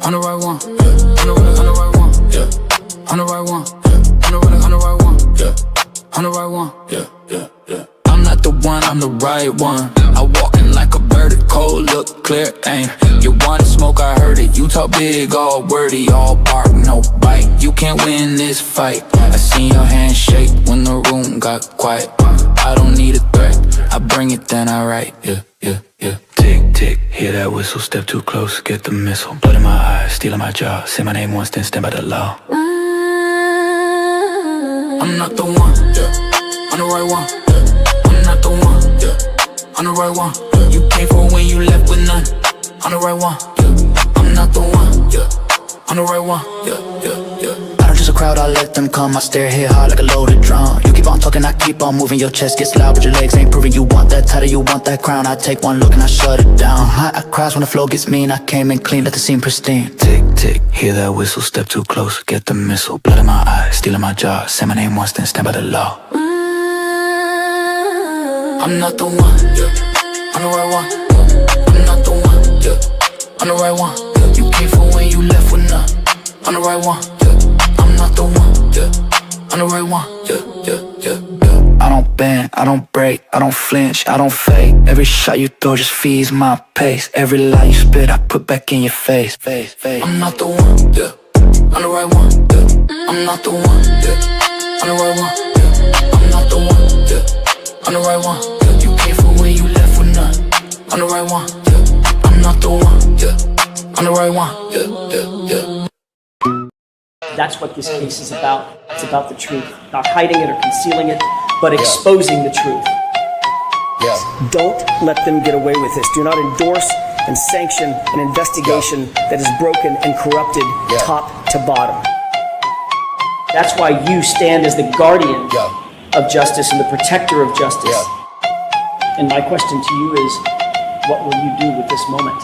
On the right one, yeah. On the right one, yeah. On the right one, yeah. On the right one, yeah. On the right one, yeah, yeah, yeah. I'm not the one, I'm the right one. I walk in like a bird, cold, look clear, aim. You wanted smoke, I heard it. You talk big, all wordy, all bark, no bite. You can't win this fight. I seen your hand shake when the room got quiet. I don't need a threat, I bring it, then I write, yeah, yeah, yeah. Tick, tick, hear that whistle, step too close, get the missile. Blood in my eyes, stealing my jaw. Say my name once, then stand by the law. I'm not the one, yeah. On the right one, yeah. I'm not the one, yeah. On the right one, yeah. You came for when you left with none. On the right one, yeah. I'm not the one, yeah. On the right one, yeah, yeah, yeah. I don't just a crowd, I let them come. I stare here hard like a loaded drum. You keep on talking, I keep on moving. Your chest gets loud, but your legs ain't proving. You want that title, you want that crown. I take one look and I shut it down. I cries when the flow gets mean. I came in clean, let the scene pristine. Tick, tick, hear that whistle, step too close, get the missile. Blood in my eyes, stealing my jaw. Say my name once, then stand by the law. I'm not the one, yeah. On the right one, I'm not the one, yeah. On the right one, yeah. You came for when you left with none. On the right one, yeah. I'm not the one, yeah. On the right one, yeah, yeah, yeah, yeah. I don't bend, I don't break, I don't flinch, I don't fake. Every shot you throw just feeds my pace. Every lie you spit, I put back in your face. I'm not the one, yeah. On the right one, yeah. I'm not the one, yeah. On the right one, yeah. I'm not the one, yeah. On the right one, yeah. You came for when you left with none. On the right one, yeah. I'm not the one, yeah. On the right one, yeah, yeah, yeah. That's what this case is about. It's about the truth. Not hiding it or concealing it, but exposing the truth. Yeah. Don't let them get away with this. Do not endorse and sanction an investigation that is broken and corrupted top to bottom. That's why you stand as the guardian of justice and the protector of justice. And my question to you is, what will you do with this moment?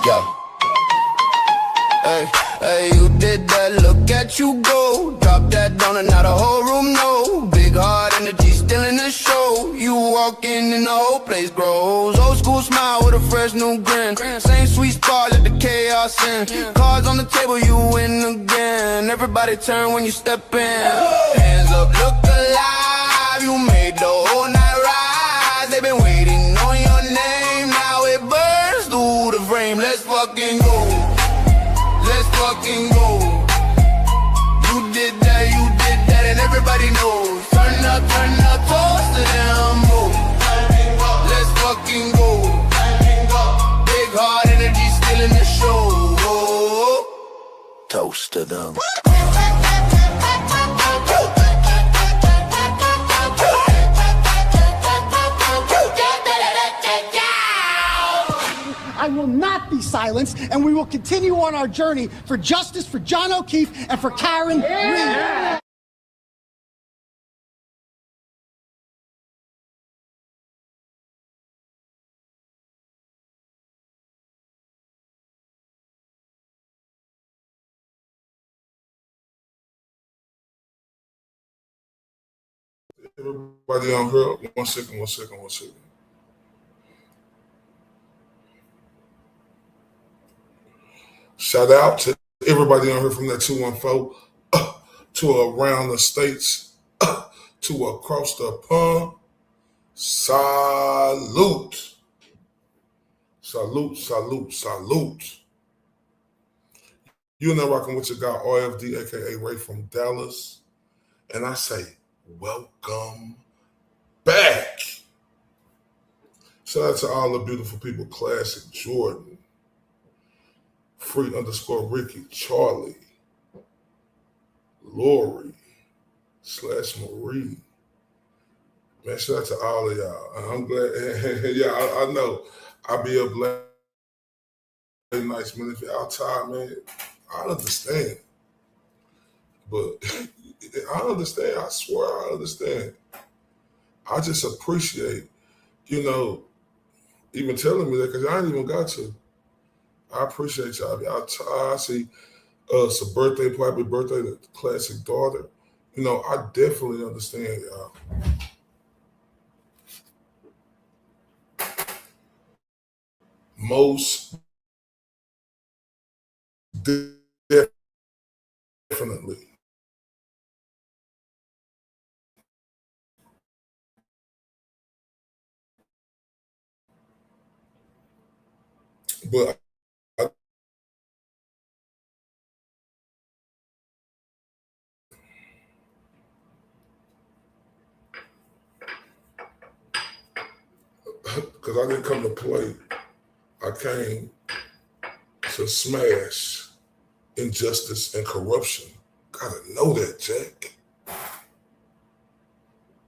Hey, you did that, look at you go. Drop that down and now the whole room know. Big heart energy still in the show. You walk in and the whole place grows. Old school smile with a fresh new grin. Same sweet spot, let the chaos in. Cards on the table, you win again. Everybody turn when you step in. Hands up, look alive. You made the whole night rise. They've been waiting on your name. Now it burns through the frame. Let's fucking go. Let's fucking go. You did that, and everybody knows. Turn up, toast to them, move. Let's fucking go. Big heart energy still in the show. Toast to them. I will not be silenced, and we will continue on our journey for justice for John O'Keefe and for Karen Reed. Everybody on here, one second. Shout out to everybody on here from that 214 to around the states to across the pond. Salute. You're now rocking with your guy RFD, aka Ray from Dallas. And I say, welcome back. Shout out to all the beautiful people, Classic Jordan, Free_Ricky, Charlie, Lori, /Marie. Man, shout out to all of y'all. I'm glad. I know. I'll be up late nights, man. If you're outside, man, I understand. But I understand. I swear I understand. I just appreciate, even telling me that, because I ain't even got to. I appreciate y'all. I see it's a birthday, happy birthday to the Classic daughter. I definitely understand y'all. Most definitely. Definitely. But because I didn't come to play, I came to smash injustice and corruption. Gotta know that, Jack.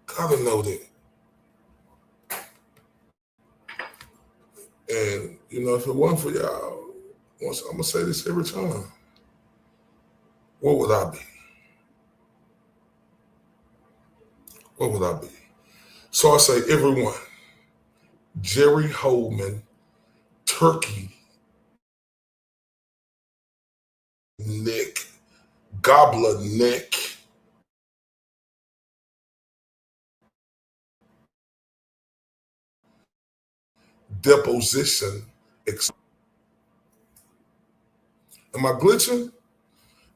Gotta know that. And, if it wasn't for y'all, I'm gonna say this every time, what would I be? What would I be? So I say, everyone, Jerry Holman, turkey neck, gobbler neck, deposition. Am I glitching?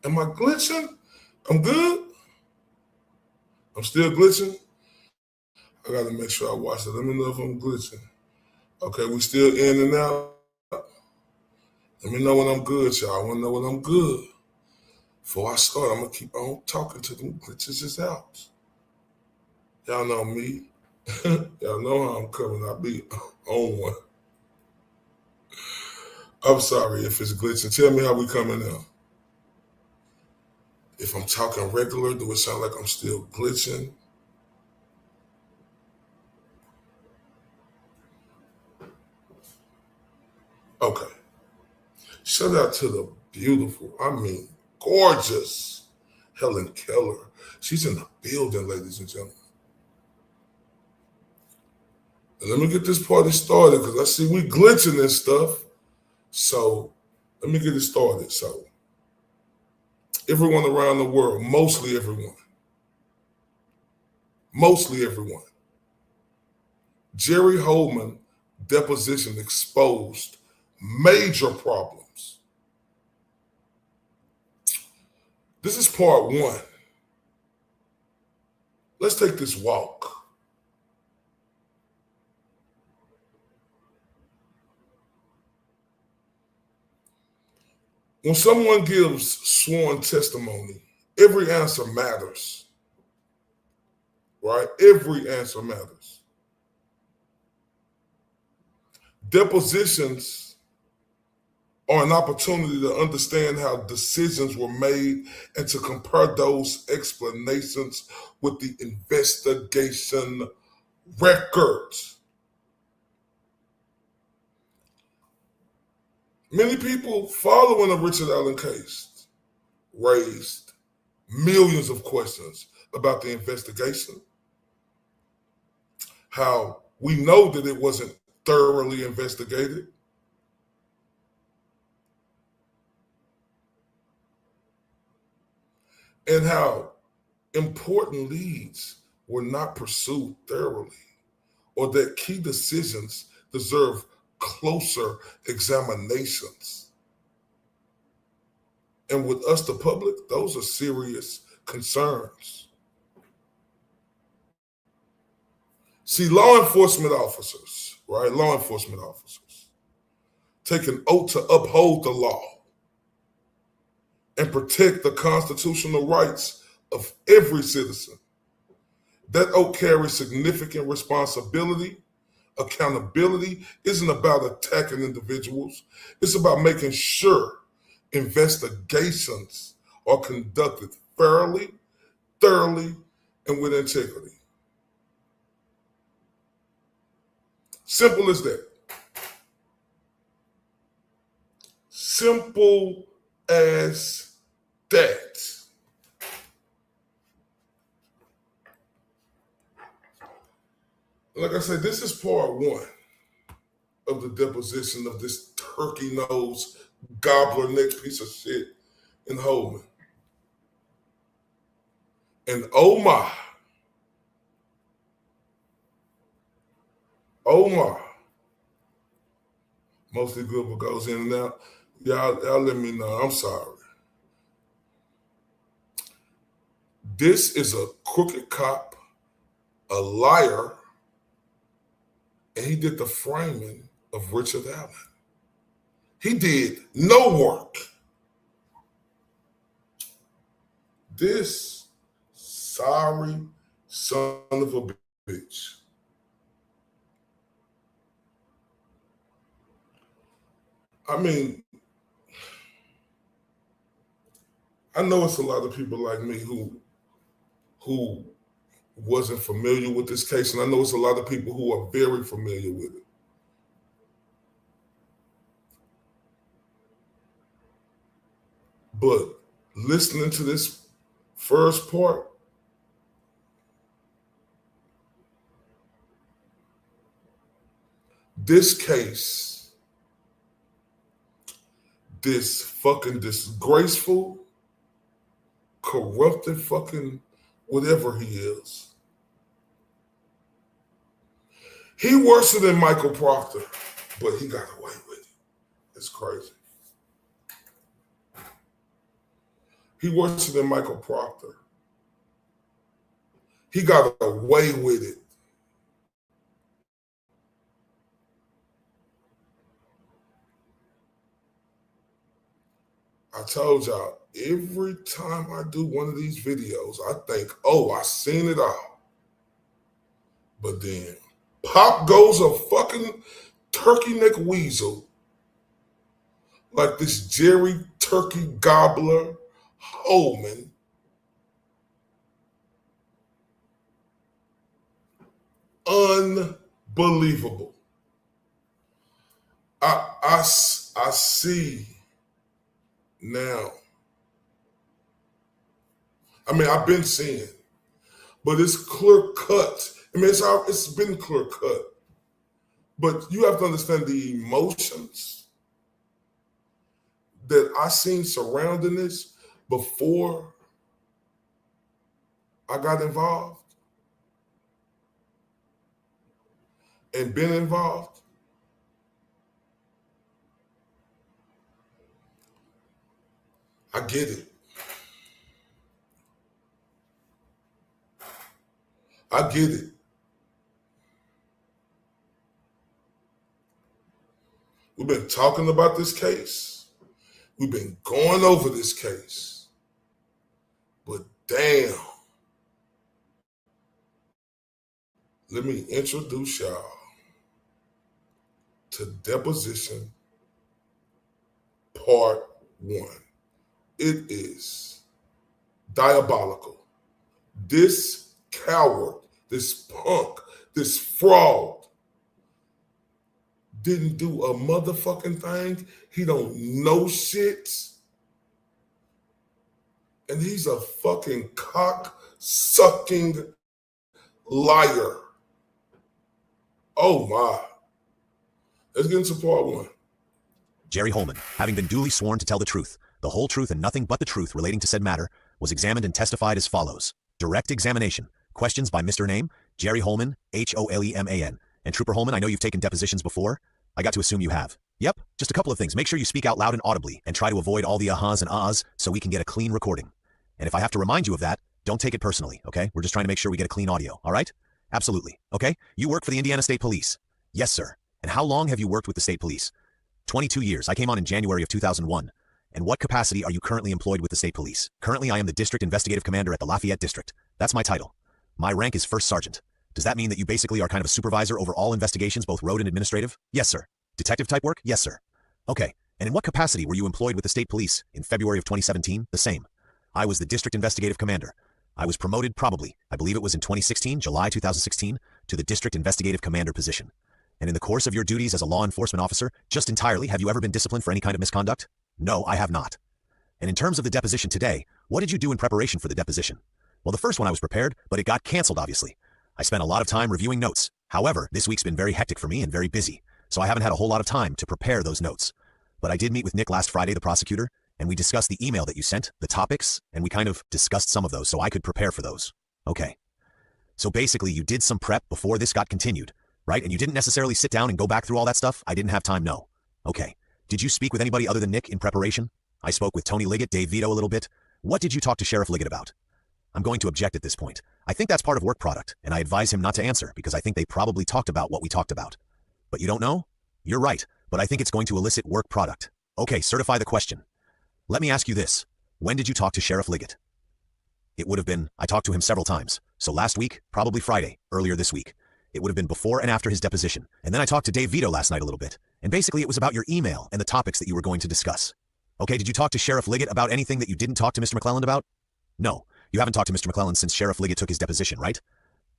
Am I glitching? I'm good? I'm still glitching? I gotta make sure I watch it. Let me know if I'm glitching. Okay, we still in and out. Let me know when I'm good, y'all. I wanna know when I'm good. Before I start, I'm gonna keep on talking to them glitches is out. Y'all know me. Y'all know how I'm coming. I'll be on one. I'm sorry if it's glitching. Tell me how we coming now. If I'm talking regular, do it sound like I'm still glitching? Okay. Shout out to the beautiful, gorgeous Helen Keller. She's in the building, ladies and gentlemen. And let me get this party started because I see we glitching and stuff. So let me get it started. So everyone around the world, mostly everyone, Jerry Holman deposition exposed major problems. This is part one. Let's take this walk. When someone gives sworn testimony, every answer matters, right? Every answer matters. Depositions are an opportunity to understand how decisions were made and to compare those explanations with the investigation records. Many people following the Richard Allen case raised millions of questions about the investigation, how we know that it wasn't thoroughly investigated, and how important leads were not pursued thoroughly, or that key decisions deserve closer examinations. And with us, the public, those are serious concerns. See, law enforcement officers, right? Law enforcement officers take an oath to uphold the law and protect the constitutional rights of every citizen. That oath carries significant responsibility. Accountability isn't about attacking individuals. It's about making sure investigations are conducted fairly, thoroughly, and with integrity. Simple as that. Simple as that. Like I said, this is part one of the deposition of this turkey-nosed, gobbler-neck piece of shit in Holman. And oh my, mostly good what goes in and out. Y'all let me know. I'm sorry. This is a crooked cop, a liar, and he did the framing of Richard Allen. He did no work. This sorry son of a bitch. I mean, I know it's a lot of people like me who wasn't familiar with this case, and I know it's a lot of people who are very familiar with it. But listening to this first part, this case, this fucking disgraceful, corrupted fucking whatever he is. He worse than Michael Proctor, but he got away with it. It's crazy. He worse than Michael Proctor. He got away with it. I told y'all, every time I do one of these videos, I think, oh, I seen it all. But then, pop goes a fucking turkey neck weasel like this Jerry Turkey Gobbler Holman. Unbelievable. I see now. I mean, I've been seeing, but it's clear cut. I mean, it's been clear cut. But you have to understand the emotions that I seen surrounding this before I got involved and been involved. I get it. I get it. We've been talking about this case. We've been going over this case. But damn. Let me introduce y'all to Deposition Part 1. It is diabolical. This coward, this punk, this fraud didn't do a motherfucking thing. He don't know shit. And he's a fucking cock-sucking liar. Oh my. Let's get into part 1. Jerry Holman, having been duly sworn to tell the truth, the whole truth and nothing but the truth relating to said matter, was examined and testified as follows. Direct examination. Questions by Mr. Name, Jerry Holman, Holman. And Trooper Holman, I know you've taken depositions before. I got to assume you have. Yep, just a couple of things. Make sure you speak out loud and audibly, and try to avoid all the ahas and ahs so we can get a clean recording. And if I have to remind you of that, don't take it personally, okay? We're just trying to make sure we get a clean audio, all right? Absolutely, okay? You work for the Indiana State Police. Yes, sir. And how long have you worked with the state police? 22 years. I came on in January of 2001. And what capacity are you currently employed with the state police? Currently, I am the District Investigative Commander at the Lafayette District. That's my title. My rank is First Sergeant. Does that mean that you basically are kind of a supervisor over all investigations, both road and administrative? Yes, sir. Detective type work? Yes, sir. Okay. And in what capacity were you employed with the state police in February of 2017? The same. I was the District Investigative Commander. I was promoted probably, I believe it was in 2016, July 2016, to the District Investigative Commander position. And in the course of your duties as a law enforcement officer, just entirely, have you ever been disciplined for any kind of misconduct? No, I have not. And in terms of the deposition today, what did you do in preparation for the deposition? Well, the first one I was prepared, but it got canceled, obviously. I spent a lot of time reviewing notes. However, this week's been very hectic for me and very busy, so I haven't had a whole lot of time to prepare those notes. But I did meet with Nick last Friday, the prosecutor, and we discussed the email that you sent, the topics, and we kind of discussed some of those so I could prepare for those. Okay. So basically, you did some prep before this got continued, right? And you didn't necessarily sit down and go back through all that stuff? I didn't have time, no. Okay. Did you speak with anybody other than Nick in preparation? I spoke with Tony Liggett, Dave Vito a little bit. What did you talk to Sheriff Liggett about? I'm going to object at this point. I think that's part of work product, and I advise him not to answer because I think they probably talked about what we talked about. But you don't know? You're right, but I think it's going to elicit work product. Okay, certify the question. Let me ask you this. When did you talk to Sheriff Liggett? It would have been, I talked to him several times. So last week, probably Friday, earlier this week. It would have been before and after his deposition. And then I talked to Dave Vito last night a little bit. And basically it was about your email and the topics that you were going to discuss. Okay, did you talk to Sheriff Liggett about anything that you didn't talk to Mr. McClelland about? No, you haven't talked to Mr. McClelland since Sheriff Liggett took his deposition, right?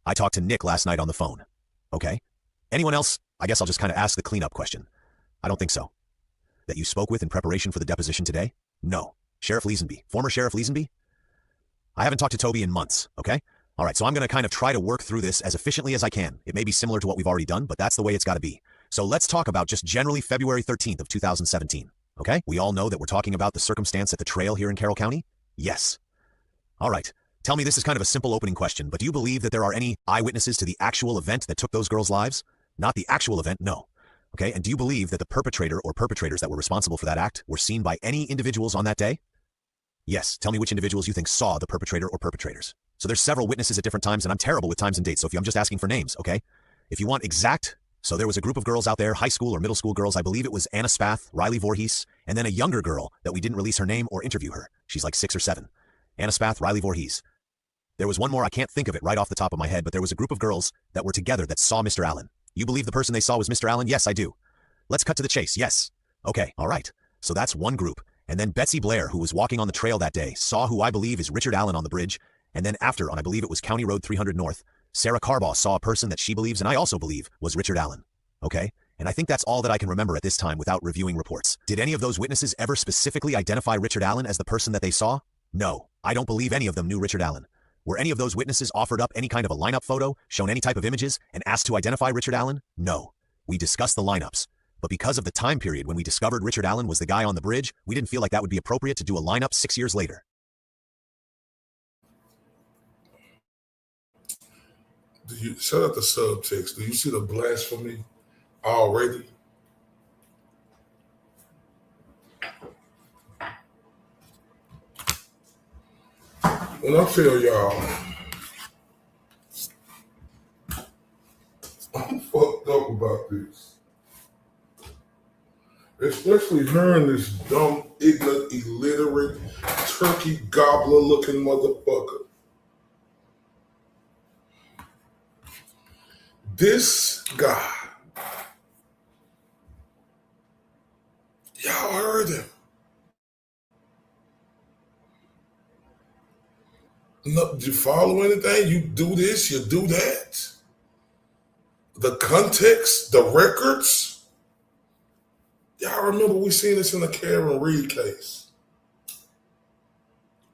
I talked to Nick last night on the phone. Okay. Anyone else? I guess I'll just kind of ask the cleanup question. I don't think so. That you spoke with in preparation for the deposition today? No. Sheriff Leesenby, former Sheriff Leesenby? I haven't talked to Toby in months, okay? All right, so I'm going to kind of try to work through this as efficiently as I can. It may be similar to what we've already done, but that's the way it's got to be. So let's talk about just generally February 13th of 2017, okay? We all know that we're talking about the circumstance at the trail here in Carroll County? Yes. All right, tell me, this is kind of a simple opening question, but do you believe that there are any eyewitnesses to the actual event that took those girls' lives? Not the actual event, no. Okay, and do you believe that the perpetrator or perpetrators that were responsible for that act were seen by any individuals on that day? Yes, tell me which individuals you think saw the perpetrator or perpetrators. So there's several witnesses at different times, and I'm terrible with times and dates, so I'm just asking for names, okay? If you want exact, so there was a group of girls out there, high school or middle school girls, I believe it was Anna Spath, Riley Voorhees, and then a younger girl that we didn't release her name or interview her. She's like 6 or 7. Anna Spath, Riley Voorhees. There was one more, I can't think of it right off the top of my head, but there was a group of girls that were together that saw Mr. Allen. You believe the person they saw was Mr. Allen? Yes, I do. Let's cut to the chase, yes. Okay, all right. So that's one group. And then Betsy Blair, who was walking on the trail that day, saw who I believe is Richard Allen on the bridge. And then after, on I believe it was County Road 300 North, Sarah Carbaugh saw a person that she believes, and I also believe, was Richard Allen. Okay? And I think that's all that I can remember at this time without reviewing reports. Did any of those witnesses ever specifically identify Richard Allen as the person that they saw? No, I don't believe any of them knew Richard Allen. Were any of those witnesses offered up any kind of a lineup photo, shown any type of images, and asked to identify Richard Allen? No. We discussed the lineups. But because of the time period when we discovered Richard Allen was the guy on the bridge, we didn't feel like that would be appropriate to do a lineup 6 years later. Do you shut out the subtext? Do you see the blasphemy already? When I tell y'all, I'm fucked up about this. Especially hearing this dumb, ignorant, illiterate, turkey gobbler looking motherfucker. This guy, y'all heard him. No, you follow anything? You do this, you do that. The context, the records. Y'all remember we seen this in the Karen Reed case.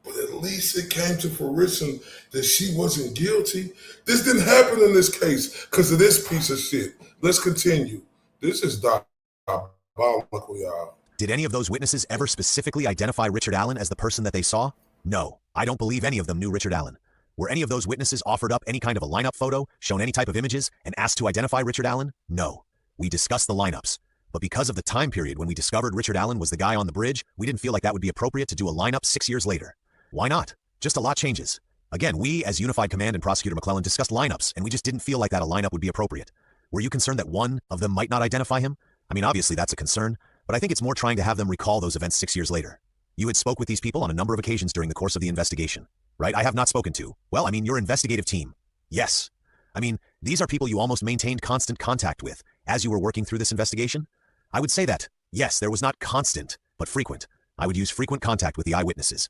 But at least it came to fruition that she wasn't guilty. This didn't happen in this case because of this piece of shit. Let's continue. This is diabolical, y'all. Did any of those witnesses ever specifically identify Richard Allen as the person that they saw? No, I don't believe any of them knew Richard Allen. Were any of those witnesses offered up any kind of a lineup photo, shown any type of images, and asked to identify Richard Allen? No. We discussed the lineups. But because of the time period when we discovered Richard Allen was the guy on the bridge, we didn't feel like that would be appropriate to do a lineup 6 years later. Why not? Just a lot changes. Again, we as Unified Command and Prosecutor McClelland discussed lineups, and we just didn't feel like that a lineup would be appropriate. Were you concerned that one of them might not identify him? I mean, obviously that's a concern, but I think it's more trying to have them recall those events 6 years later. You had spoke with these people on a number of occasions during the course of the investigation, right? I have not spoken to. Well, I mean, your investigative team. Yes. I mean, these are people you almost maintained constant contact with as you were working through this investigation. I would say that, yes, there was not constant, but frequent. I would use frequent contact with the eyewitnesses.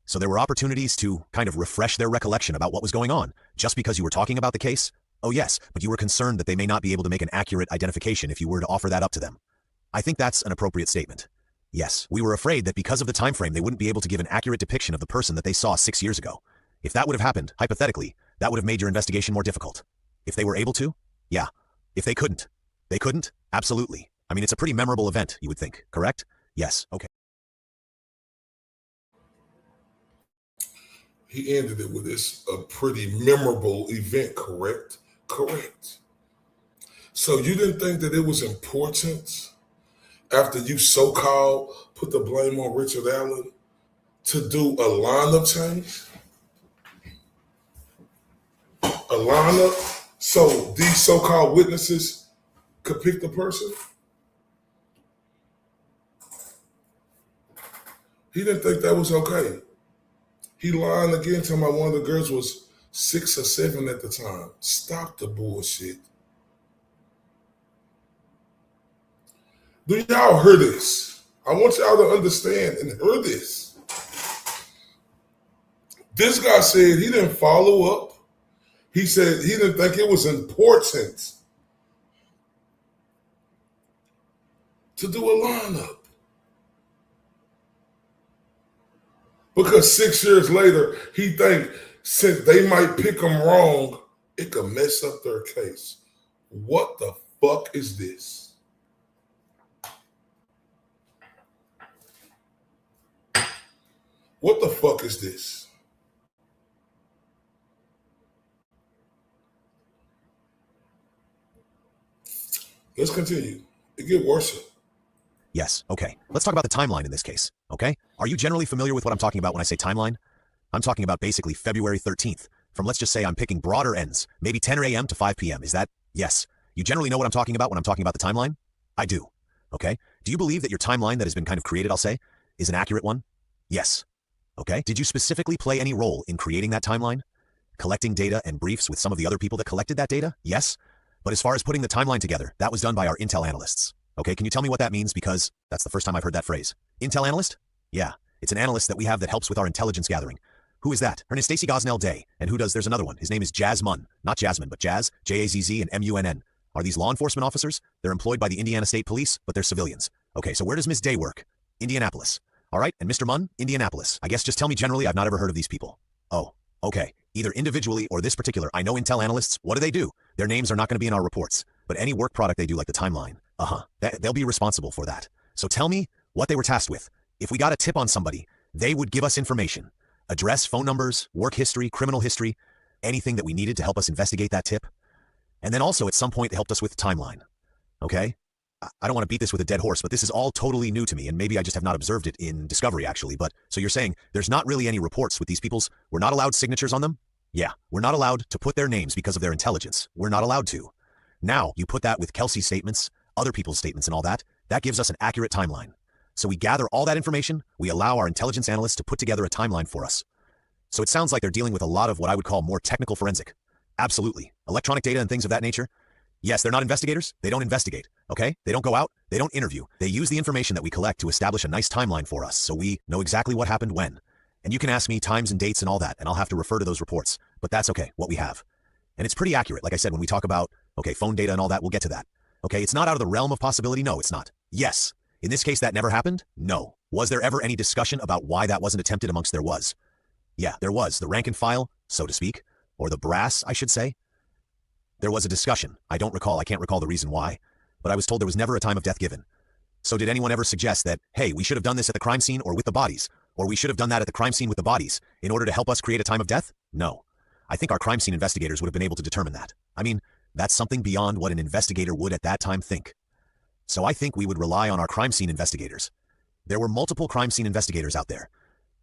So there were opportunities to kind of refresh their recollection about what was going on, just because you were talking about the case? Oh yes, but you were concerned that they may not be able to make an accurate identification if you were to offer that up to them. I think that's an appropriate statement. Yes, we were afraid that because of the time frame they wouldn't be able to give an accurate depiction of the person that they saw 6 years ago. If that would have happened, hypothetically, that would have made your investigation more difficult. If they were able to? Yeah. If they couldn't? They couldn't? Absolutely. I mean, it's a pretty memorable event, you would think, correct? Yes, okay. He ended it with this, a pretty memorable event, correct? Correct. So you didn't think that it was important after you so-called put the blame on Richard Allen to do a lineup change? a lineup so these so-called witnesses could pick the person? He didn't think that was okay. He lied again, telling me one of the girls was 6 or 7 at the time. Stop the bullshit. Do y'all hear this? I want y'all to understand and hear this. This guy said he didn't follow up. He said he didn't think it was important to do a lineup. Because 6 years later, he think since they might pick him wrong, it could mess up their case. What the fuck is this? What the fuck is this? Let's continue. It get worse. Yes, okay. Let's talk about the timeline in this case, okay? Are you generally familiar with what I'm talking about when I say timeline? I'm talking about basically February 13th. From let's just say I'm picking broader ends, maybe 10 a.m. to 5 p.m. Is that? Yes. You generally know what I'm talking about when I'm talking about the timeline? I do. Okay. Do you believe that your timeline that has been kind of created, I'll say, is an accurate one? Yes. Okay. Did you specifically play any role in creating that timeline? Collecting data and briefs with some of the other people that collected that data? Yes. But as far as putting the timeline together, that was done by our intel analysts. Okay, can you tell me what that means? Because that's the first time I've heard that phrase. Intel analyst? Yeah, it's an analyst that we have that helps with our intelligence gathering. Who is that? Her name is Stacy Gosnell Day. And who does? There's another one. His name is Jazz Munn. Not Jasmine, but Jazz, J-A-Z-Z, and M-U-N-N. Are these law enforcement officers? They're employed by the Indiana State Police, but they're civilians. Okay, so where does Miss Day work? Indianapolis. All right, and Mr. Munn? Indianapolis. I guess just tell me generally, I've not ever heard of these people. Oh, okay. Either individually or this particular, I know intel analysts, what do? Their names are not going to be in our reports, but any work product they do like the timeline, they'll be responsible for that. So tell me what they were tasked with. If we got a tip on somebody, they would give us information. Address, phone numbers, work history, criminal history, anything that we needed to help us investigate that tip. And then also at some point they helped us with the timeline. Okay? I don't want to beat this with a dead horse, but this is all totally new to me, and maybe I just have not observed it in Discovery actually. But so you're saying there's not really any reports with these people's, we're not allowed signatures on them? Yeah, we're not allowed to put their names because of their intelligence. We're not allowed to. Now, you put that with Kelsey's statements, other people's statements and all that, that gives us an accurate timeline. So we gather all that information, we allow our intelligence analysts to put together a timeline for us. So it sounds like they're dealing with a lot of what I would call more technical forensic. Absolutely. Electronic data and things of that nature. Yes, they're not investigators. They don't investigate, okay? They don't go out. They don't interview. They use the information that we collect to establish a nice timeline for us so we know exactly what happened when. And you can ask me times and dates and all that, and I'll have to refer to those reports. But that's okay, what we have. And it's pretty accurate. Like I said, when we talk about, okay, phone data and all that, we'll get to that. Okay, it's not out of the realm of possibility. No, it's not. Yes. In this case, that never happened? No. Was there ever any discussion about why that wasn't attempted amongst there was? Yeah, there was. The rank and file, so to speak, or the brass, I should say. There was a discussion. I can't recall the reason why, but I was told there was never a time of death given. So did anyone ever suggest that, hey, we should have done this at the crime scene or with the bodies, or we should have done that at the crime scene with the bodies in order to help us create a time of death? No. I think our crime scene investigators would have been able to determine that. I mean, that's something beyond what an investigator would at that time think. So I think we would rely on our crime scene investigators. There were multiple crime scene investigators out there.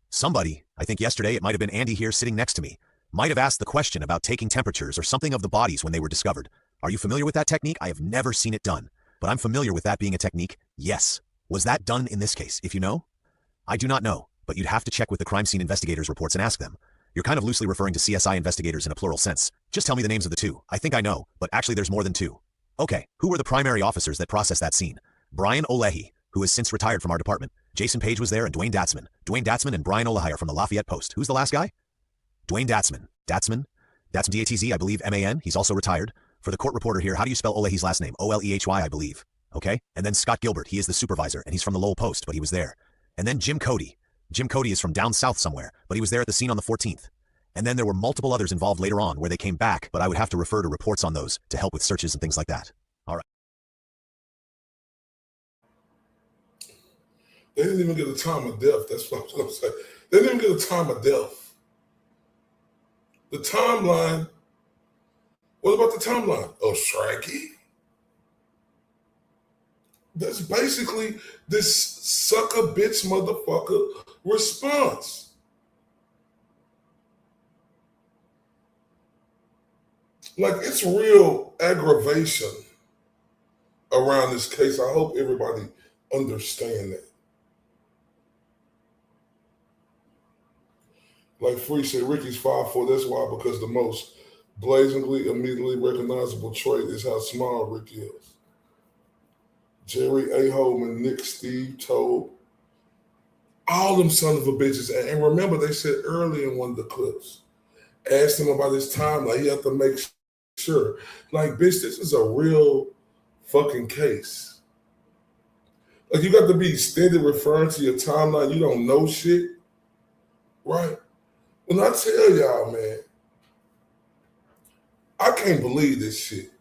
Somebody, I think yesterday it might have been Andy here sitting next to me, might have asked the question about taking temperatures or something of the bodies when they were discovered. Are you familiar with that technique? I have never seen it done, but I'm familiar with that being a technique. Yes. Was that done in this case, if you know? I do not know, but you'd have to check with the crime scene investigators' reports and ask them. You're kind of loosely referring to CSI investigators in a plural sense. Just tell me the names of the two. I think I know, but actually there's more than two. Okay, who were the primary officers that processed that scene? Brian Olehi, who has since retired from our department. Jason Page was there, and Dwayne Datsman. Dwayne Datsman and Brian Olehi are from the Lafayette Post. Who's the last guy? Dwayne Datsman. Datsman, D-A-T-Z, I believe, M-A-N. He's also retired. For the court reporter here, how do you spell Olehi's last name? O-L-E-H-Y, I believe. Okay? And then Scott Gilbert, he is the supervisor, and he's from the Lowell Post, but he was there. And then Jim Cody. Jim Cody is from down south somewhere, but he was there at the scene on the 14th. And then there were multiple others involved later on where they came back, but I would have to refer to reports on those to help with searches and things like that. All right. They didn't even get a time of death. That's what I'm saying. They didn't even get a time of death. The timeline. What about the timeline? Oh, Shraggy? That's basically this sucker bitch motherfucker response. Like, it's real aggravation around this case. I hope everybody understand that. Like Free said, Ricky's 5'4". That's why, because the most blazingly, immediately recognizable trait is how small Rick is. Jerry A. Holman, Nick, Steve, Toad, all them son of a bitches. And remember, they said early in one of the clips, asked him about his timeline. He had to make sure. Like, bitch, this is a real fucking case. Like, you got to be steady referring to your timeline. You don't know shit, right? When I tell y'all, man, I can't believe this shit.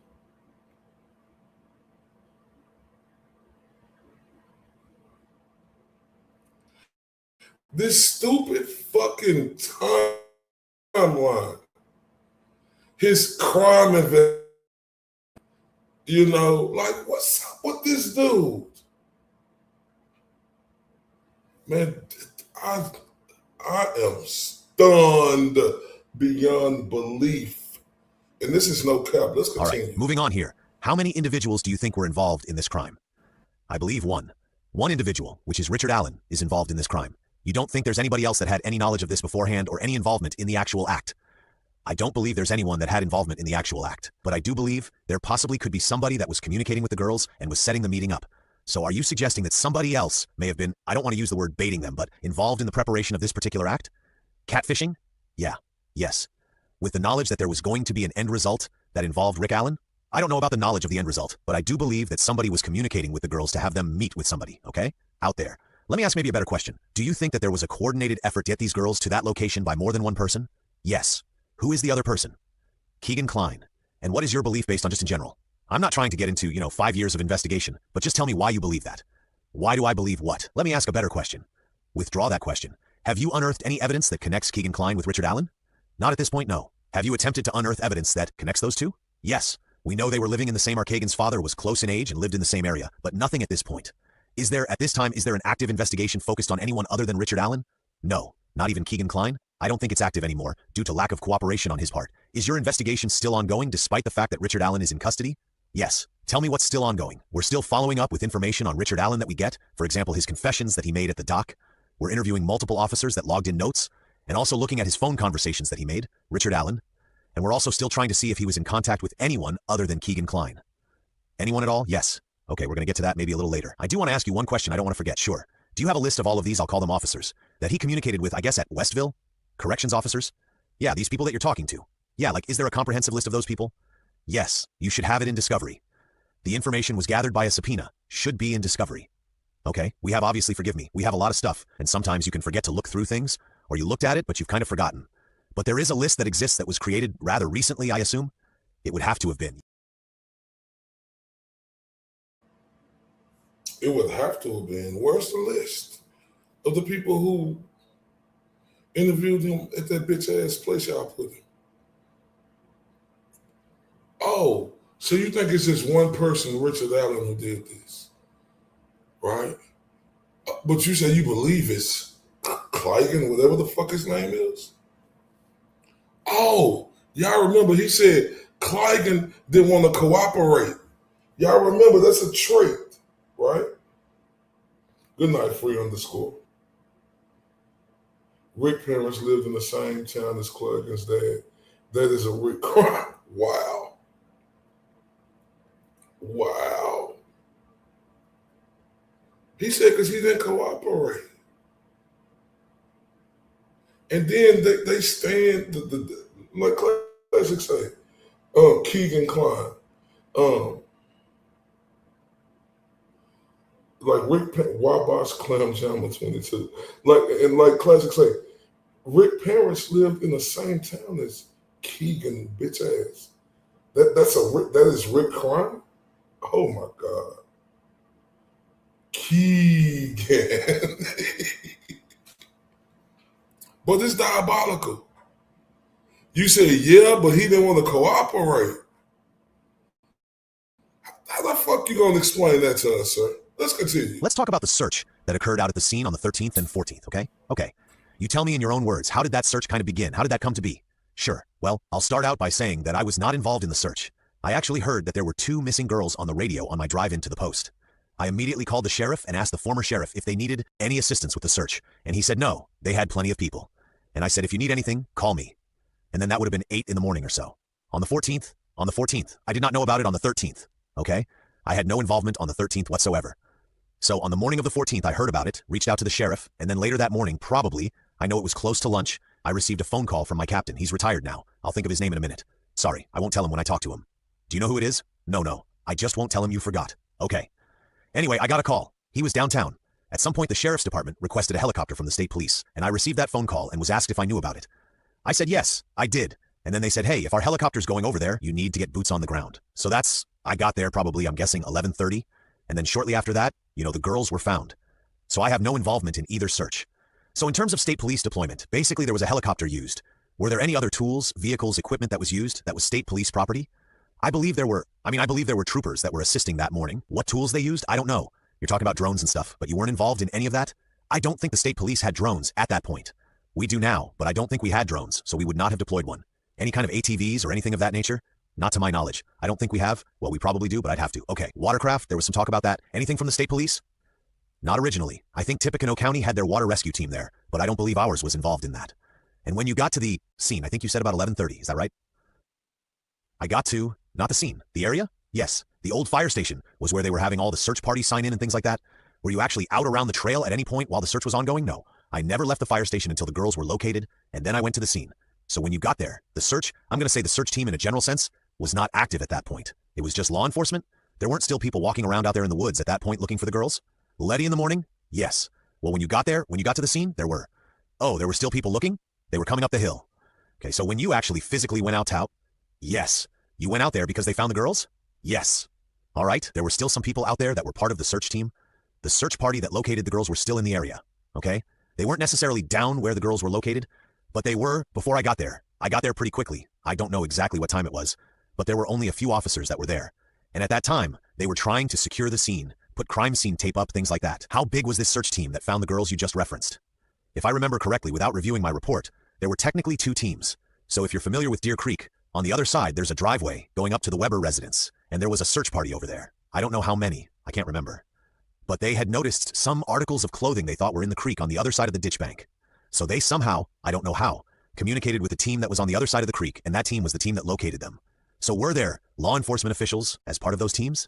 This stupid fucking timeline. His crime event. You know, like, what's up with this dude? Man, I am stunned beyond belief. And this is no cap. Let's continue. All right, moving on here. How many individuals do you think were involved in this crime? I believe one. One individual, which is Richard Allen, is involved in this crime. You don't think there's anybody else that had any knowledge of this beforehand or any involvement in the actual act? I don't believe there's anyone that had involvement in the actual act, but I do believe there possibly could be somebody that was communicating with the girls and was setting the meeting up. So are you suggesting that somebody else may have been, I don't want to use the word baiting them, but involved in the preparation of this particular act? Catfishing? Yeah. Yes. With the knowledge that there was going to be an end result that involved Rick Allen? I don't know about the knowledge of the end result, but I do believe that somebody was communicating with the girls to have them meet with somebody, okay? Out there. Let me ask maybe a better question. Do you think that there was a coordinated effort to get these girls to that location by more than one person? Yes. Who is the other person? Keegan Kline. And what is your belief based on just in general? I'm not trying to get into, 5 years of investigation, but just tell me why you believe that. Why do I believe what? Let me ask a better question. Withdraw that question. Have you unearthed any evidence that connects Keegan Kline with Richard Allen? Not at this point, no. Have you attempted to unearth evidence that connects those two? Yes. We know they were living in the same. Keegan's father was close in age and lived in the same area, but nothing at this point. At this time, is there an active investigation focused on anyone other than Richard Allen? No. Not even Keegan Kline? I don't think it's active anymore, due to lack of cooperation on his part. Is your investigation still ongoing despite the fact that Richard Allen is in custody? Yes. Tell me what's still ongoing. We're still following up with information on Richard Allen that we get, for example, his confessions that he made at the dock. We're interviewing multiple officers that logged in notes, and also looking at his phone conversations that he made, Richard Allen. And we're also still trying to see if he was in contact with anyone other than Keegan Kline. Anyone at all? Yes. Okay, we're going to get to that maybe a little later. I do want to ask you one question I don't want to forget, sure. Do you have a list of all of these, I'll call them officers, that he communicated with, I guess, at Westville? Corrections officers? Yeah, these people that you're talking to. Yeah, like, is there a comprehensive list of those people? Yes, you should have it in Discovery. The information was gathered by a subpoena, should be in Discovery. Okay, we have, obviously, forgive me, we have a lot of stuff, and sometimes you can forget to look through things, or you looked at it, but you've kind of forgotten. But there is a list that exists that was created rather recently, I assume? It would have to have been. It would have to have been. Where's the list of the people who interviewed him at that bitch ass place y'all put him? Oh, so you think it's just one person, Richard Allen, who did this, right? But you say you believe it's Clygan, whatever the fuck his name is? Oh, y'all remember he said Clygan didn't want to cooperate. Y'all remember that's a trait, right? Good night, free underscore. Rick parents lived in the same town as Clygan's dad. That is a Rick crime. Wow. Wow. He said because he didn't cooperate. And then they stand, like classic say, Keegan Kline, like Rick, Wabash Clam Jama 22. Like classic say, Rick parents lived in the same town as Keegan bitch ass. That is Rick crime? Oh my God. Keegan. But it's diabolical. You say, yeah, but he didn't want to cooperate. How the fuck you gonna explain that to us, sir? Let's continue. Let's talk about the search that occurred out at the scene on the 13th and 14th, okay? Okay. You tell me in your own words, how did that search kind of begin? How did that come to be? Sure. Well, I'll start out by saying that I was not involved in the search. I actually heard that there were 2 missing girls on the radio on my drive-in to the post. I immediately called the sheriff and asked the former sheriff if they needed any assistance with the search, and he said no, they had plenty of people. And I said, if you need anything, call me. And then that would have been 8 in the morning or so. On the 14th, I did not know about it on the 13th, okay? I had no involvement on the 13th whatsoever. So on the morning of the 14th, I heard about it, reached out to the sheriff, and then later that morning, probably, I know it was close to lunch, I received a phone call from my captain. He's retired now. I'll think of his name in a minute. Sorry, I won't tell him when I talk to him. Do you know who it is? No. I just won't tell him you forgot. Okay. Anyway, I got a call. He was downtown. At some point, the sheriff's department requested a helicopter from the state police, and I received that phone call and was asked if I knew about it. I said yes, I did. And then they said, hey, if our helicopter's going over there, you need to get boots on the ground. So I got there probably, I'm guessing, 11:30. And then shortly after that, the girls were found. So I have no involvement in either search. So in terms of state police deployment, basically there was a helicopter used. Were there any other tools, vehicles, equipment that was used that was state police property? I believe there were troopers that were assisting that morning. What tools they used, I don't know. You're talking about drones and stuff, but you weren't involved in any of that? I don't think the state police had drones at that point. We do now, but I don't think we had drones, so we would not have deployed one. Any kind of ATVs or anything of that nature? Not to my knowledge. I don't think we have. Well, we probably do, but I'd have to. Okay, watercraft, there was some talk about that. Anything from the state police? Not originally. I think Tippecanoe County had their water rescue team there, but I don't believe ours was involved in that. And when you got to the scene, I think you said about 11:30, is that right? I got to, not the scene, the area? Yes, the old fire station was where they were having all the search parties sign in and things like that. Were you actually out around the trail at any point while the search was ongoing? No. I never left the fire station until the girls were located, and then I went to the scene. So when you got there, the search, I'm going to say the search team in a general sense, was not active at that point. It was just law enforcement. There weren't still people walking around out there in the woods at that point looking for the girls. Letty in the morning? Yes. Well, when you got there, when you got to the scene, there were still people looking? They were coming up the hill. Okay, so when you actually physically went out, yes. You went out there because they found the girls? Yes. All right, there were still some people out there that were part of the search team. The search party that located the girls were still in the area, okay? They weren't necessarily down where the girls were located, but they were before I got there. I got there pretty quickly. I don't know exactly what time it was, but there were only a few officers that were there. And at that time, they were trying to secure the scene, put crime scene tape up, things like that. How big was this search team that found the girls you just referenced? If I remember correctly, without reviewing my report, there were technically 2 teams. So if you're familiar with Deer Creek, on the other side, there's a driveway going up to the Weber residence, and there was a search party over there. I don't know how many. I can't remember. But they had noticed some articles of clothing they thought were in the creek on the other side of the ditch bank. So they somehow, I don't know how, communicated with the team that was on the other side of the creek, and that team was the team that located them. So were there law enforcement officials as part of those teams?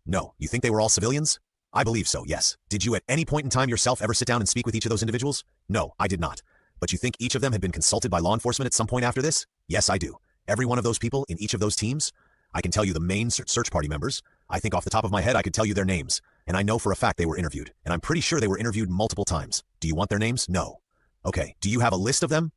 No. You think they were all civilians? I believe so, yes. Did you at any point in time yourself ever sit down and speak with each of those individuals? No, I did not. But you think each of them had been consulted by law enforcement at some point after this? Yes, I do. Every one of those people in each of those teams? I can tell you the main search party members. I think off the top of my head I could tell you their names. And I know for a fact they were interviewed. And I'm pretty sure they were interviewed multiple times. Do you want their names? No. Okay, do you have a list of them?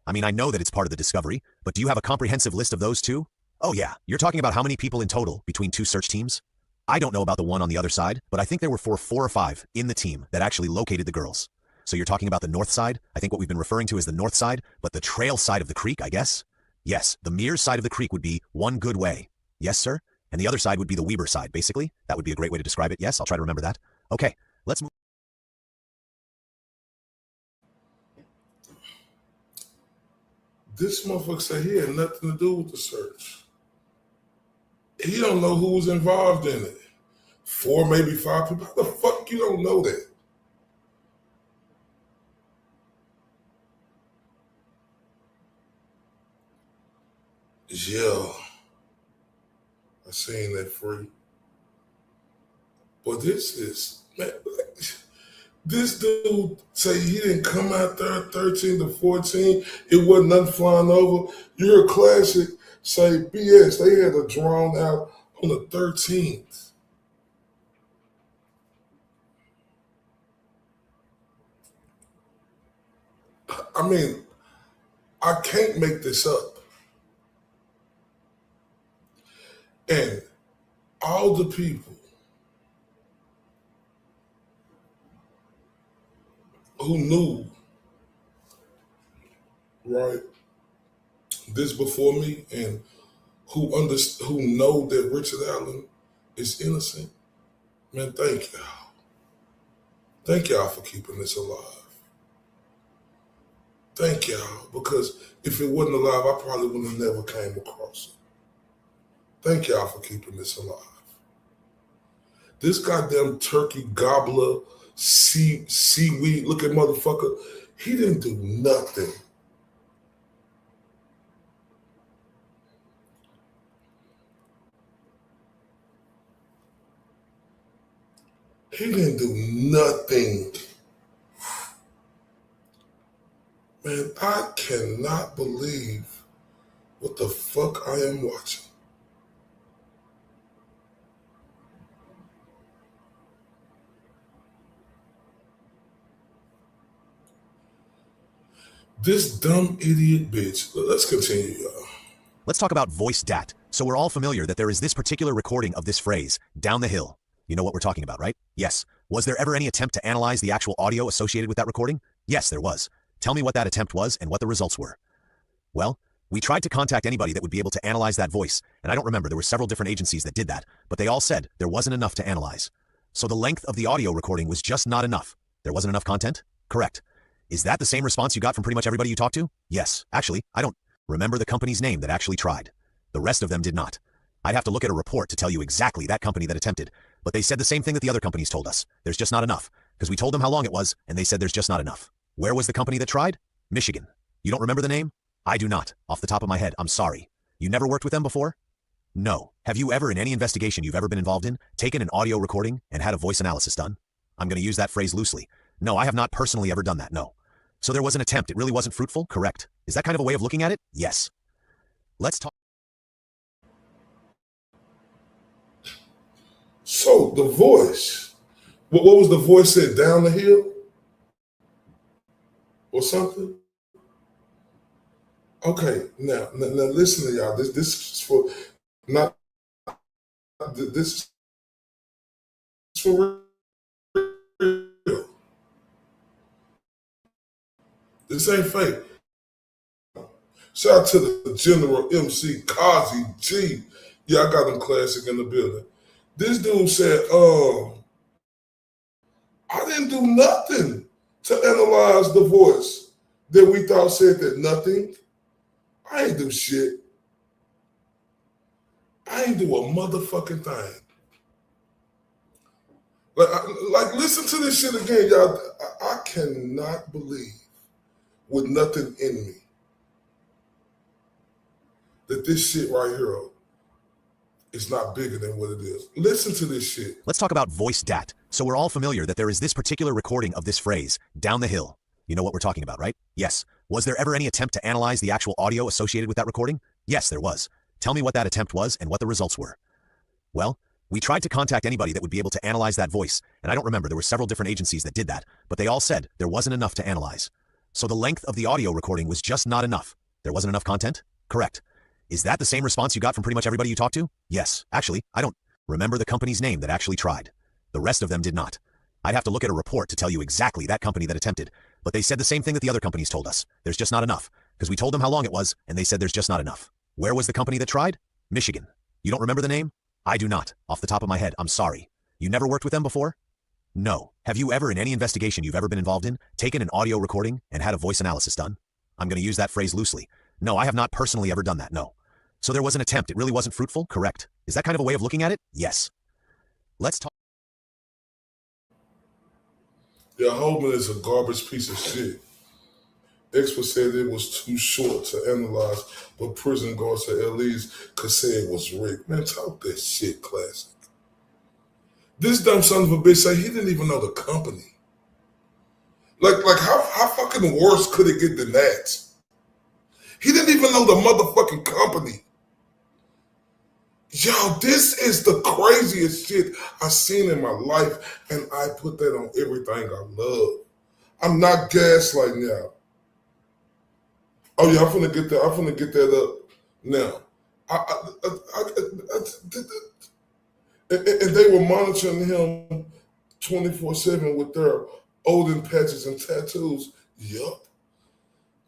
I mean, I know that it's part of the discovery, but do you have a comprehensive list of those too? Oh yeah, you're talking about how many people in total between 2 search teams? I don't know about the one on the other side, but I think there were 4 or 5 in the team that actually located the girls. So you're talking about the north side? I think what we've been referring to as the north side, but the trail side of the creek, I guess? Yes, the Mears side of the creek would be one good way. Yes, sir? And the other side would be the Weber side, basically. That would be a great way to describe it. Yes, I'll try to remember that. Okay, let's move. This motherfucker said he had nothing to do with the search. He don't know who was involved in it. 4, maybe 5 people. How the fuck you don't know that? Yeah. I seen that free. But this is, man, this dude say he didn't come out there 13 to 14. It wasn't nothing flying over. You're a classic. Say BS. They had a drone out on the 13th. I mean, I can't make this up. And all the people who knew, right, this before me, and who know that Richard Allen is innocent, man, thank y'all. Thank y'all for keeping this alive. Thank y'all, because if it wasn't alive, I probably would have never came across it. Thank y'all for keeping this alive. This goddamn turkey gobbler, seaweed looking motherfucker, he didn't do nothing. He didn't do nothing. Man, I cannot believe what the fuck I am watching. This dumb idiot bitch. Let's continue, y'all. Let's talk about voice DAT. So we're all familiar that there is this particular recording of this phrase, down the hill. You know what we're talking about, right? Yes. Was there ever any attempt to analyze the actual audio associated with that recording? Yes, there was. Tell me what that attempt was and what the results were. Well, we tried to contact anybody that would be able to analyze that voice, and I don't remember, there were several different agencies that did that, but they all said there wasn't enough to analyze. So the length of the audio recording was just not enough. There wasn't enough content? Correct. Is that the same response you got from pretty much everybody you talked to? Yes. Actually, I don't remember the company's name that actually tried. The rest of them did not. I'd have to look at a report to tell you exactly that company that attempted, but they said the same thing that the other companies told us. There's just not enough, because we told them how long it was, and they said there's just not enough. Where was the company that tried? Michigan. You don't remember the name? I do not. Off the top of my head, I'm sorry. You never worked with them before? No. Have you ever, in any investigation you've ever been involved in, taken an audio recording and had a voice analysis done? I'm going to use that phrase loosely. No, I have not personally ever done that, no. So there was an attempt, it really wasn't fruitful? Correct. Is that kind of a way of looking at it? Yes. Let's talk. So the voice, what was the voice said, down the hill? Or something? Okay, now listen to y'all. This is for not. This is for real. This ain't fake. Shout out to the General MC Kazi G. Yeah, I got them classic in the building. This dude said, I didn't do nothing to analyze the voice that we thought said that nothing. I ain't do shit. I ain't do a motherfucking thing. Like listen to this shit again, y'all. I cannot believe with nothing in me that this shit right here is not bigger than what it is. Listen to this shit. Let's talk about voice DAT. So we're all familiar that there is this particular recording of this phrase, down the hill. You know what we're talking about, right? Yes. Was there ever any attempt to analyze the actual audio associated with that recording? Yes, there was. Tell me what that attempt was and what the results were. Well, we tried to contact anybody that would be able to analyze that voice, and I don't remember, there were several different agencies that did that, but they all said there wasn't enough to analyze. So the length of the audio recording was just not enough. There wasn't enough content? Correct. Is that the same response you got from pretty much everybody you talked to? Yes. Actually, I don't remember the company's name that actually tried. The rest of them did not. I'd have to look at a report to tell you exactly that company that attempted, but they said the same thing that the other companies told us. There's just not enough, because we told them how long it was, and they said there's just not enough. Where was the company that tried? Michigan. You don't remember the name? I do not. Off the top of my head, I'm sorry. You never worked with them before? No. Have you ever, in any investigation you've ever been involved in, taken an audio recording and had a voice analysis done? I'm going to use that phrase loosely. No, I have not personally ever done that, no. So there was an attempt, it really wasn't fruitful? Correct. Is that kind of a way of looking at it? Yes. Let's talk. Yeah, Holman is a garbage piece of shit. Expert said it was too short to analyze, but prison guards at least could say it was rigged. Man, talk that shit, classic. This dumb son of a bitch say he didn't even know the company. Like how fucking worse could it get than that? He didn't even know the motherfucking company. Yo, this is the craziest shit I've seen in my life, and I put that on everything I love. I'm not gaslighting y'all. Oh yeah, I'm finna get that up now. And they were monitoring him 24/7 with their Odin patches and tattoos. Yup.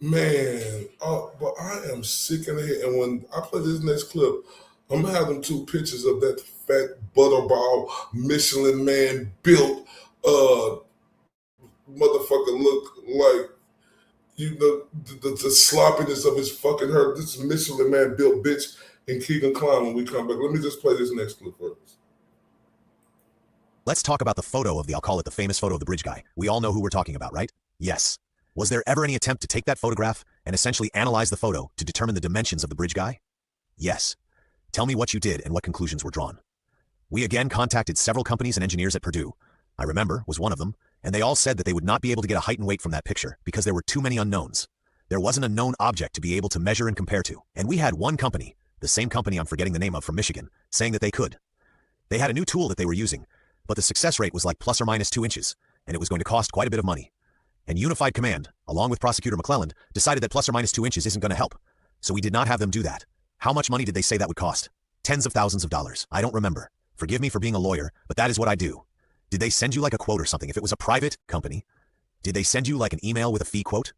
Man, but I am sick in the head. And when I play this next clip, I'm gonna have them two pictures of that fat butterball Michelin man built motherfucker look like the sloppiness of his fucking hurt. This is Michelin Man built bitch and Keegan Klein when we come back. Let me just play this next clip first. Let's talk about the photo of I'll call it the famous photo of the bridge guy. We all know who we're talking about, right? Yes. Was there ever any attempt to take that photograph and essentially analyze the photo to determine the dimensions of the bridge guy? Yes. Tell me what you did and what conclusions were drawn. We again contacted several companies and engineers at Purdue. I remember was one of them, and they all said that they would not be able to get a height and weight from that picture because there were too many unknowns. There wasn't a known object to be able to measure and compare to. And we had one company, the same company I'm forgetting the name of from Michigan, saying that they could. They had a new tool that they were using, but the success rate was like plus or minus 2 inches, and it was going to cost quite a bit of money. And Unified Command, along with Prosecutor McClelland, decided that plus or minus 2 inches isn't going to help. So we did not have them do that. How much money did they say that would cost? Tens of thousands of dollars. I don't remember. Forgive me for being a lawyer, but that is what I do. Did they send you like a quote or something? If it was a private company, did they send you like an email with a fee quote?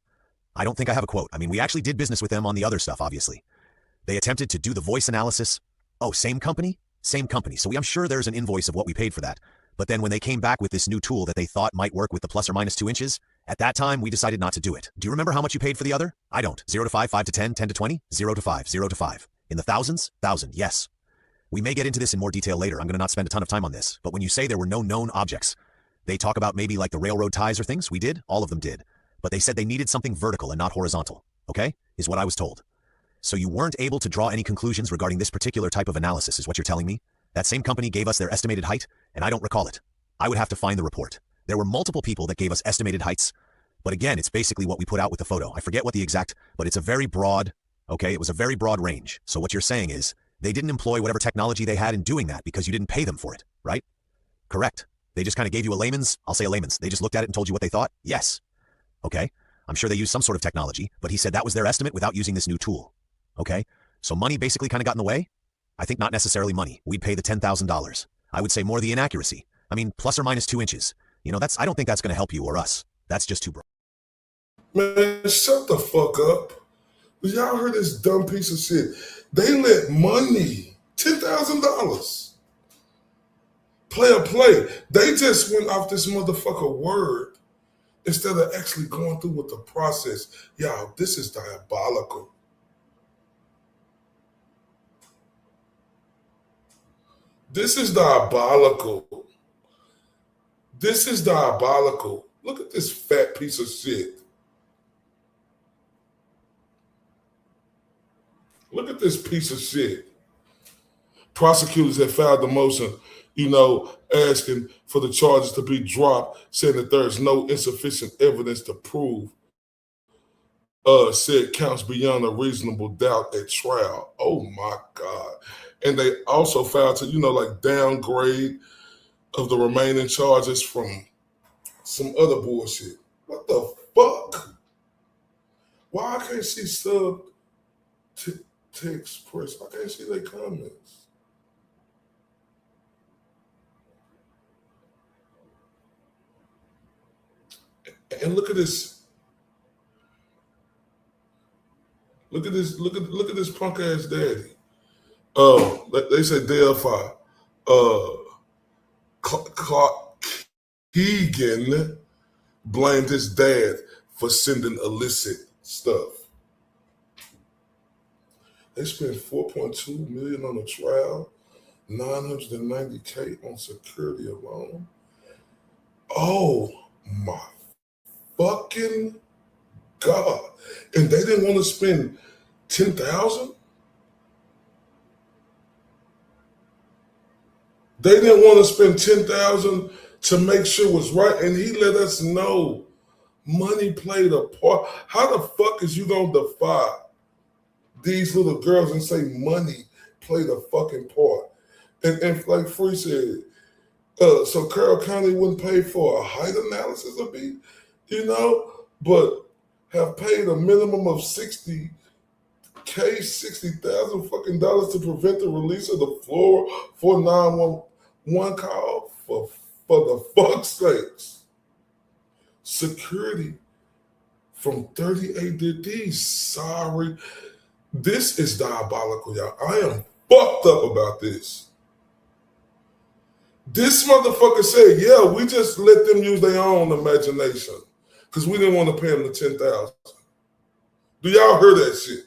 I don't think I have a quote. I mean, we actually did business with them on the other stuff, obviously. They attempted to do the voice analysis. Oh, same company? Same company. So I'm sure there's an invoice of what we paid for that. But then when they came back with this new tool that they thought might work with the plus or minus 2 inches, at that time, we decided not to do it. Do you remember how much you paid for the other? I don't. 0 to 5, 5 to 10, 10 to 20, 0 to 5, 0 to 5. In the thousands? 1,000, yes. We may get into this in more detail later. I'm going to not spend a ton of time on this. But when you say there were no known objects, they talk about maybe like the railroad ties or things. We did. All of them did. But they said they needed something vertical and not horizontal. Okay? Is what I was told. So you weren't able to draw any conclusions regarding this particular type of analysis, is what you're telling me? That same company gave us their estimated height, and I don't recall it. I would have to find the report. There were multiple people that gave us estimated heights. But again, it's basically what we put out with the photo. I forget what the exact, but it's a very broad, okay? It was a very broad range. So what you're saying is, they didn't employ whatever technology they had in doing that because you didn't pay them for it, right? Correct. They just kind of gave you a layman's, I'll say a layman's. They just looked at it and told you what they thought? Yes. Okay. I'm sure they used some sort of technology, but he said that was their estimate without using this new tool. Okay. So money basically kind of got in the way? I think not necessarily money. We'd pay the $10,000. I would say more the inaccuracy. I mean, plus or minus 2 inches. You know, I don't think that's going to help you or us. That's just too broad. Man, shut the fuck up. Y'all heard this dumb piece of shit. They let money, $10,000, play. They just went off this motherfucker word instead of actually going through with the process. Y'all, this is diabolical. This is diabolical. This is diabolical. Look at this fat piece of shit. Look at this piece of shit. Prosecutors have filed the motion, asking for the charges to be dropped, saying that there is no insufficient evidence to prove said counts beyond a reasonable doubt at trial. Oh my God. And they also filed to, downgrade of the remaining charges from some other bullshit. What the fuck? Why I can't see text press? I can't see their comments. And look at this. Look at this punk ass daddy. They say Delphi. Keegan blamed his dad for sending illicit stuff. They spent $4.2 million on a trial, $990K on security alone. Oh my fucking God. And they didn't want to spend $10,000? They didn't want to spend $10,000 to make sure it was right, and he let us know money played a part. How the fuck is you gonna defy these little girls and say money played a fucking part? And like Free said, so Carroll County wouldn't pay for a height analysis of me, but have paid a minimum of $60,000 fucking dollars to prevent the release of the floor for 911 call for the fuck's sakes. Security from 38 degrees. Sorry. This is diabolical, y'all. I am fucked up about this. This motherfucker said, yeah, we just let them use their own imagination because we didn't want to pay them the $10,000. Do y'all hear that shit?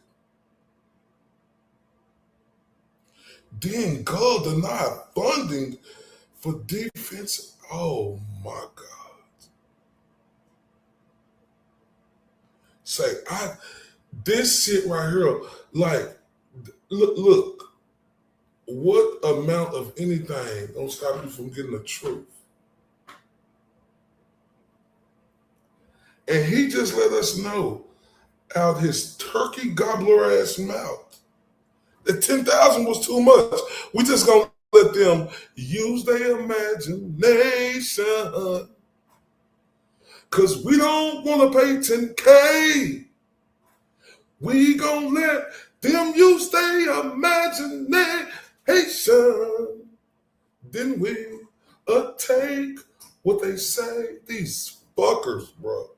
Then God denied funding for defense. Oh my God. Say, this shit right here, like, look, what amount of anything don't stop you from getting the truth? And he just let us know out his turkey gobbler ass mouth that 10,000 was too much. We just gonna let them use their imagination. Cause we don't wanna pay 10K. We gonna let them use their imagination. Then we take what they say. These fuckers, bro.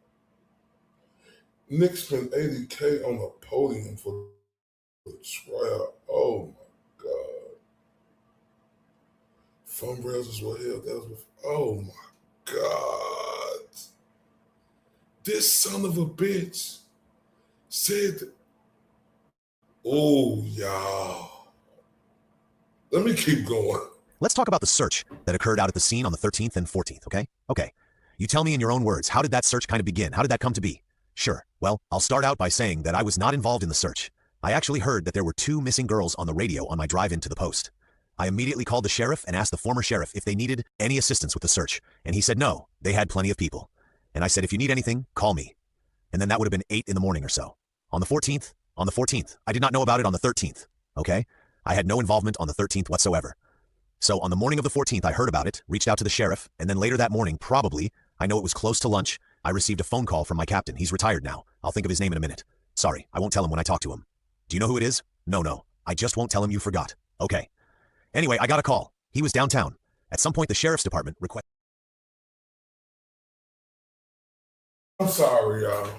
Nick spent 80K on a podium for the trial. Oh my God. Fun rails is what hell. That was. Oh my God. This son of a bitch said, oh, y'all. Let me keep going. Let's talk about the search that occurred out at the scene on the 13th and 14th, okay? Okay. You tell me in your own words, how did that search kind of begin? How did that come to be? Sure. Well, I'll start out by saying that I was not involved in the search. I actually heard that there were 2 missing girls on the radio on my drive into the post. I immediately called the sheriff and asked the former sheriff if they needed any assistance with the search, and he said no, they had plenty of people. And I said, if you need anything, call me. And then that would have been 8 in the morning or so. On the 14th, I did not know about it on the 13th, okay? I had no involvement on the 13th whatsoever. So on the morning of the 14th, I heard about it, reached out to the sheriff, and then later that morning, probably, I know it was close to lunch, I received a phone call from my captain. He's retired now. I'll think of his name in a minute. Sorry, I won't tell him when I talk to him. Do you know who it is? No. I just won't tell him you forgot. Okay. Anyway, I got a call. He was downtown. At some point, the sheriff's department requested. I'm sorry, y'all.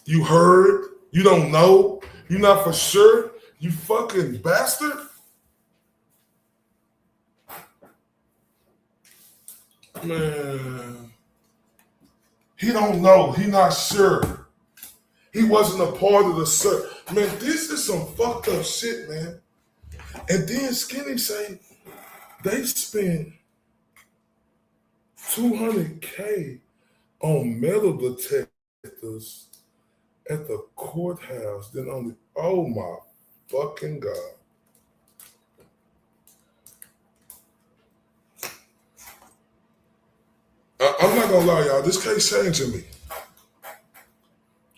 You heard? You don't know? You not for sure? You fucking bastard? Man. He don't know. He not sure. He wasn't a part of the search. Man, this is some fucked up shit, man. And then Skinny say they spent $200K on metal detectors at the courthouse. Then only, oh my fucking God. I'm not gonna lie, y'all. This case changing me.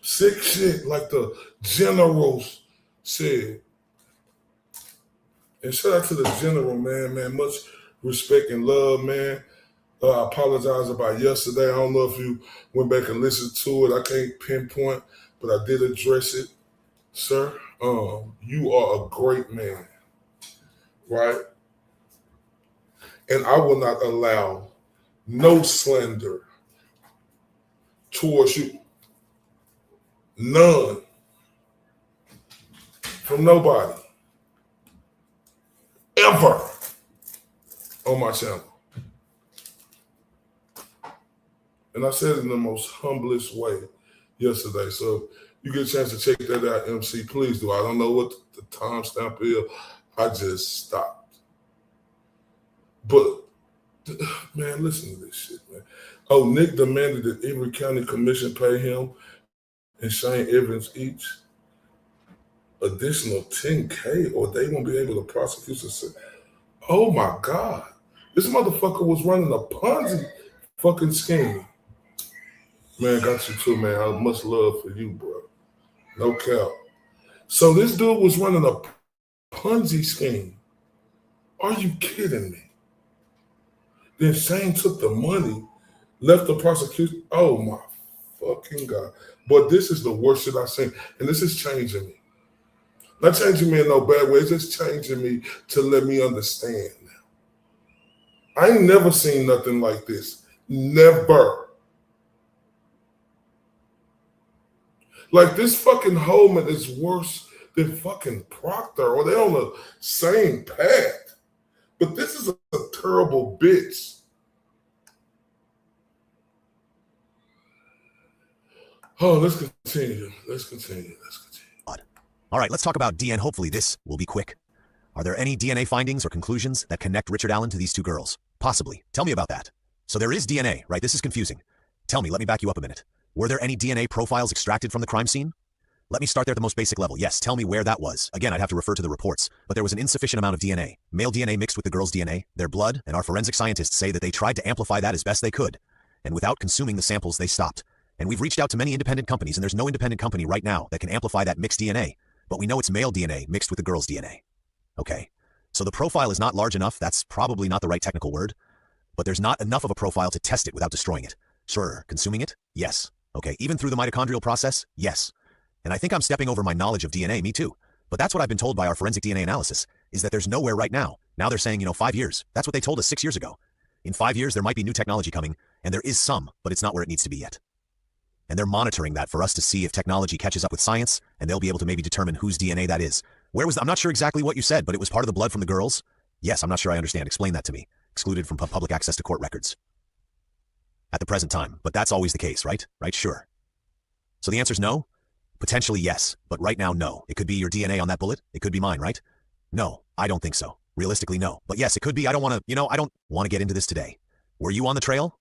Sick shit, like the generals said. And shout out to the general, man. Much respect and love, man. I apologize about yesterday. I don't know if you went back and listened to it. I can't pinpoint, but I did address it. Sir, you are a great man, right? And I will not allow no slander towards you. None. From nobody. Ever. On my channel. And I said it in the most humblest way yesterday. So you get a chance to check that out, MC, please do. I don't know what the timestamp is. I just stopped. But, man, listen to this shit, man. Oh, Nick demanded that every county commission pay him and Shane Evans each additional 10K or they won't be able to prosecute the. Oh, my God. This motherfucker was running a Ponzi fucking scheme. Man, got you too, man. I have much love for you, bro. No cap. So this dude was running a Ponzi scheme. Are you kidding me? Then Shane took the money, left the prosecution. Oh, my fucking God. But this is the worst shit I've seen. And this is changing me. Not changing me in no bad way. It's just changing me to let me understand now. I ain't never seen nothing like this. Never. Like this fucking Holman is worse than fucking Proctor, or they're on the same path. But this is a terrible bitch. Oh, let's continue. Let's continue. All right, let's talk about DNA. Hopefully this will be quick. Are there any DNA findings or conclusions that connect Richard Allen to these two girls? Possibly. Tell me about that. So there is DNA, right? This is confusing. Tell me, let me back you up a minute. Were there any DNA profiles extracted from the crime scene? Let me start there at the most basic level. Yes, tell me where that was. Again, I'd have to refer to the reports, but there was an insufficient amount of DNA. Male DNA mixed with the girl's DNA, their blood, and our forensic scientists say that they tried to amplify that as best they could. And without consuming the samples, they stopped. And we've reached out to many independent companies, and there's no independent company right now that can amplify that mixed DNA. But we know it's male DNA mixed with the girl's DNA. Okay. So the profile is not large enough. That's probably not the right technical word. But there's not enough of a profile to test it without destroying it. Sure. Consuming it? Yes. Okay. Even through the mitochondrial process? Yes. And I think I'm stepping over my knowledge of DNA, me too. But that's what I've been told by our forensic DNA analysis, is that there's nowhere right now. Now they're saying, 5 years. That's what they told us 6 years ago. In 5 years, there might be new technology coming, and there is some, but it's not where it needs to be yet. And they're monitoring that for us to see if technology catches up with science, and they'll be able to maybe determine whose DNA that is. I'm not sure exactly what you said, but it was part of the blood from the girls? Yes, I'm not sure I understand. Explain that to me. Excluded from public access to court records. At the present time, but that's always the case, right? Right, sure. So the answer's no? Potentially yes, but right now no. It could be your DNA on that bullet. It could be mine, right? No, I don't think so. Realistically, no. But yes, it could be. I don't want to get into this today. Were you on the trail?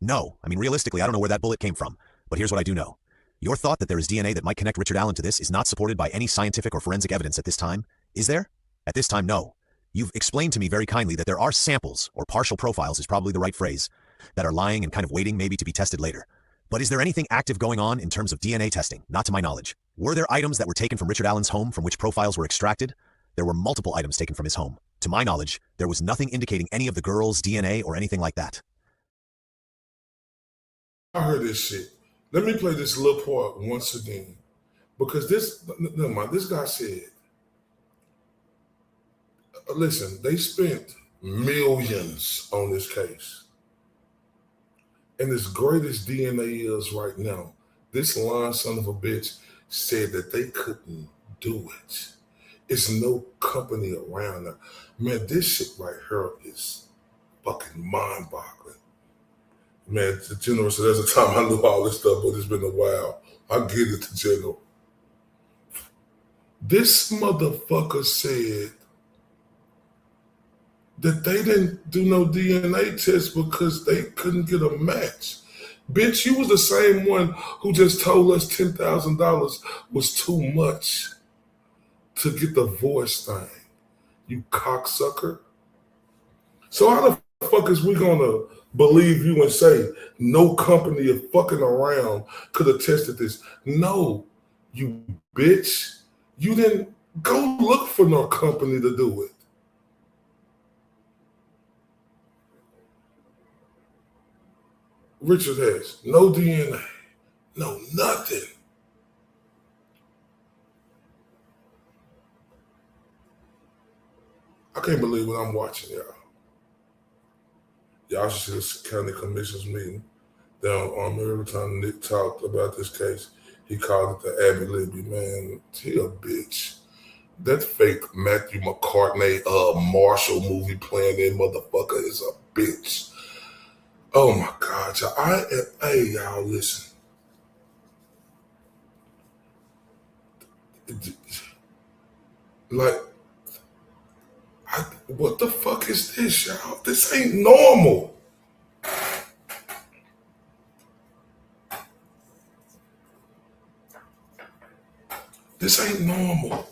No. I mean, realistically, I don't know where that bullet came from. But here's what I do know. Your thought that there is DNA that might connect Richard Allen to this is not supported by any scientific or forensic evidence at this time, is there? At this time, no. You've explained to me very kindly that there are samples, or partial profiles is probably the right phrase, that are lying and kind of waiting maybe to be tested later. But is there anything active going on in terms of DNA testing? Not to my knowledge. Were there items that were taken from Richard Allen's home from which profiles were extracted? There were multiple items taken from his home. To my knowledge, there was nothing indicating any of the girls' DNA or anything like that. I heard this shit. Let me play this little part once again. Because this guy said, listen, they spent millions on this case. And as great as DNA is right now, this lying son of a bitch said that they couldn't do it. It's no company around now. Man, this shit right here is fucking mind-boggling. Man, the General said, there's a time I knew all this stuff, but it's been a while. I get it, the General. This motherfucker said that they didn't do no DNA test because they couldn't get a match. Bitch, you was the same one who just told us $10,000 was too much to get the voice thing. You cocksucker. So how the fuck is we gonna believe you and say no company of fucking around could have tested this? No, you bitch. You didn't go look for no company to do it. Richard has no DNA, no nothing. I can't believe what I'm watching, y'all. Y'all should see this county commission's meeting down on every time Nick talked about this case. He called it the Abby Libby, man. He a bitch. That fake Matthew McCartney Marshall movie playing that motherfucker is a bitch. Oh my God, y'all. Hey, y'all, listen. What the fuck is this, y'all? This ain't normal. This ain't normal.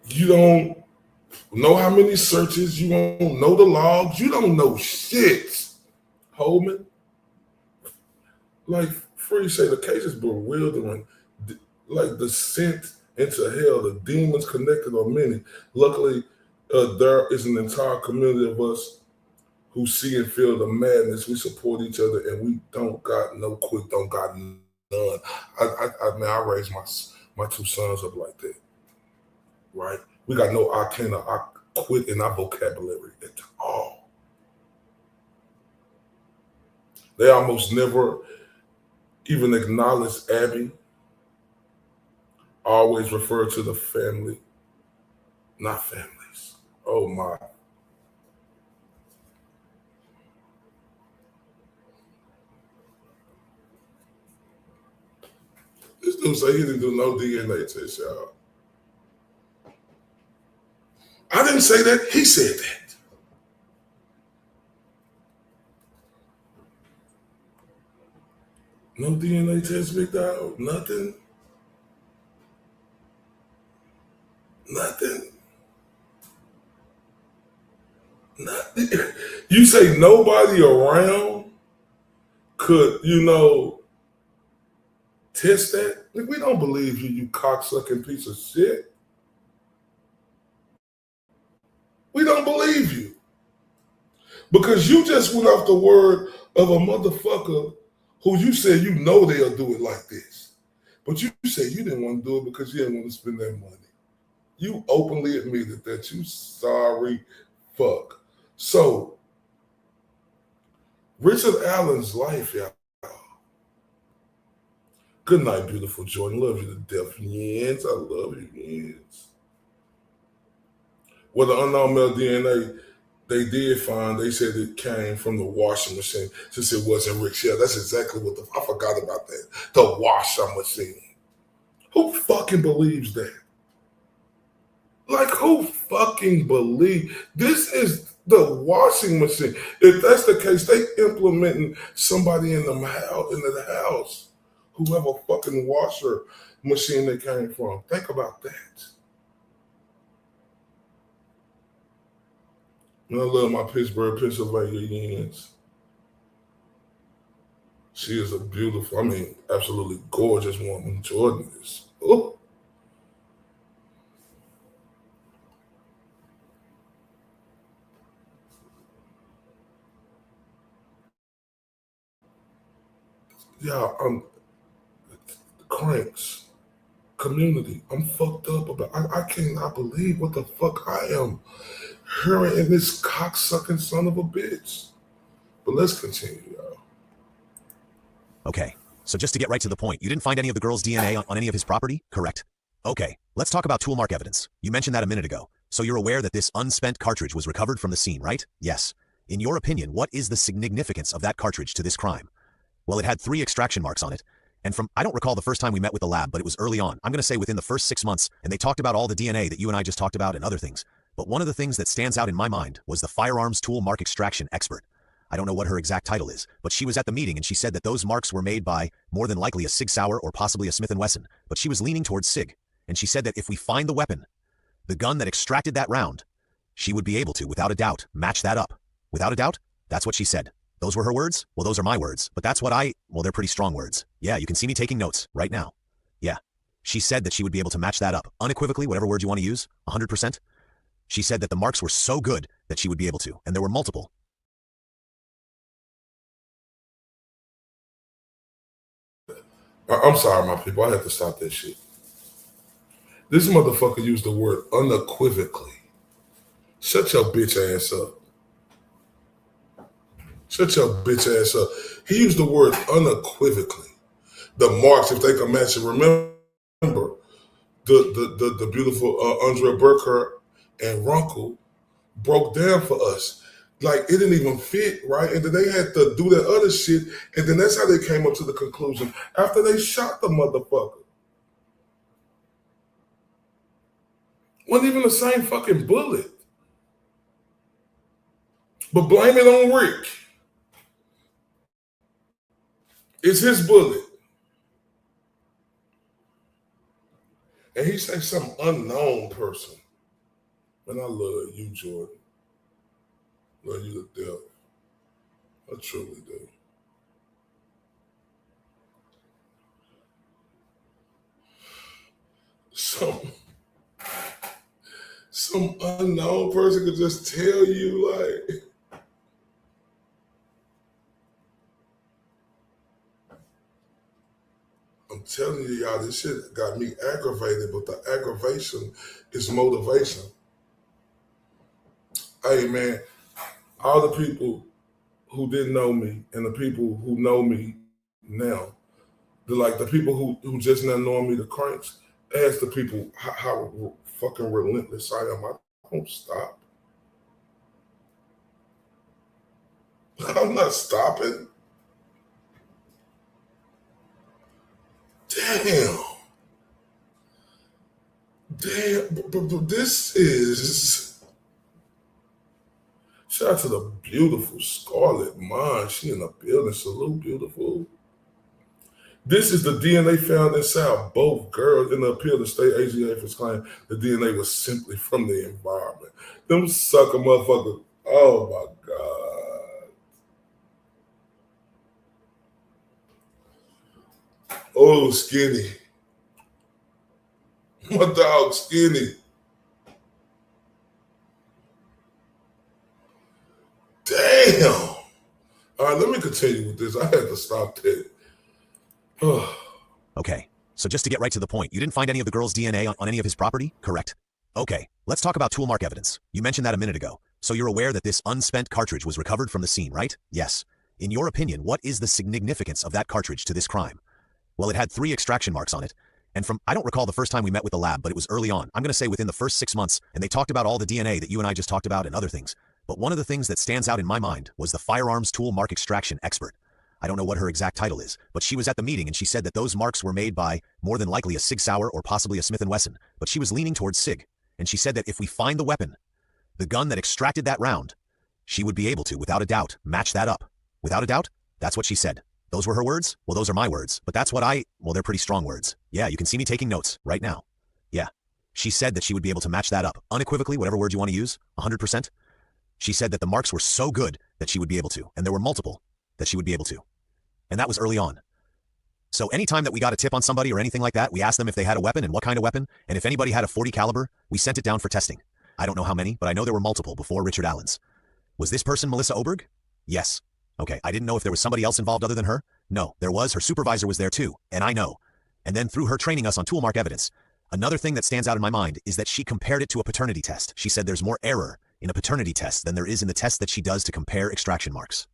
You don't know how many searches, you don't know the logs, you don't know shit, Holman. Like Free say, the case is bewildering. Like descent into hell, the demons connected are many. Luckily, there is an entire community of us who see and feel the madness. We support each other, and we don't got no quit, don't got none. I raised my two sons up like that, right? We got no I quit in our vocabulary at all. They almost never even acknowledge Abby. Always refer to the family, not families. Oh my. dude say he didn't do no DNA test, y'all. I didn't say that. He said that. No DNA test, big dog. Nothing. Nothing. Nothing. You say nobody around could, test that? We don't believe you, you cocksucking piece of shit. We don't believe you. Because you just went off the word of a motherfucker who you said they'll do it like this. But you said you didn't want to do it because you didn't want to spend that money. You openly admitted that you sorry fuck. So, Richard Allen's life, y'all. Good night, beautiful Jordan. Love you to death, Yens. I love you, Yens. Well, the unknown male DNA, they did find, they said it came from the washing machine since it wasn't Rick's. Yeah, that's exactly what I forgot about that. The washing machine. Who fucking believes that? Like, who fucking believes? This is the washing machine. If that's the case, they implementing somebody in the house. Whoever fucking washer machine they came from. Think about that. I love my Pittsburgh, Pennsylvania Yens. She is a beautiful, absolutely gorgeous woman. Jordan is. Oh. Yeah, cranks, community. I'm fucked up about. I cannot believe what the fuck I am hearing in this cocksucking son of a bitch. But let's continue, y'all. Okay, so just to get right to the point, you didn't find any of the girl's DNA on any of his property, correct? Okay, let's talk about tool mark evidence. You mentioned that a minute ago. So you're aware that this unspent cartridge was recovered from the scene, right? Yes. In your opinion, what is the significance of that cartridge to this crime? Well, it had 3 extraction marks on it. And I don't recall the first time we met with the lab, but it was early on. I'm going to say within the first 6 months, and they talked about all the DNA that you and I just talked about and other things. But one of the things that stands out in my mind was the firearms tool mark extraction expert. I don't know what her exact title is, but she was at the meeting and she said that those marks were made by more than likely a Sig Sauer or possibly a Smith & Wesson, but she was leaning towards Sig. And she said that if we find the weapon, the gun that extracted that round, she would be able to, without a doubt, match that up. Without a doubt, that's what she said. Those were her words? Well, those are my words, but that's what they're pretty strong words. Yeah, you can see me taking notes right now. Yeah. She said that she would be able to match that up. Unequivocally, whatever word you want to use, 100%. She said that the marks were so good that she would be able to, and there were multiple. I'm sorry, my people. I had to stop that shit. This motherfucker used the word unequivocally. Shut your bitch ass up. Shut your bitch ass up. He used the word unequivocally. The marks, if they can match it. Remember, the beautiful Andrea Burkhardt and Runkle broke down for us. Like, it didn't even fit, right? And then they had to do that other shit, and then that's how they came up to the conclusion after they shot the motherfucker. Wasn't even the same fucking bullet. But blame it on Rick. It's his bullet. And he say some unknown person. And I love you, Jordan. Love you to death. I truly do. Some unknown person could just tell you, like, I'm telling you, y'all, this shit got me aggravated, but the aggravation is motivation. Hey, man, all the people who didn't know me and the people who know me now, the people who just now know me, the cranks, ask the people how fucking relentless I am. I don't stop. I'm not stopping. Damn. Damn, but this is... Shout out to the beautiful Scarlet Mind. She in the building. Salute, beautiful. This is the DNA found inside both girls. In the appeal, the state AGA claimed the DNA was simply from the environment. Them sucker motherfuckers. Oh my God. Oh, Skinny. My dog, Skinny. Damn. All right, let me continue with this. I had to stop that. Okay, so just to get right to the point, you didn't find any of the girl's DNA on any of his property, correct? Okay, let's talk about tool mark evidence. You mentioned that a minute ago. So you're aware that this unspent cartridge was recovered from the scene, right? Yes. In your opinion, what is the significance of that cartridge to this crime? Well, it had 3 extraction marks on it. And I don't recall the first time we met with the lab, but it was early on. I'm going to say within the first 6 months, and they talked about all the DNA that you and I just talked about and other things. But one of the things that stands out in my mind was the firearms tool mark extraction expert. I don't know what her exact title is, but she was at the meeting and she said that those marks were made by more than likely a Sig Sauer or possibly a Smith & Wesson, but she was leaning towards Sig. And she said that if we find the weapon, the gun that extracted that round, she would be able to, without a doubt, match that up. Without a doubt, that's what she said. Those were her words? Well, those are my words, but that's what well, they're pretty strong words. Yeah, you can see me taking notes right now. Yeah. She said that she would be able to match that up. Unequivocally, whatever word you want to use, 100%. She said that the marks were so good that she would be able to, and there were multiple that she would be able to. And that was early on. So anytime that we got a tip on somebody or anything like that, we asked them if they had a weapon and what kind of weapon, and if anybody had a .40 caliber, we sent it down for testing. I don't know how many, but I know there were multiple before Richard Allen's. Was this person Melissa Oberg? Yes. Okay, I didn't know if there was somebody else involved other than her. No, there was. Her supervisor was there too, and I know. And then through her training us on tool mark evidence, another thing that stands out in my mind is that she compared it to a paternity test. She said there's more error in a paternity test than there is in the test that she does to compare extraction marks.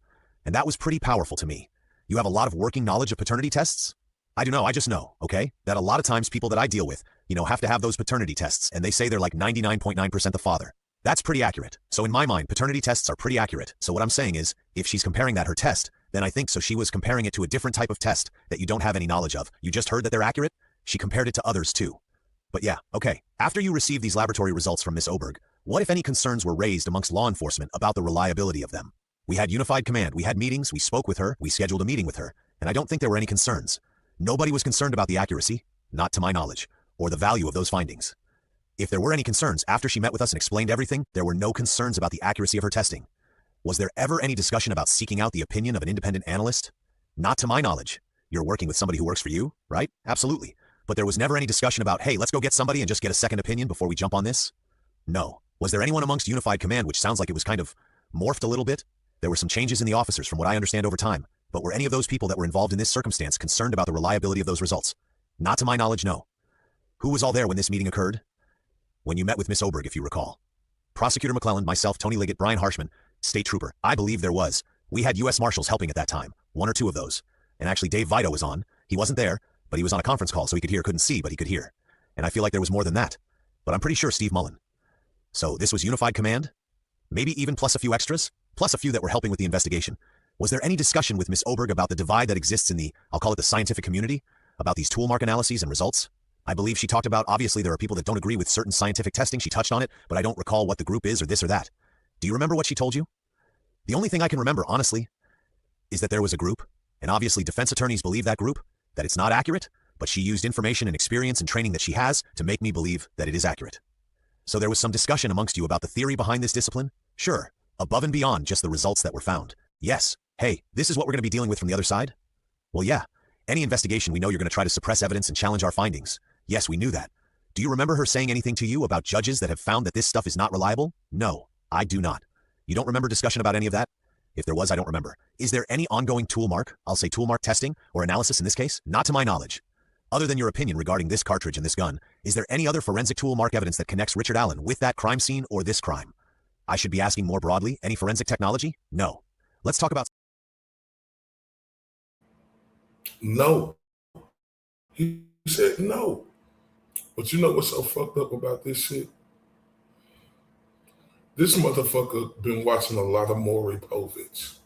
And that was pretty powerful to me. You have a lot of working knowledge of paternity tests? I do know, I just know, okay? That a lot of times people that I deal with, have to have those paternity tests, and they say they're like 99.9% the father. That's pretty accurate. So in my mind, paternity tests are pretty accurate. So what I'm saying is, if she's comparing that her test, then I think so she was comparing it to a different type of test that you don't have any knowledge of. You just heard that they're accurate? She compared it to others too. But yeah, okay. After you received these laboratory results from Miss Oberg, what if any concerns were raised amongst law enforcement about the reliability of them? We had unified command, we had meetings, we spoke with her, we scheduled a meeting with her, and I don't think there were any concerns. Nobody was concerned about the accuracy, not to my knowledge, or the value of those findings. If there were any concerns after she met with us and explained everything, there were no concerns about the accuracy of her testing. Was there ever any discussion about seeking out the opinion of an independent analyst? Not to my knowledge. You're working with somebody who works for you, right? Absolutely. But there was never any discussion about, hey, let's go get somebody and just get a second opinion before we jump on this? No. Was there anyone amongst unified command, which sounds like it was kind of morphed a little bit? There were some changes in the officers from what I understand over time, but were any of those people that were involved in this circumstance concerned about the reliability of those results? Not to my knowledge, no. Who was all there when this meeting occurred? When you met with Miss Oberg, if you recall. Prosecutor McClellan, myself, Tony Liggett, Brian Harshman, State Trooper. I believe there was. We had U.S. Marshals helping at that time, 1 or 2 of those. And actually Dave Vito was on. He wasn't there, but he was on a conference call, so he could hear, couldn't see, but he could hear. And I feel like there was more than that. But I'm pretty sure Steve Mullen. So this was unified command? Maybe even plus a few extras? Plus a few that were helping with the investigation. Was there any discussion with Miss Oberg about the divide that exists in the, I'll call it the scientific community, about these tool mark analyses and results? I believe she talked about, obviously there are people that don't agree with certain scientific testing, she touched on it, but I don't recall what the group is or this or that. Do you remember what she told you? The only thing I can remember, honestly, is that there was a group, and obviously defense attorneys believe that group, that it's not accurate, but she used information and experience and training that she has to make me believe that it is accurate. So there was some discussion amongst you about the theory behind this discipline? Sure. Above and beyond just the results that were found. Yes. Hey, this is what we're going to be dealing with from the other side? Well, yeah. Any investigation, we know you're going to try to suppress evidence and challenge our findings. Yes, we knew that. Do you remember her saying anything to you about judges that have found that this stuff is not reliable? No, I do not. You don't remember discussion about any of that? If there was, I don't remember. Is there any ongoing tool mark, I'll say tool mark testing, or analysis in this case? Not to my knowledge. Other than your opinion regarding this cartridge and this gun, is there any other forensic tool mark evidence that connects Richard Allen with that crime scene or this crime? I should be asking more broadly, any forensic technology? No. Let's talk about... No. He said no. But you know what's so fucked up about this shit? This motherfucker been watching a lot of Maury Povich.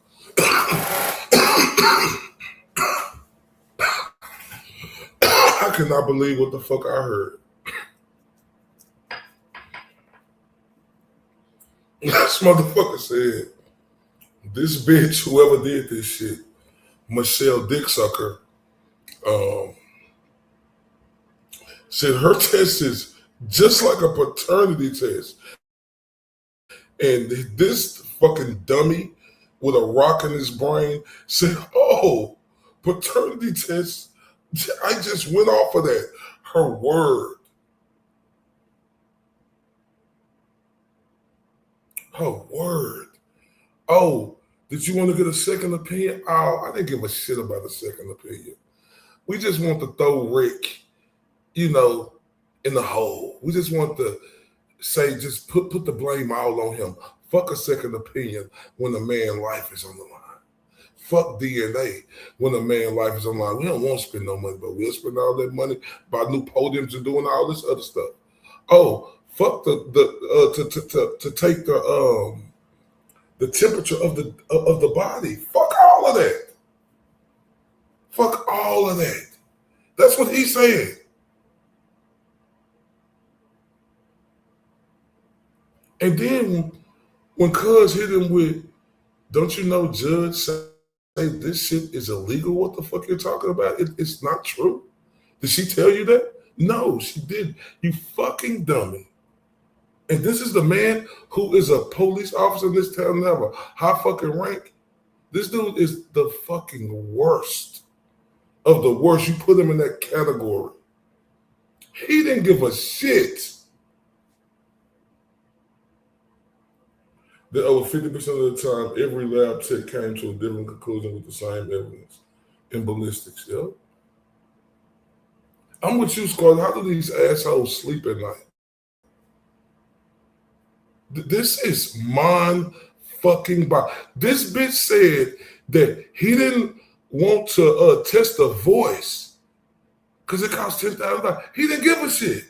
I cannot believe what the fuck I heard. motherfucker said, this bitch, whoever did this shit, Michelle Dicksucker, said her test is just like a paternity test. And this fucking dummy with a rock in his brain said, oh, paternity test, I just went off of that. Her word. Her word. Oh, did you want to get a second opinion? Oh, I didn't give a shit about a second opinion. We just want to throw Rick, in the hole. We just want to say, just put the blame all on him. Fuck a second opinion when a man's life is on the line. Fuck DNA when a man's life is on the line. We don't want to spend no money, but we'll spend all that money by new podiums and doing all this other stuff. Oh, fuck to take the temperature of the body. Fuck all of that. Fuck all of that. That's what he said. And then when Cuz hit him with, don't you know, judge say this shit is illegal? What the fuck you're talking about? It's not true. Did she tell you that? No, she didn't. You fucking dummy. And this is the man who is a police officer in this town and have a high fucking rank. This dude is the fucking worst of the worst. You put him in that category. He didn't give a shit. That over 50% of the time, every lab tech came to a different conclusion with the same evidence in ballistics. Yeah, I'm with you, Squad. How do these assholes sleep at night? This is mind fucking body. This bitch said that he didn't want to test the voice because it costs $10,000. He didn't give a shit.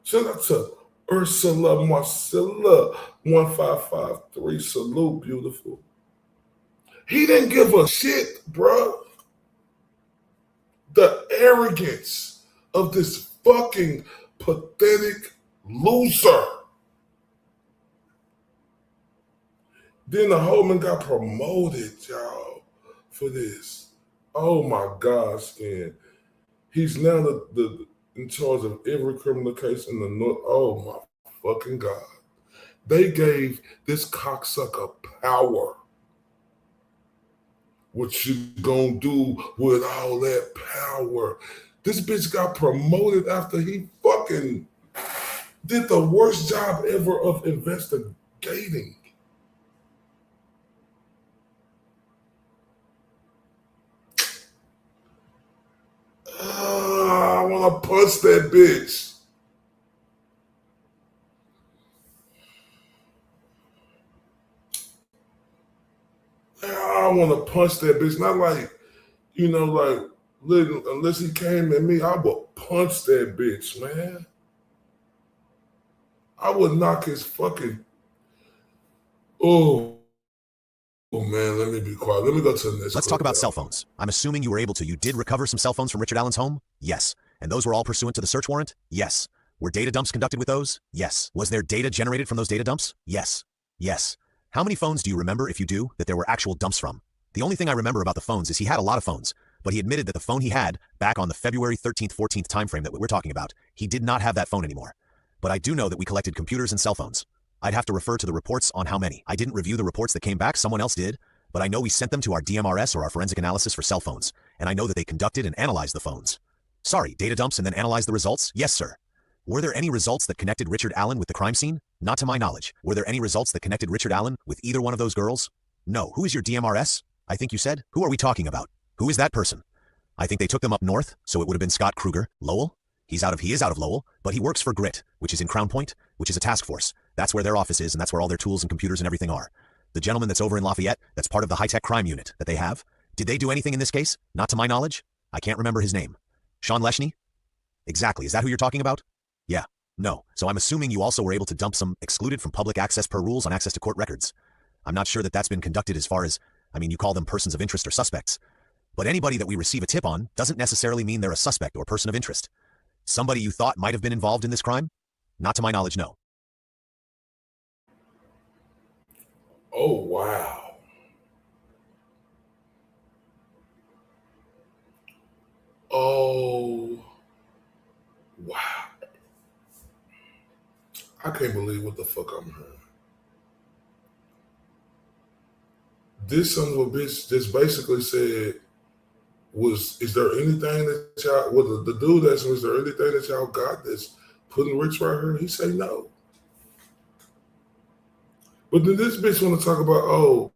Shout out to Ursula Marcella 1553. Salute, beautiful. He didn't give a shit, bro. The arrogance of this fucking pathetic loser. Then the Holman got promoted, y'all, for this. Oh my God, Skin. He's now the in charge of every criminal case in the North. Oh my fucking God. They gave this cocksucker power. What you gonna do with all that power? This bitch got promoted after he fucking did the worst job ever of investigating. I want to punch that bitch. I want to punch that bitch. Not like, unless he came at me, I would punch that bitch, man. I would knock his fucking... Oh, man, let me be quiet. Let me go to the next. Let's talk about cell phones. I'm assuming you were able to. You did recover some cell phones from Richard Allen's home? Yes. And those were all pursuant to the search warrant? Yes. Were data dumps conducted with those? Yes. Was there data generated from those data dumps? Yes. Yes. How many phones do you remember, if you do, that there were actual dumps from? The only thing I remember about the phones is he had a lot of phones, but he admitted that the phone he had back on the February 13th, 14th timeframe that we're talking about, he did not have that phone anymore. But I do know that we collected computers and cell phones. I'd have to refer to the reports on how many. I didn't review the reports that came back, someone else did, but I know we sent them to our DMRS or our forensic analysis for cell phones, and I know that they conducted and analyzed the phones. Sorry, data dumps and then analyzed the results? Yes, sir. Were there any results that connected Richard Allen with the crime scene? Not to my knowledge. Were there any results that connected Richard Allen with either one of those girls? No. Who is your DMRS? I think you said? Who are we talking about? Who is that person? I think they took them up north, so it would have been Scott Kruger. Lowell? He is out of Lowell, but he works for GRIT, which is in Crown Point, which is a task force. That's where their office is, and that's where all their tools and computers and everything are. The gentleman that's over in Lafayette, that's part of the high-tech crime unit that they have. Did they do anything in this case? Not to my knowledge. I can't remember his name. Sean Leshney? Exactly. Is that who you're talking about? Yeah. No. So I'm assuming you also were able to dump some excluded from public access per rules on access to court records. I'm not sure that that's been conducted as far as, you call them persons of interest or suspects. But anybody that we receive a tip on doesn't necessarily mean they're a suspect or person of interest. Somebody you thought might have been involved in this crime? Not to my knowledge, no. Oh, wow. Oh, wow. I can't believe what the fuck I'm hearing. This son of a bitch just basically said, is there anything that y'all, well, the dude asked him, is there anything that y'all got that's putting Rich right here? He say no. But then this bitch want to talk about, oh,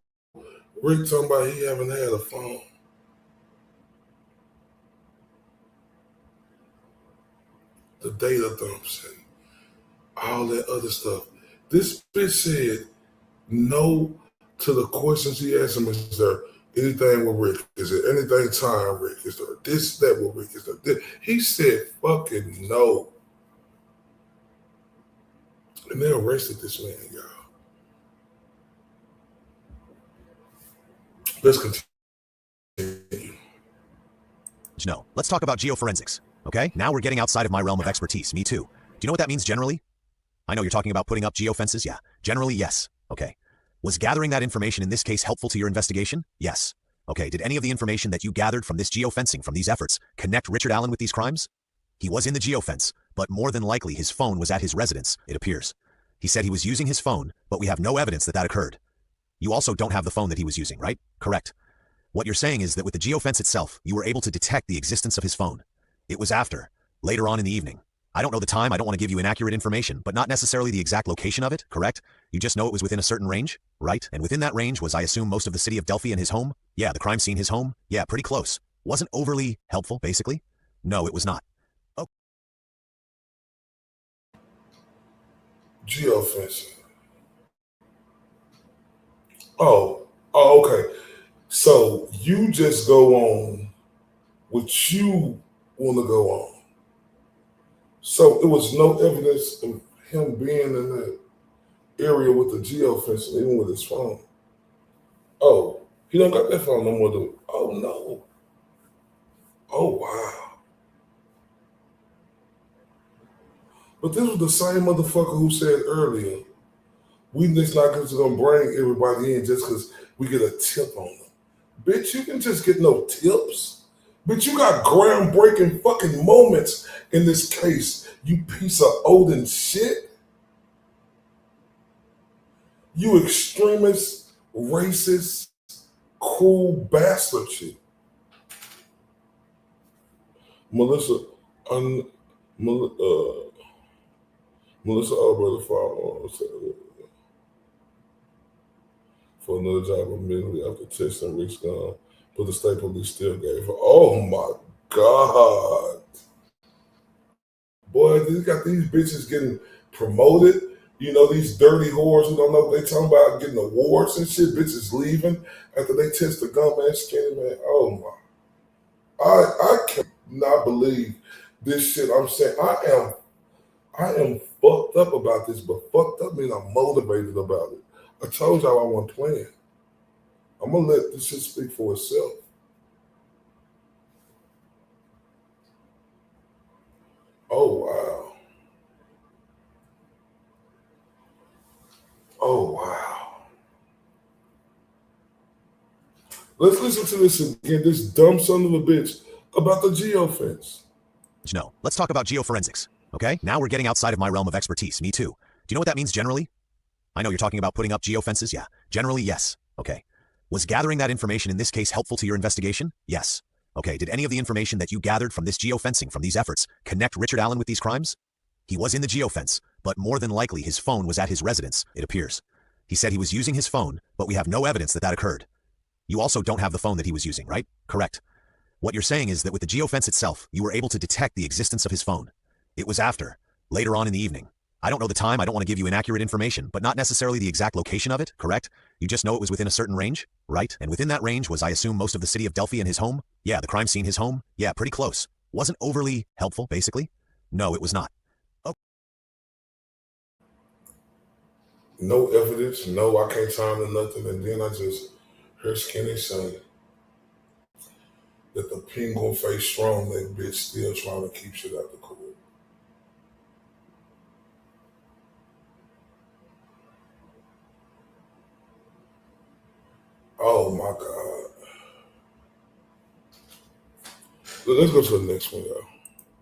Rick talking about he haven't had a phone. The data dumps and all that other stuff. This bitch said no to the questions he asked him. Is there anything with Rick? Is there anything time Rick? Is there this, that with Rick? Is there this? He said fucking no. And they arrested this man, y'all. Let's continue. No, let's talk about geoforensics. Okay, now we're getting outside of my realm of expertise. Me too. Do you know what that means generally? I know you're talking about putting up geofences. Yeah, generally, yes. Okay. Was gathering that information in this case helpful to your investigation? Yes. Okay, did any of the information that you gathered from this geofencing, from these efforts, connect Richard Allen with these crimes? He was in the geofence, but more than likely his phone was at his residence, it appears. He said he was using his phone, but we have no evidence that that occurred. You also don't have the phone that he was using, right? Correct. What you're saying is that with the geofence itself, you were able to detect the existence of his phone. It was later on in the evening. I don't know the time, I don't want to give you inaccurate information, but not necessarily the exact location of it, correct? You just know it was within a certain range, right? And within that range was, I assume, most of the city of Delphi and his home? Yeah, the crime scene, his home? Yeah, pretty close. Wasn't overly helpful, basically? No, it was not. Oh. Geofencing. Oh, okay. So you just go on what you want to go on. So it was no evidence of him being in that area with the geofencing, even with his phone. Oh, he don't got that phone no more, dude. Oh no. Oh wow. But this was the same motherfucker who said earlier, we just not just gonna bring everybody in just because we get a tip on them. Bitch, you can just get no tips. Bitch, you got groundbreaking fucking moments in this case, you piece of Odin shit. You extremist, racist, cruel bastard shit. Melissa Alberta filed for another job immediately after testing Rick's gun, but the state police still gave her. Oh my God. Boy, they got these bitches getting promoted. You know, these dirty whores who don't know what they talking about getting awards and shit. Bitches leaving after they test the gun, man, skinny man. Oh my. I cannot believe this shit. I'm saying I am fucked up about this, but fucked up means I'm motivated about it. I told y'all I wasn't playing. I'm gonna let this shit speak for itself. Oh wow. Oh wow. Let's listen to this again, this dumb son of a bitch about the geofence. No, let's talk about geoforensics. Okay, now we're getting outside of my realm of expertise. Me too. Do you know what that means generally? I know you're talking about putting up geofences. Yeah, generally, yes. Okay. Was gathering that information in this case helpful to your investigation? Yes. Okay, did any of the information that you gathered from this geofencing, from these efforts, connect Richard Allen with these crimes? He was in the geofence, but more than likely his phone was at his residence, it appears. He said he was using his phone, but we have no evidence that that occurred. You also don't have the phone that he was using, right? Correct. What you're saying is that with the geofence itself, you were able to detect the existence of his phone. It was later on in the evening. I don't know the time, I don't want to give you inaccurate information, but not necessarily the exact location of it, correct? You just know it was within a certain range, right? And within that range was, I assume, most of the city of Delphi and his home? Yeah, the crime scene, his home? Yeah, pretty close. Wasn't overly helpful, basically? No, it was not. Oh. No evidence, no, I can't time to nothing, and then I just heard Skinny say that the penguin face strong, that bitch still trying to keep shit out the court. Oh my God. Let's go to the next one, y'all.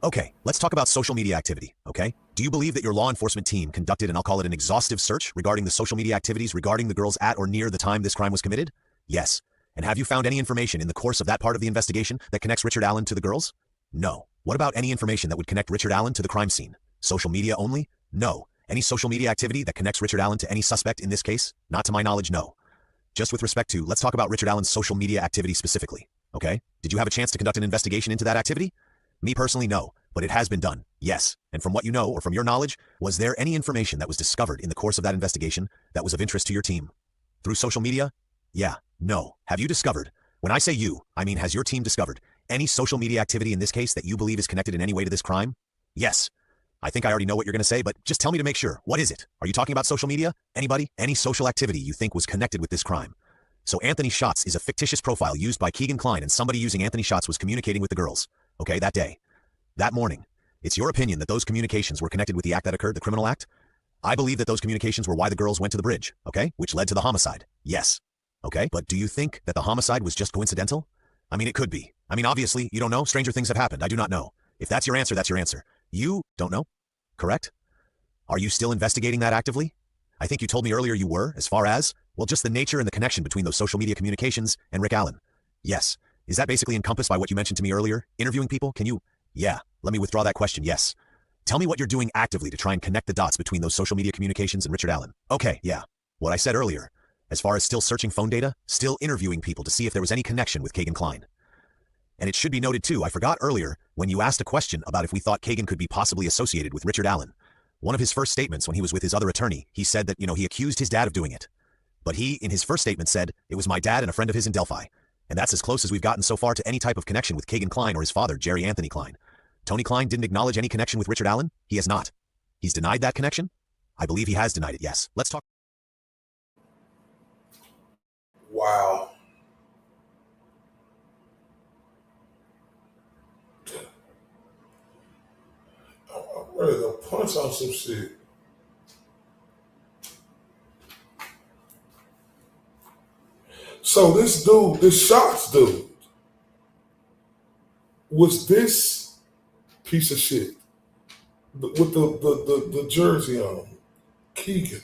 Okay, let's talk about social media activity, okay? Do you believe that your law enforcement team conducted, and I'll call it an exhaustive search regarding the social media activities regarding the girls at or near the time this crime was committed? Yes. And have you found any information in the course of that part of the investigation that connects Richard Allen to the girls? No. What about any information that would connect Richard Allen to the crime scene? Social media only? No. Any social media activity that connects Richard Allen to any suspect in this case? Not to my knowledge, no. Just with respect to, let's talk about Richard Allen's social media activity specifically, okay? Did you have a chance to conduct an investigation into that activity? Me personally, no, but it has been done, yes. And from what you know, or from your knowledge, was there any information that was discovered in the course of that investigation that was of interest to your team? Through social media? Yeah, no. Have you discovered? When I say you, I mean has your team discovered any social media activity in this case that you believe is connected in any way to this crime? Yes. I think I already know what you're going to say, but just tell me to make sure. What is it? Are you talking about social media? Anybody? Any social activity you think was connected with this crime? So Anthony Schatz is a fictitious profile used by Keegan Kline, and somebody using Anthony Schatz was communicating with the girls. Okay, that day. That morning. It's your opinion that those communications were connected with the act that occurred, the criminal act? I believe that those communications were why the girls went to the bridge, okay? Which led to the homicide. Yes. Okay, but do you think that the homicide was just coincidental? I mean, it could be. I mean, obviously, you don't know. Stranger things have happened. I do not know. If that's your answer, that's your answer. You don't know? Correct? Are you still investigating that actively? I think you told me earlier you were, as far as, well, just the nature and the connection between those social media communications and Rick Allen. Yes. Is that basically encompassed by what you mentioned to me earlier? Interviewing people? Can you? Yeah. Let me withdraw that question. Yes. Tell me what you're doing actively to try and connect the dots between those social media communications and Richard Allen. Okay, yeah. What I said earlier. As far as still searching phone data, still interviewing people to see if there was any connection with Keegan Kline. And it should be noted too, I forgot earlier, when you asked a question about if we thought Keegan could be possibly associated with Richard Allen. One of his first statements when he was with his other attorney, he said that, he accused his dad of doing it. But he, in his first statement, said, it was my dad and a friend of his in Delphi. And that's as close as we've gotten so far to any type of connection with Keegan Kline or his father, Jerry Anthony Kline. Tony Kline didn't acknowledge any connection with Richard Allen? He has not. He's denied that connection? I believe he has denied it, yes. Let's talk. Wow. I'm ready to punch on some shit. So this dude, this Schatz dude, was this piece of shit with the jersey on, Keegan.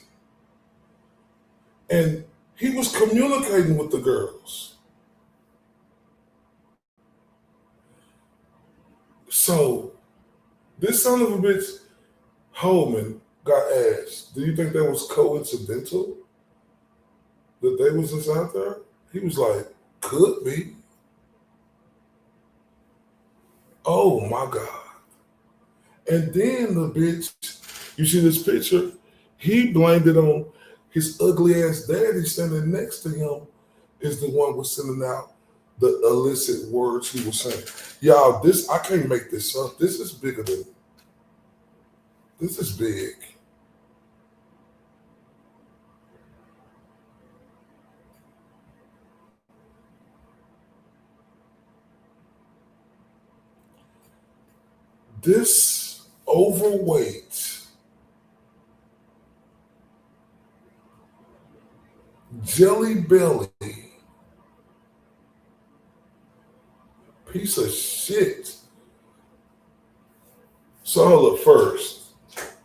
And he was communicating with the girls. So this son of a bitch, Holman, got asked, do you think that was coincidental that they was just out there? He was like, could be. Oh my God. And then the bitch, you see this picture, he blamed it on his ugly ass daddy standing next to him is the one was sending out the illicit words he was saying. Y'all, this, I can't make this up. This is bigger than, this is big. This overweight, jelly belly, piece of shit. So hold up first.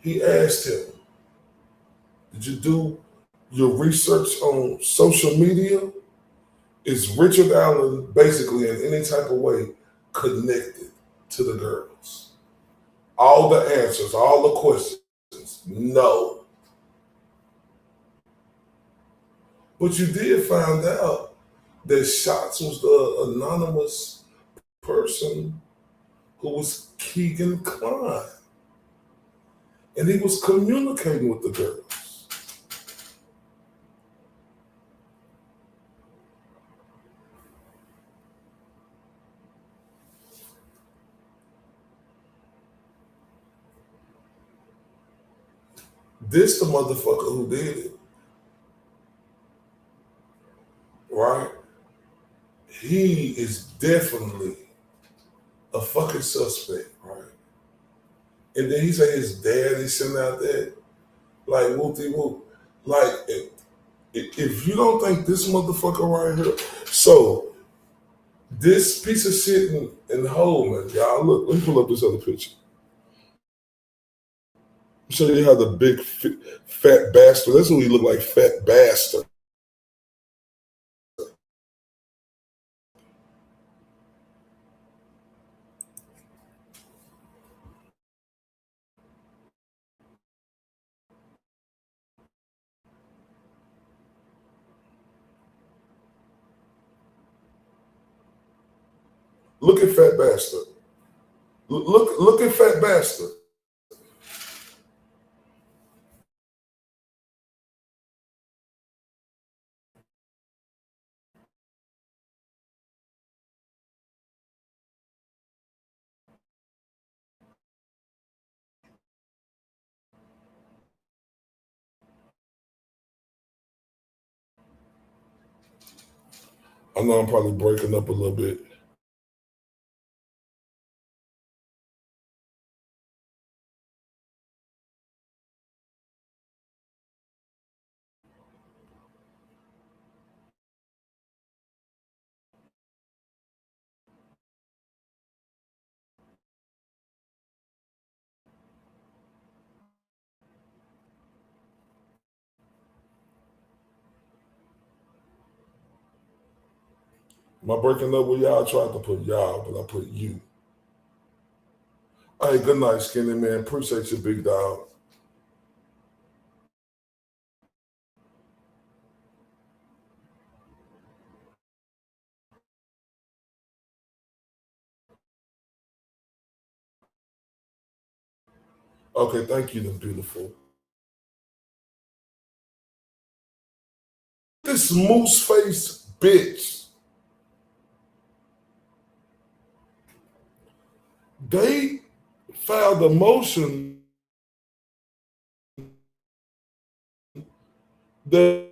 He asked him, did you do your research on social media? Is Richard Allen basically in any type of way connected to the girls? All the answers, all the questions, no. But you did find out that Schatz was the anonymous person who was Keegan Kline. And he was communicating with the girls. This the motherfucker who did it. Right? He is definitely a fucking suspect, right? And then he said his dad is sitting out there like whoop-de-whoop. Like If you don't think this motherfucker right here, so this piece of shit in Holman, y'all look, let me pull up this other picture. Show you how the big fat bastard, that's what he look like, fat bastard. Look at fat bastard. Look at fat bastard. I know I'm probably breaking up a little bit. Am I breaking up with y'all? I tried to put y'all, but I put you. Hey, good night, skinny man. Appreciate you, big dog. Okay, thank you, the beautiful. This moose face bitch. They filed a motion that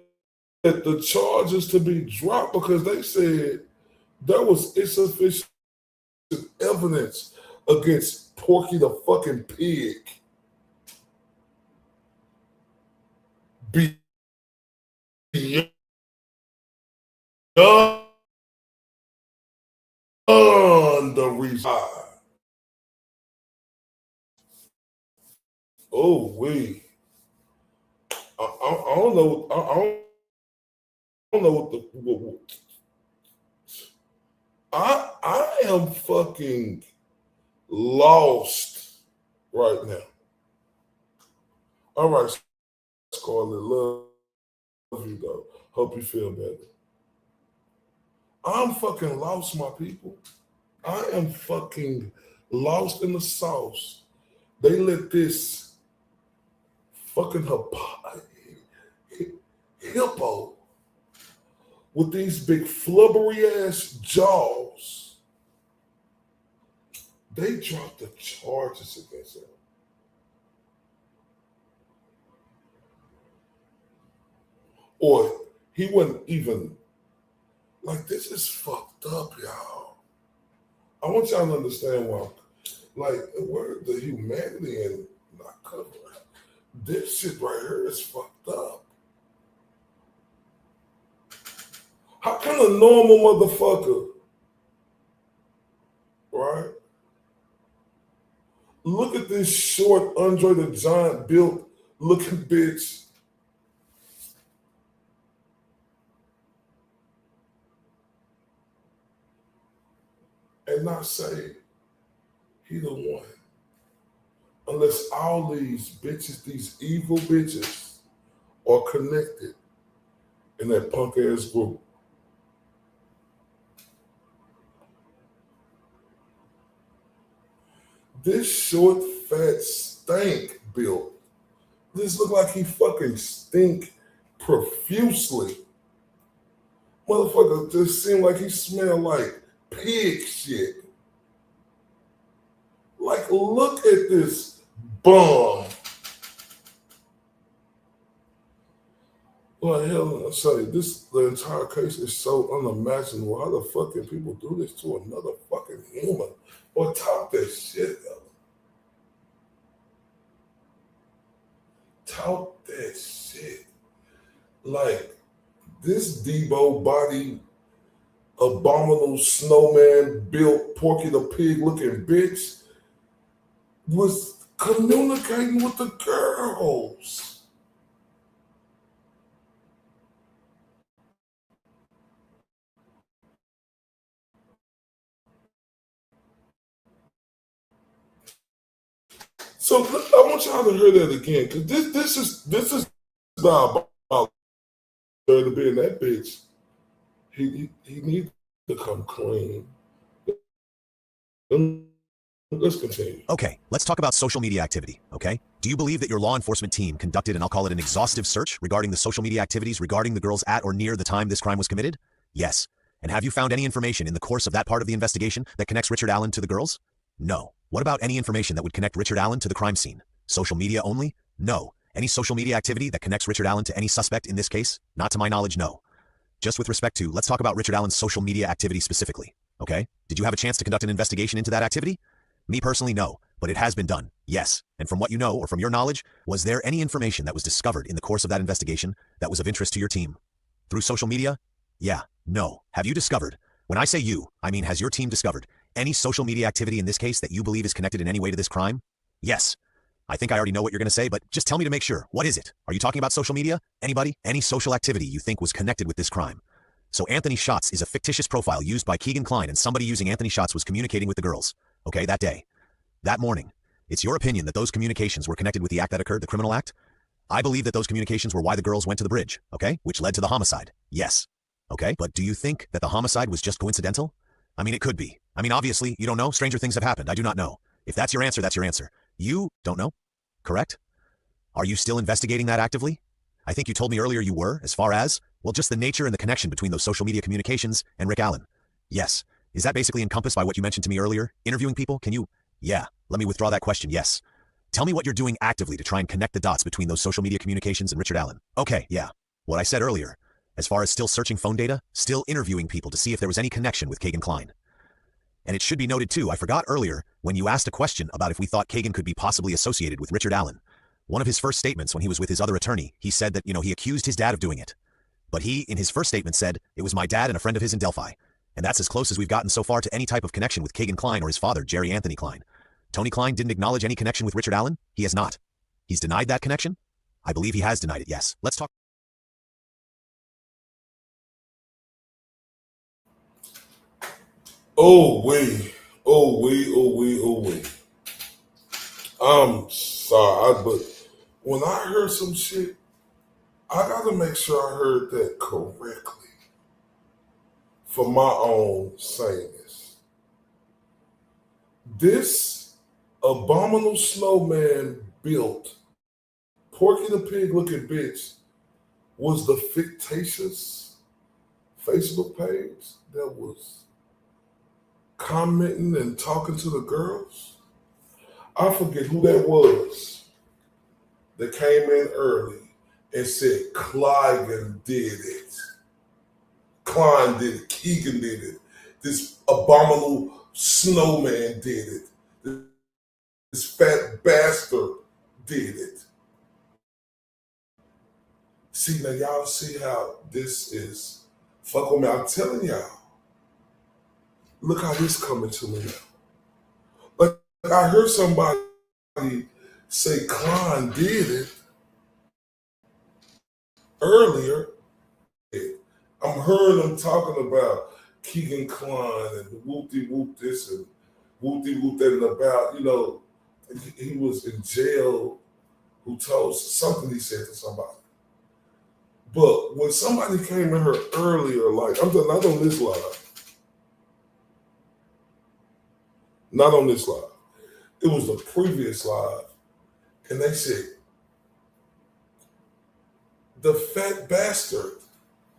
the charges to be dropped because they said there was insufficient evidence against Porky the fucking pig. Beyond the reason. Oh, we. I don't know. I don't know I am fucking lost right now. All right, Scarlett, love you though. Hope you feel better. I'm fucking lost, my people. I am fucking lost in the sauce. They let this fucking hippo with these big flubbery ass jaws, they dropped the charges against him. Or he wasn't even, like, this is fucked up, y'all. I want y'all to understand why, like, where the humanity and not covering. This shit right here is fucked up. How can a normal motherfucker, right? Look at this short Andre the Giant built looking bitch. And not say he the one. Unless all these bitches, these evil bitches, are connected in that punk ass group. This short, fat stank built. This look like he fucking stink profusely. Motherfucker just seemed like he smelled like pig shit. Like, look at this bum. Like, hell, I say, the entire case is so unimaginable. How the fuck can people do this to another fucking human? Or talk that shit up? Talk that shit. Like, this Debo body abominable snowman built Porky the Pig looking bitch was communicating with the girls. So I want y'all to hear that again, because this is not about to be in that bitch. He needs to come clean. Let's continue. Okay, let's talk about social media activity, okay? Do you believe that your law enforcement team conducted, and I'll call it an exhaustive search regarding the social media activities regarding the girls at or near the time this crime was committed? Yes. And have you found any information in the course of that part of the investigation that connects Richard Allen to the girls? No. What about any information that would connect Richard Allen to the crime scene? Social media only? No. Any social media activity that connects Richard Allen to any suspect in this case? Not to my knowledge, no. Just with respect to, let's talk about Richard Allen's social media activity specifically, okay? Did you have a chance to conduct an investigation into that activity? Me personally, no, but it has been done, yes. And from what you know, or from your knowledge, was there any information that was discovered in the course of that investigation that was of interest to your team? Through social media? Yeah, no. Have you discovered, when I say you, I mean has your team discovered any social media activity in this case that you believe is connected in any way to this crime? Yes. I think I already know what you're going to say, but just tell me to make sure. What is it? Are you talking about social media? Anybody? Any social activity you think was connected with this crime? So Anthony Schatz is a fictitious profile used by Keegan Kline, and somebody using Anthony Schatz was communicating with the girls. Okay, that day. That morning. It's your opinion that those communications were connected with the act that occurred, the criminal act? I believe that those communications were why the girls went to the bridge, okay? Which led to the homicide. Yes. Okay, but do you think that the homicide was just coincidental? I mean, it could be. I mean, obviously, you don't know. Stranger things have happened. I do not know. If that's your answer, that's your answer. You don't know? Correct? Are you still investigating that actively? I think you told me earlier you were, as far as, well, just the nature and the connection between those social media communications and Rick Allen. Yes. Is that basically encompassed by what you mentioned to me earlier? Interviewing people? Can you? Yeah. Let me withdraw that question. Yes. Tell me what you're doing actively to try and connect the dots between those social media communications and Richard Allen. Okay, yeah. What I said earlier. As far as still searching phone data, still interviewing people to see if there was any connection with Keegan Kline. And it should be noted too, I forgot earlier, when you asked a question about if we thought Keegan could be possibly associated with Richard Allen. One of his first statements when he was with his other attorney, he said that, he accused his dad of doing it. But he, in his first statement, said, it was my dad and a friend of his in Delphi. And that's as close as we've gotten so far to any type of connection with Keegan Kline or his father, Jerry Anthony Kline. Tony Kline didn't acknowledge any connection with Richard Allen? He has not. He's denied that connection? I believe he has denied it, yes. Let's talk. Oh, wait. Oh, wait. Oh, wait. Oh, wait. I'm sorry, but when I heard some shit, I got to make sure I heard that correctly for my own saneness. This abominable snowman built Porky the Pig looking bitch was the fictitious Facebook page that was commenting and talking to the girls. I forget who that was that came in early and said Clygan did it. Klein did it. Keegan did it. This abominable snowman did it. This fat bastard did it. See, now y'all see how this is. Fuck with me. I'm telling y'all. Look how this coming to me now. Like I heard somebody say Klein did it earlier. I'm hearing them talking about Keegan Kline and whoop-de-whoop this and whoop-de-whoop that and about, he was in jail who told something he said to somebody. But when somebody came in here earlier, like, I'm not on this live. Not on this live. It was the previous live. And they said, the fat bastard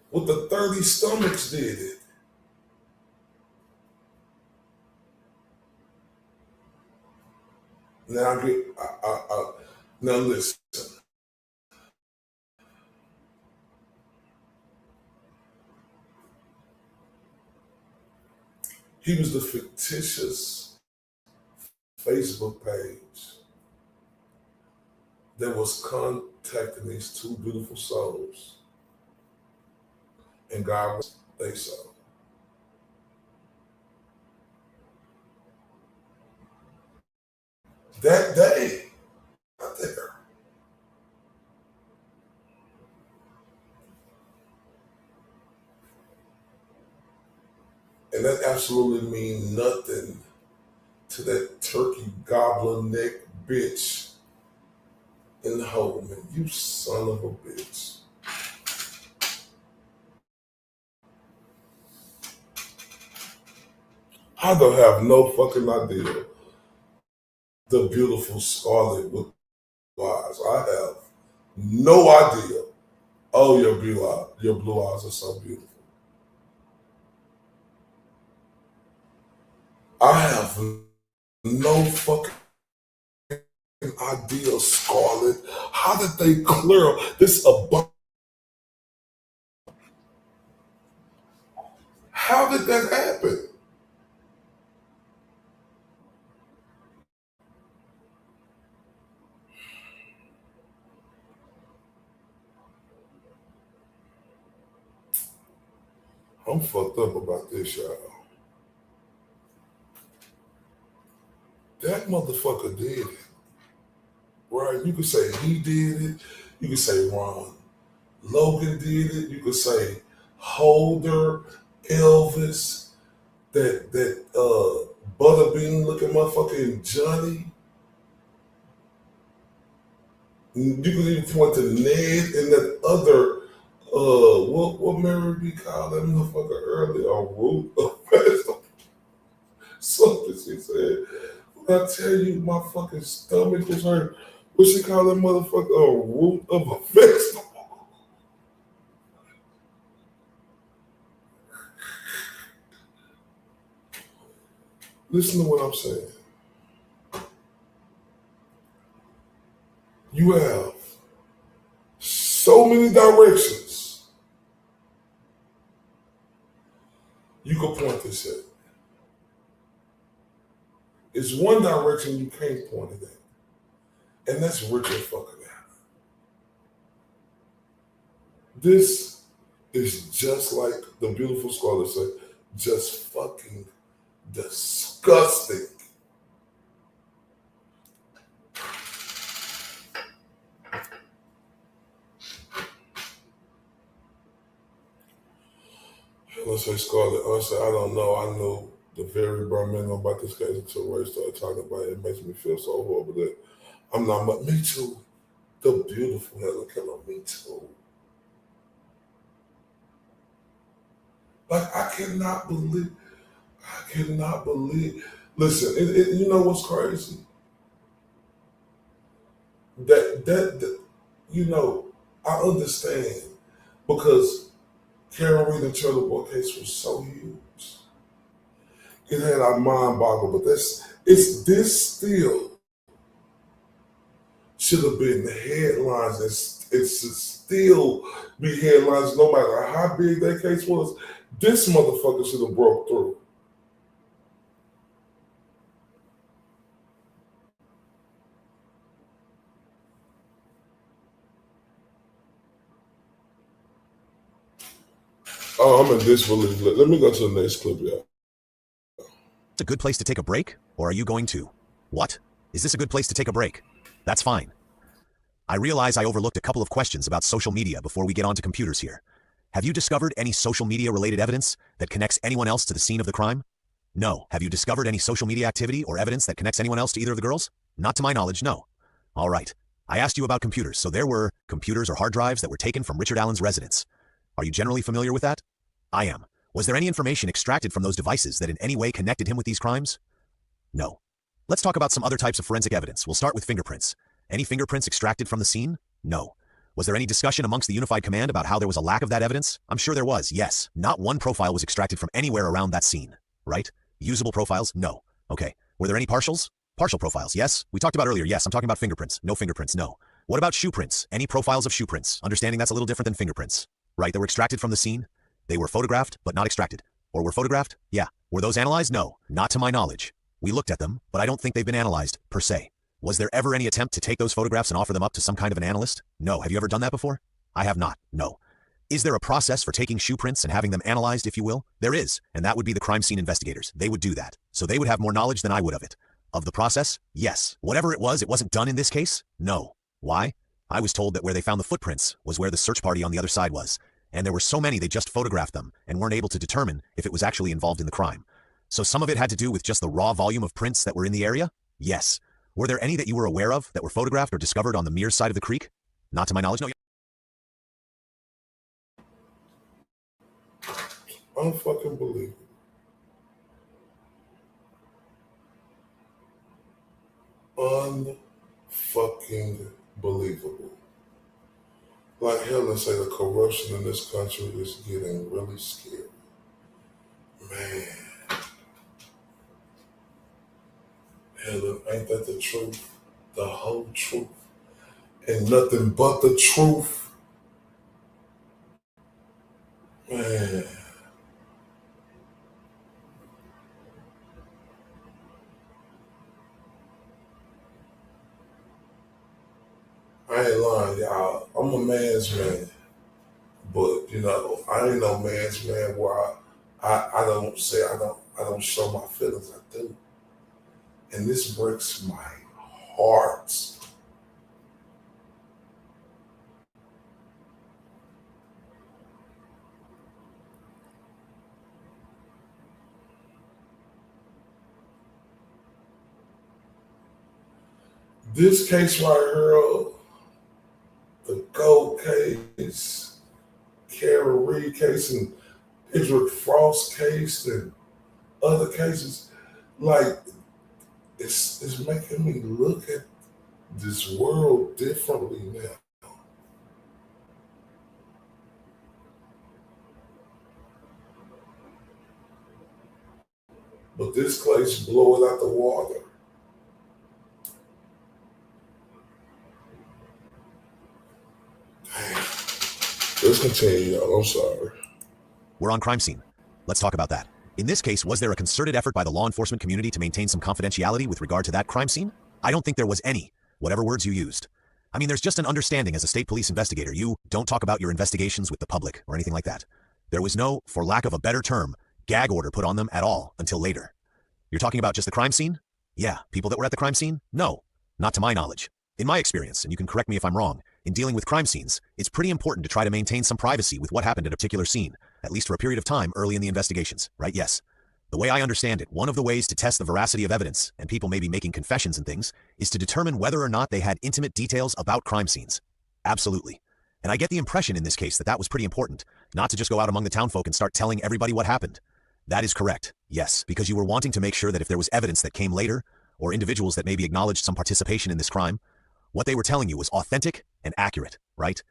with the 30 stomachs did it. Now now listen. He was the fictitious Facebook page that was contacting these two beautiful souls And God will say so. That day, out there. And that absolutely means nothing to that turkey gobbler neck bitch in Holman. You son of a bitch. I don't have no fucking idea. The beautiful Scarlet with eyes. I have no idea. Oh, your blue eyes are so beautiful. I have no fucking idea, Scarlet. How did they clear this above? How did that happen? I'm fucked up about this, y'all. That motherfucker did it. Right? You could say he did it. You could say Ron Logan did it. You could say Holder, Elvis, that butterbean looking motherfucker Johnny. You could even point to Ned and that other what Mary B called that motherfucker earlier, a root of vegetable. Something she said. When I tell you my fucking stomach was hurt, what she called that motherfucker, a root of a vegetable. Listen to what I'm saying. You have so many directions you can point this at. It's one direction you can't point it at, and that's Richard fucking Allen. This is just like the beautiful scholar said, just fucking disgusting. Let's say Scarlett, I said, I don't know. I knew the very bare minimum about this case until Ray started talking about it. It makes me feel so horrible that I'm not, me too. The beautiful Helen Keller, me too. Like, I cannot believe. Listen, you know what's crazy? That you know, I understand because Karen Reed and Turtle Boy case was so huge. It had our mind boggled, but this still should have been the headlines. It should still be headlines no matter how big that case was. This motherfucker should have broke through. Oh, I'm in disbelief. Let me go to the next clip, y'all. A good place to take a break? Or are you going to? What? Is this a good place to take a break? That's fine. I realize I overlooked a couple of questions about social media before we get onto computers here. Have you discovered any social media related evidence that connects anyone else to the scene of the crime? No. Have you discovered any social media activity or evidence that connects anyone else to either of the girls? Not to my knowledge, no. All right. I asked you about computers, so there were computers or hard drives that were taken from Richard Allen's residence. Are you generally familiar with that? I am. Was there any information extracted from those devices that in any way connected him with these crimes? No. Let's talk about some other types of forensic evidence. We'll start with fingerprints. Any fingerprints extracted from the scene? No. Was there any discussion amongst the Unified Command about how there was a lack of that evidence? I'm sure there was, yes. Not one profile was extracted from anywhere around that scene, right? Usable profiles? No. Okay. Were there any partials? Partial profiles, yes. We talked about earlier, yes. I'm talking about fingerprints. No fingerprints, no. What about shoe prints? Any profiles of shoe prints? Understanding that's a little different than fingerprints. Right, that were extracted from the scene? They were photographed, but not extracted. Or were photographed? Yeah. Were those analyzed? No. Not to my knowledge. We looked at them, but I don't think they've been analyzed, per se. Was there ever any attempt to take those photographs and offer them up to some kind of an analyst? No. Have you ever done that before? I have not. No. Is there a process for taking shoe prints and having them analyzed, if you will? There is, and that would be the crime scene investigators. They would do that. So they would have more knowledge than I would of it. Of the process? Yes. Whatever it wasn't done in this case? No. Why? I was told that where they found the footprints was where the search party on the other side was. And there were so many they just photographed them and weren't able to determine if it was actually involved in the crime. So some of it had to do with just the raw volume of prints that were in the area? Yes. Were there any that you were aware of that were photographed or discovered on the Mears side of the creek? Not to my knowledge, no. Unfucking believable. Unfucking believable. Like Helen say, the corruption in this country is getting really scary. Man. Helen, ain't that the truth? The whole truth. And nothing but the truth. Man. I ain't lying, y'all. I'm a man's man. But, you know, I ain't no man's man where I don't say I don't show my feelings. I do. And this breaks my heart. This case right here, the Gold case, Kara Reed case, and Hedrick Frost case, and other cases, like, it's making me look at this world differently now. But this case blow it out the water. Let's continue, y'all. I'm sorry. We're on crime scene. Let's talk about that. In this case, was there a concerted effort by the law enforcement community to maintain some confidentiality with regard to that crime scene? I don't think there was any, whatever words you used. I mean, there's just an understanding as a state police investigator. You don't talk about your investigations with the public or anything like that. There was no, for lack of a better term, gag order put on them at all until later. You're talking about just the crime scene? Yeah. People that were at the crime scene? No. Not to my knowledge. In my experience, and you can correct me if I'm wrong, in dealing with crime scenes, it's pretty important to try to maintain some privacy with what happened at a particular scene, at least for a period of time early in the investigations, right? Yes. The way I understand it, one of the ways to test the veracity of evidence, and people may be making confessions and things, is to determine whether or not they had intimate details about crime scenes. Absolutely. And I get the impression in this case that that was pretty important, not to just go out among the townfolk and start telling everybody what happened. That is correct, yes, because you were wanting to make sure that if there was evidence that came later, or individuals that maybe acknowledged some participation in this crime, what they were telling you was authentic and accurate, right?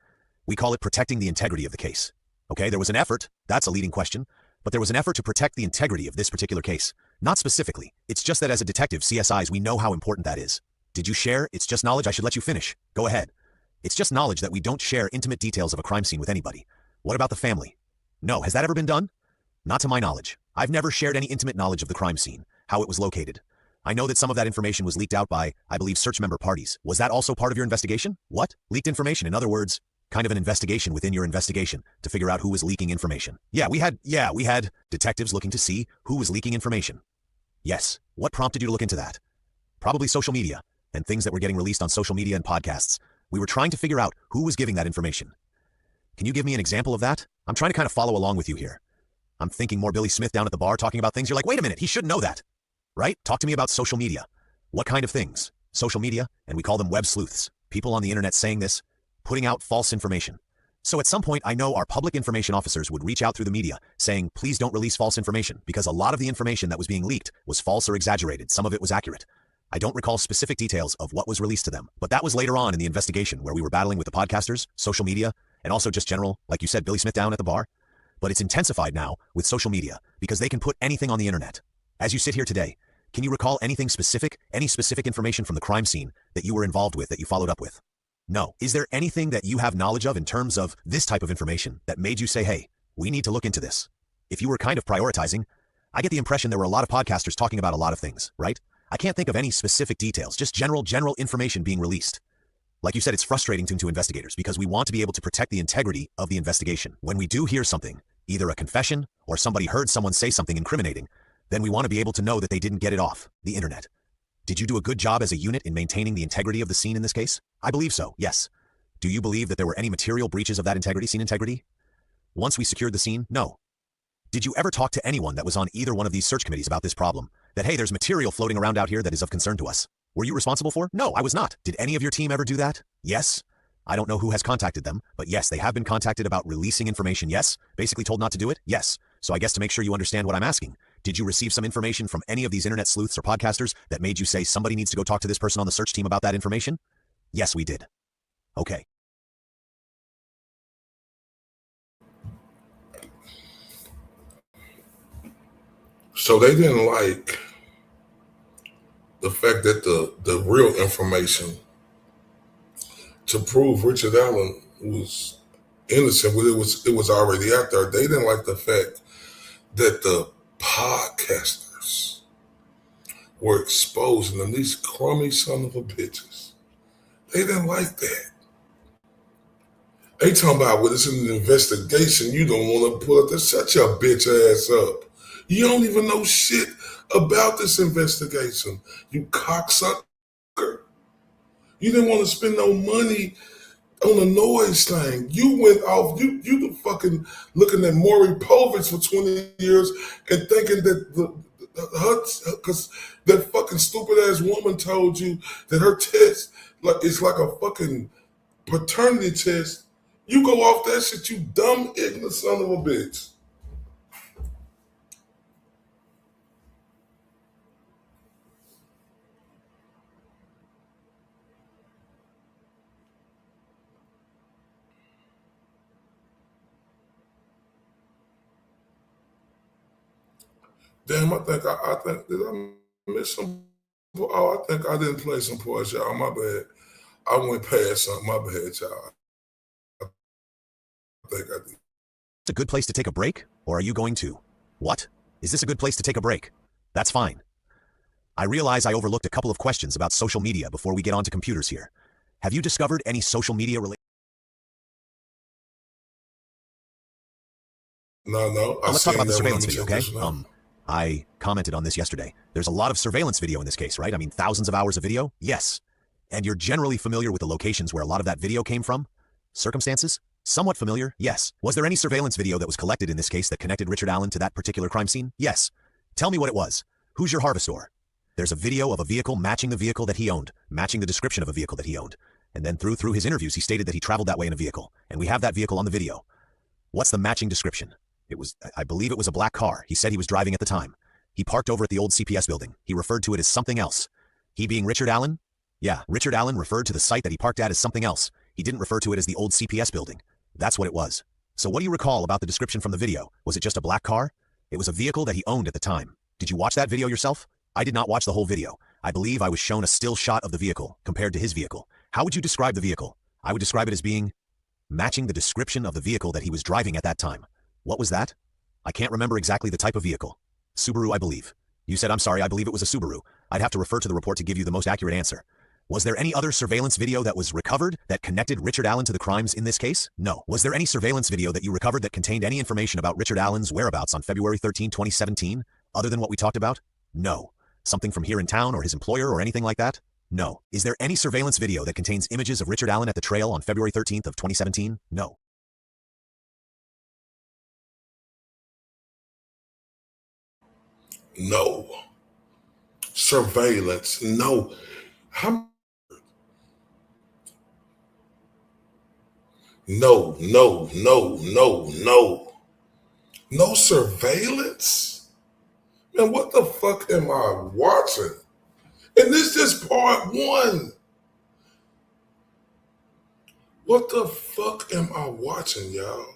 We call it protecting the integrity of the case. Okay, there was an effort, that's a leading question, but there was an effort to protect the integrity of this particular case. Not specifically, it's just that as a detective, CSIs, we know how important that is. Did you share? It's just knowledge. I should let you finish. Go ahead. It's just knowledge that we don't share intimate details of a crime scene with anybody. What about the family? No, has that ever been done? Not to my knowledge. I've never shared any intimate knowledge of the crime scene, how it was located. I know that some of that information was leaked out by, I believe, search member parties. Was that also part of your investigation? What? Leaked information, in other words, kind of an investigation within your investigation to figure out who was leaking information. Yeah, we had detectives looking to see who was leaking information. Yes. What prompted you to look into that? Probably social media and things that were getting released on social media and podcasts. We were trying to figure out who was giving that information. Can you give me an example of that? I'm trying to kind of follow along with you here. I'm thinking more Billy Smith down at the bar talking about things. You're like, wait a minute, he should know that. Right? Talk to me about social media. What kind of things? Social media, and we call them web sleuths. People on the internet saying this, putting out false information. So at some point, I know our public information officers would reach out through the media saying, please don't release false information, because a lot of the information that was being leaked was false or exaggerated. Some of it was accurate. I don't recall specific details of what was released to them, but that was later on in the investigation where we were battling with the podcasters, social media, and also just general, like you said, Billy Smith down at the bar. But it's intensified now with social media because they can put anything on the internet. As you sit here today, can you recall anything specific, any specific information from the crime scene that you were involved with that you followed up with? No. Is there anything that you have knowledge of in terms of this type of information that made you say, hey, we need to look into this? If you were kind of prioritizing, I get the impression there were a lot of podcasters talking about a lot of things, right? I can't think of any specific details, just general information being released. Like you said, it's frustrating to investigators because we want to be able to protect the integrity of the investigation. When we do hear something, either a confession or somebody heard someone say something incriminating, then we want to be able to know that they didn't get it off the internet. Did you do a good job as a unit in maintaining the integrity of the scene in this case? I believe so, yes. Do you believe that there were any material breaches of that integrity, scene integrity? Once we secured the scene, no. Did you ever talk to anyone that was on either one of these search committees about this problem? That, hey, there's material floating around out here that is of concern to us. Were you responsible for? No, I was not. Did any of your team ever do that? Yes. I don't know who has contacted them, but yes, they have been contacted about releasing information. Yes. Basically told not to do it? Yes. So I guess to make sure you understand what I'm asking, did you receive some information from any of these internet sleuths or podcasters that made you say somebody needs to go talk to this person on the search team about that information? Yes, we did. Okay. So they didn't like the fact that the real information to prove Richard Allen was innocent, but it was already out there. They didn't like the fact that the podcasters were exposing them, these crummy son of a bitches. They didn't like that. They talking about, well, it's an investigation. You don't want to pull up. Shut your bitch ass up. You don't even know shit about this investigation. You cocksucker. You didn't want to spend no money on a noise thing. You went off. You the fucking looking at Maury Povich for 20 years and thinking that because that fucking stupid ass woman told you that her test it's like a fucking paternity test. You go off that shit, you dumb, ignorant son of a bitch. Damn, I think did I miss some? Oh, I think I didn't play some parts, y'all. My bad. I went past something. My bad, y'all. I think I did. It's a good place to take a break? Or are you going to? What? Is this a good place to take a break? That's fine. I realize I overlooked a couple of questions about social media before we get onto computers here. Have you discovered any social media related? No. Let's talk about the surveillance video, okay? I commented on this yesterday. There's a lot of surveillance video in this case, right? I mean, thousands of hours of video? Yes. And you're generally familiar with the locations where a lot of that video came from? Circumstances? Somewhat familiar? Yes. Was there any surveillance video that was collected in this case that connected Richard Allen to that particular crime scene? Yes. Tell me what it was. Who's your harvestor? There's a video of a vehicle matching the vehicle that he owned, matching the description of a vehicle that he owned. And then through his interviews, he stated that he traveled that way in a vehicle. And we have that vehicle on the video. What's the matching description? I believe it was a black car. He said he was driving at the time. He parked over at the old CPS building. He referred to it as something else. He being Richard Allen? Yeah, Richard Allen referred to the site that he parked at as something else. He didn't refer to it as the old CPS building. That's what it was. So what do you recall about the description from the video? Was it just a black car? It was a vehicle that he owned at the time. Did you watch that video yourself? I did not watch the whole video. I believe I was shown a still shot of the vehicle compared to his vehicle. How would you describe the vehicle? I would describe it as being matching the description of the vehicle that he was driving at that time. What was that? I can't remember exactly the type of vehicle. Subaru, I believe. You said, I'm sorry, I believe it was a Subaru. I'd have to refer to the report to give you the most accurate answer. Was there any other surveillance video that was recovered that connected Richard Allen to the crimes in this case? No. Was there any surveillance video that you recovered that contained any information about Richard Allen's whereabouts on February 13, 2017, other than what we talked about? No. Something from here in town or his employer or anything like that? No. Is there any surveillance video that contains images of Richard Allen at the trail on February 13th of 2017? No. No. Surveillance. No. No. No surveillance? Man, what the fuck am I watching? And this is just part one. What the fuck am I watching, y'all?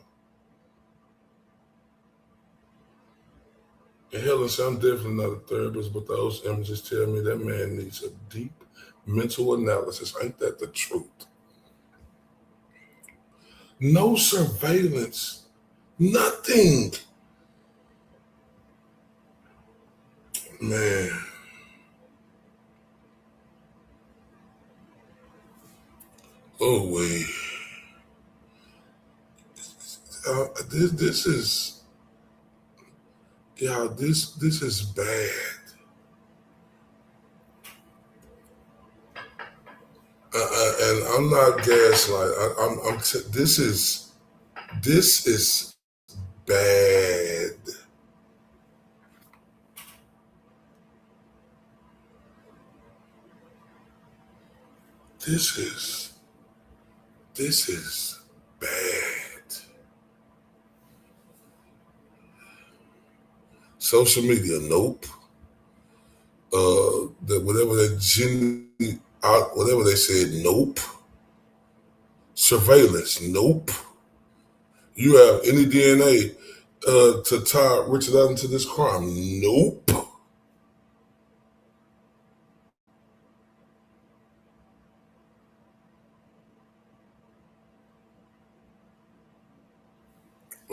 And Helen said, I'm definitely not a therapist, but those images tell me that man needs a deep mental analysis. Ain't that the truth? No surveillance. Nothing. Man. Oh wait. This is, yeah, this is bad. And I'm not gaslight. This is bad. This is bad. Social media, nope. Whatever they said, nope. Surveillance, nope. You have any DNA to tie Richard Allen to this crime? Nope.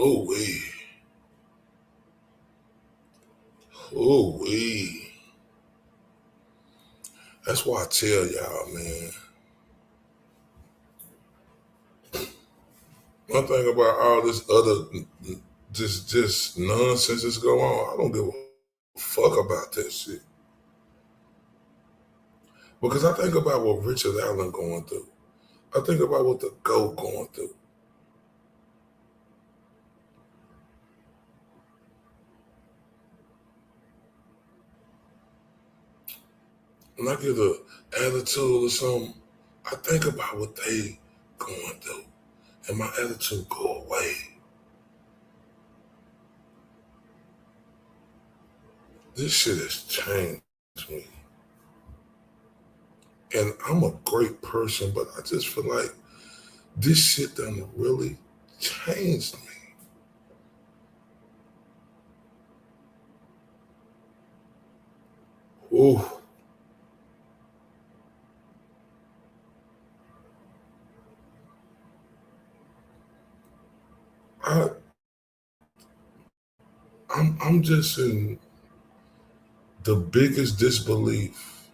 Oh wee. Oh wee. That's why I tell y'all, man. One thing about all this other just nonsense that's going on, I don't give a fuck about that shit. Because I think about what Richard Allen going through. I think about what the GOAT going through. When I get an attitude or something, I think about what they going through, and my attitude go away. This shit has changed me. And I'm a great person, but I just feel like this shit done really changed me. Ooh. I'm just in the biggest disbelief,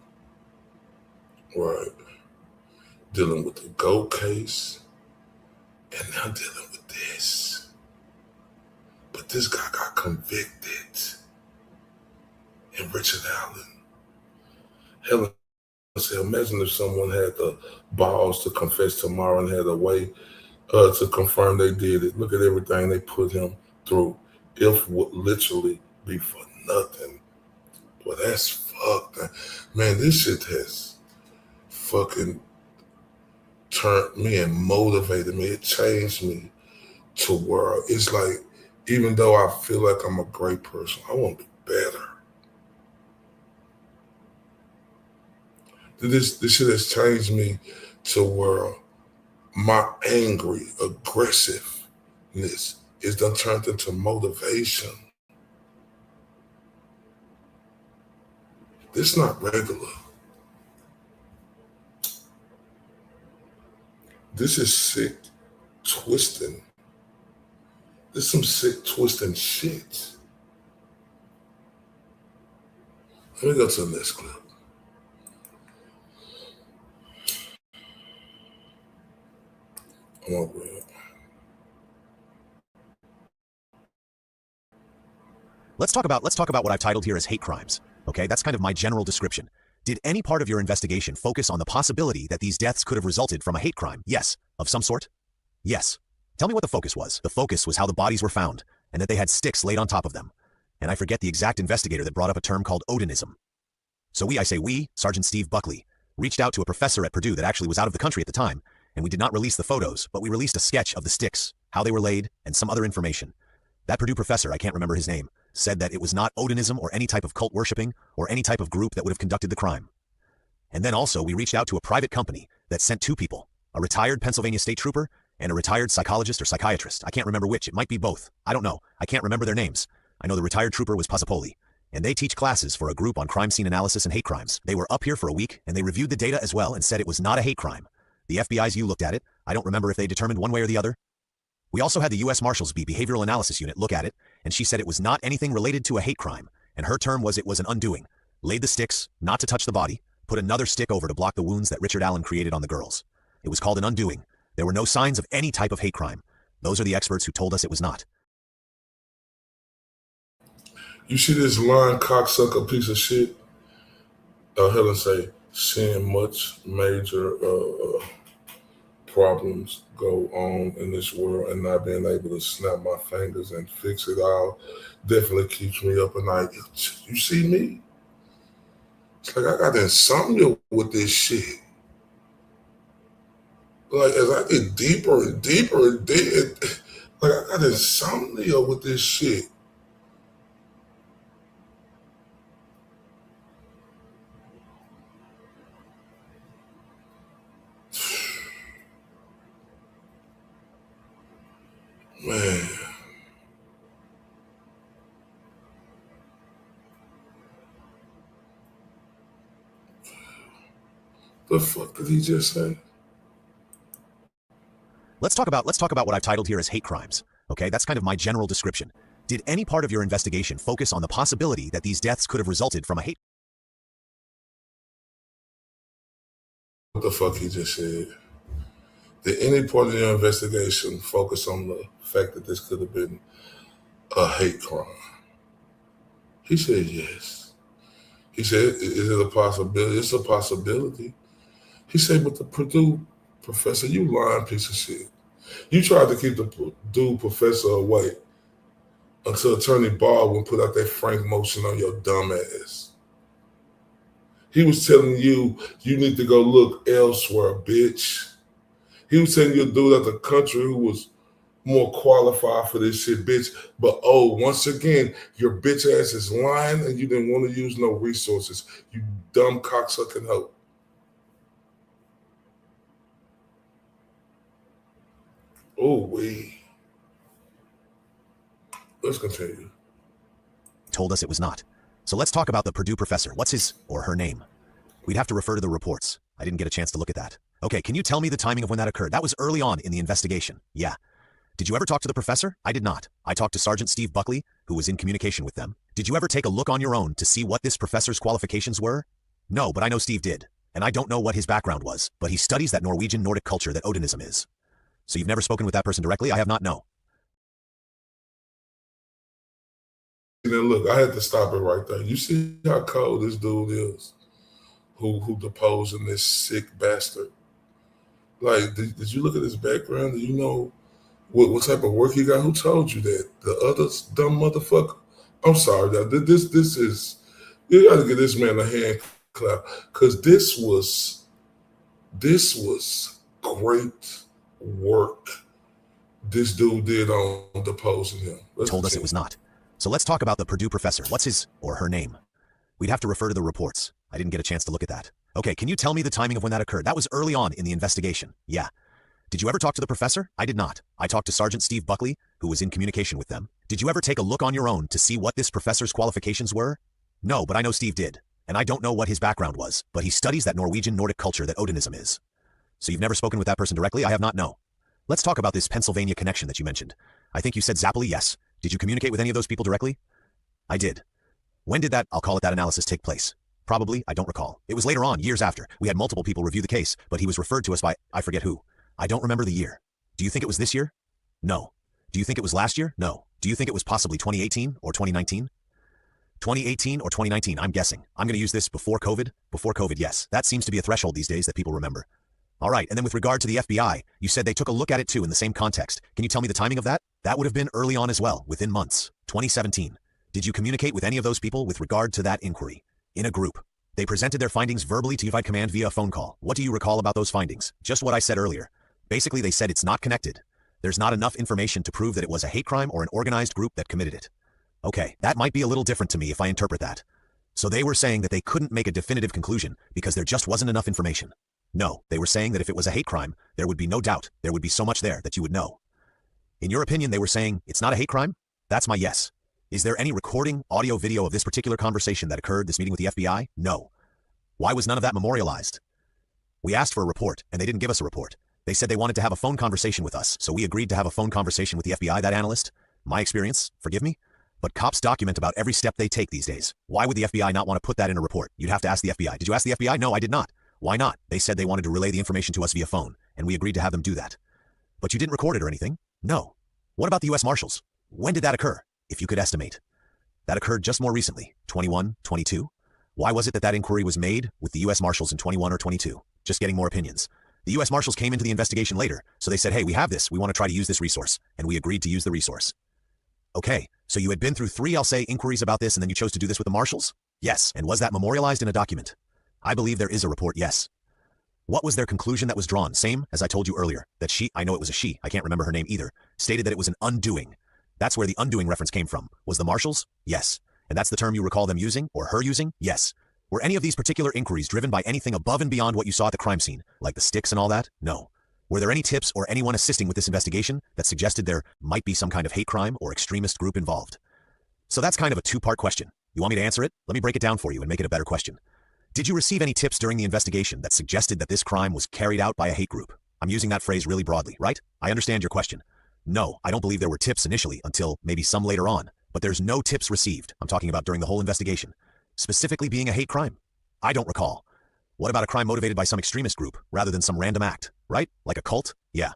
right? Dealing with the GOAT case, and now dealing with this. But this guy got convicted. And Richard Allen. Helen said, imagine if someone had the balls to confess tomorrow and had a way to confirm they did it. Look at everything they put him through. It would literally be for nothing. Well, that's fucked. Man, this shit has fucking turned me and motivated me. It changed me to where it's like, even though I feel like I'm a great person, I want to be better. This shit has changed me to where my angry aggressiveness is done turned into motivation. This is not regular. This is sick twisting. This is some sick twisting shit. Let me go to the next clip. I'm over it. Let's talk about what I've titled here as hate crimes. Okay, that's kind of my general description. Did any part of your investigation focus on the possibility that these deaths could have resulted from a hate crime? Yes. Of some sort? Yes. Tell me what the focus was. The focus was how the bodies were found, and that they had sticks laid on top of them. And I forget the exact investigator that brought up a term called Odinism. So we, Sergeant Steve Buckley, reached out to a professor at Purdue that actually was out of the country at the time, and we did not release the photos, but we released a sketch of the sticks, how they were laid, and some other information. That Purdue professor, I can't remember his name, said that it was not Odinism or any type of cult worshipping or any type of group that would have conducted the crime. And then also we reached out to a private company that sent two people, a retired Pennsylvania state trooper and a retired psychologist or psychiatrist. I can't remember which. It might be both. I don't know. I can't remember their names. I know the retired trooper was Pasapoli, and they teach classes for a group on crime scene analysis and hate crimes. They were up here for a week, and they reviewed the data as well and said it was not a hate crime. The FBI's looked at it. I don't remember if they determined one way or the other. We also had the U.S. Marshals Behavioral Analysis Unit look at it, and she said it was not anything related to a hate crime, and her term was it was an undoing. Laid the sticks, not to touch the body, put another stick over to block the wounds that Richard Allen created on the girls. It was called an undoing. There were no signs of any type of hate crime. Those are the experts who told us it was not. You see this lying cocksucker piece of shit? Helen say, seeing much major problems go on in this world and not being able to snap my fingers and fix it all definitely keeps me up at night. You see me? It's like I got insomnia with this shit. Like as I get deeper and deeper and deeper, like I got insomnia with this shit. Man. The fuck did he just say? Let's talk about what I've titled here as hate crimes. Okay, that's kind of my general description. Did any part of your investigation focus on the possibility that these deaths could have resulted from a hate? What the fuck he just said? Did any part of your investigation focus on the fact that this could have been a hate crime? He said yes. He said, is it a possibility? It's a possibility. He said, but the Purdue professor, you lying piece of shit. You tried to keep the Purdue professor away until Attorney Baldwin put out that Frank motion on your dumb ass. He was telling you, you need to go look elsewhere, bitch. He was telling you a dude out the country who was more qualified for this shit, bitch. But once again, your bitch ass is lying and you didn't want to use no resources. You dumb cocksucking hoe. Oh, wait. Let's continue. Told us it was not. So let's talk about the Purdue professor. What's his or her name? We'd have to refer to the reports. I didn't get a chance to look at that. Okay, can you tell me the timing of when that occurred? That was early on in the investigation. Yeah. Did you ever talk to the professor? I did not. I talked to Sergeant Steve Buckley, who was in communication with them. Did you ever take a look on your own to see what this professor's qualifications were? No, but I know Steve did. And I don't know what his background was, but he studies that Norwegian Nordic culture that Odinism is. So you've never spoken with that person directly? I have not, no. And then look, I had to stop it right there. You see how cold this dude is who deposing this sick bastard? Like, did you look at his background? Do you know what type of work he got? Who told you that? The other dumb motherfucker? I'm sorry, this is, you gotta give this man a hand clap, because this was great work this dude did on deposing him. Told us it was not. So let's talk about the Purdue professor. What's his or her name? We'd have to refer to the reports. I didn't get a chance to look at that. Okay, can you tell me the timing of when that occurred? That was early on in the investigation. Yeah. Did you ever talk to the professor? I did not. I talked to Sergeant Steve Buckley, who was in communication with them. Did you ever take a look on your own to see what this professor's qualifications were? No, but I know Steve did. And I don't know what his background was, but he studies that Norwegian Nordic culture that Odinism is. So you've never spoken with that person directly? I have not, no. Let's talk about this Pennsylvania connection that you mentioned. I think you said Zappoli, yes. Did you communicate with any of those people directly? I did. When did that, I'll call it that analysis, take place? Probably, I don't recall. It was later on, years after. We had multiple people review the case, but he was referred to us by, I forget who. I don't remember the year. Do you think it was this year? No. Do you think it was last year? No. Do you think it was possibly 2018 or 2019? 2018 or 2019, I'm guessing. I'm going to use this before COVID. Before COVID, yes. That seems to be a threshold these days that people remember. All right, and then with regard to the FBI, you said they took a look at it too in the same context. Can you tell me the timing of that? That would have been early on as well, within months. 2017. Did you communicate with any of those people with regard to that inquiry? In a group. They presented their findings verbally to Unified Command via a phone call. What do you recall about those findings? Just what I said earlier. Basically, they said it's not connected. There's not enough information to prove that it was a hate crime or an organized group that committed it. Okay, that might be a little different to me if I interpret that. So they were saying that they couldn't make a definitive conclusion because there just wasn't enough information. No, they were saying that if it was a hate crime, there would be no doubt. There would be so much there that you would know. In your opinion, they were saying it's not a hate crime? That's my yes. Is there any recording, audio, video of this particular conversation that occurred, this meeting with the FBI? No. Why was none of that memorialized? We asked for a report, and they didn't give us a report. They said they wanted to have a phone conversation with us, so we agreed to have a phone conversation with the FBI, that analyst. My experience, forgive me, but cops document about every step they take these days. Why would the FBI not want to put that in a report? You'd have to ask the FBI. Did you ask the FBI? No, I did not. Why not? They said they wanted to relay the information to us via phone, and we agreed to have them do that. But you didn't record it or anything? No. What about the U.S. Marshals? When did that occur, if you could estimate? That occurred just more recently, 21, 22? Why was it that that inquiry was made with the U.S. Marshals in 21 or 22? Just getting more opinions. The U.S. Marshals came into the investigation later, so they said, hey, we have this, we want to try to use this resource, and we agreed to use the resource. Okay, so you had been through 3, I'll say, inquiries about this, and then you chose to do this with the Marshals? Yes, and was that memorialized in a document? I believe there is a report, yes. What was their conclusion that was drawn? Same as I told you earlier, that she, I know it was a she, I can't remember her name either, stated that it was an undoing. That's where the undoing reference came from. Was the Marshals? Yes. And that's the term you recall them using, or her using? Yes. Were any of these particular inquiries driven by anything above and beyond what you saw at the crime scene, like the sticks and all that? No. Were there any tips or anyone assisting with this investigation that suggested there might be some kind of hate crime or extremist group involved? So that's kind of a two-part question. You want me to answer it? Let me break it down for you and make it a better question. Did you receive any tips during the investigation that suggested that this crime was carried out by a hate group? I'm using that phrase really broadly, right? I understand your question. No, I don't believe there were tips initially until maybe some later on, but there's no tips received. I'm talking about during the whole investigation, specifically being a hate crime. I don't recall. What about a crime motivated by some extremist group rather than some random act, right? Like a cult? Yeah.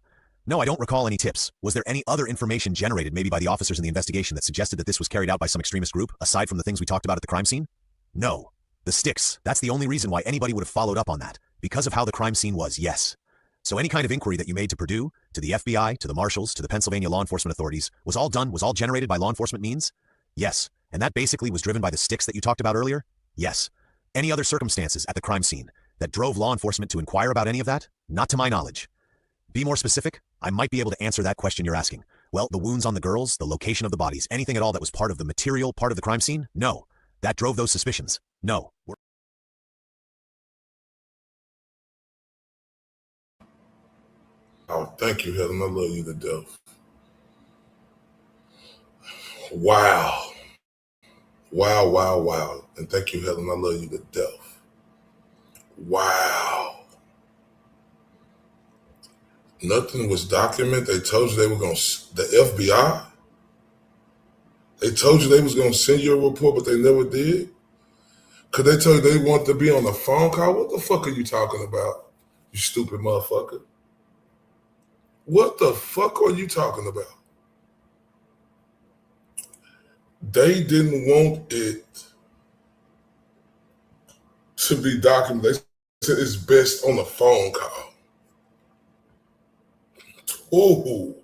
No, I don't recall any tips. Was there any other information generated maybe by the officers in the investigation that suggested that this was carried out by some extremist group, aside from the things we talked about at the crime scene? No. The sticks, that's the only reason why anybody would have followed up on that, because of how the crime scene was, yes. So any kind of inquiry that you made to Purdue, to the FBI, to the Marshals, to the Pennsylvania law enforcement authorities, was all generated by law enforcement means? Yes. And that basically was driven by the sticks that you talked about earlier? Yes. Any other circumstances at the crime scene that drove law enforcement to inquire about any of that? Not to my knowledge. Be more specific? I might be able to answer that question you're asking. Well, the wounds on the girls, the location of the bodies, anything at all that was part of the material part of the crime scene? No. That drove those suspicions? No. Oh, thank you, Helen. I love you to death. Wow. Wow, wow, wow. And thank you, Helen. I love you to death. Wow. Nothing was documented. They told you they were going to, the FBI? They told you they was going to send you a report, but they never did? Could they tell you they want to be on a phone call? What the fuck are you talking about, you stupid motherfucker? What the fuck are you talking about? They didn't want it to be documented. They said it's best on a phone call. Oh.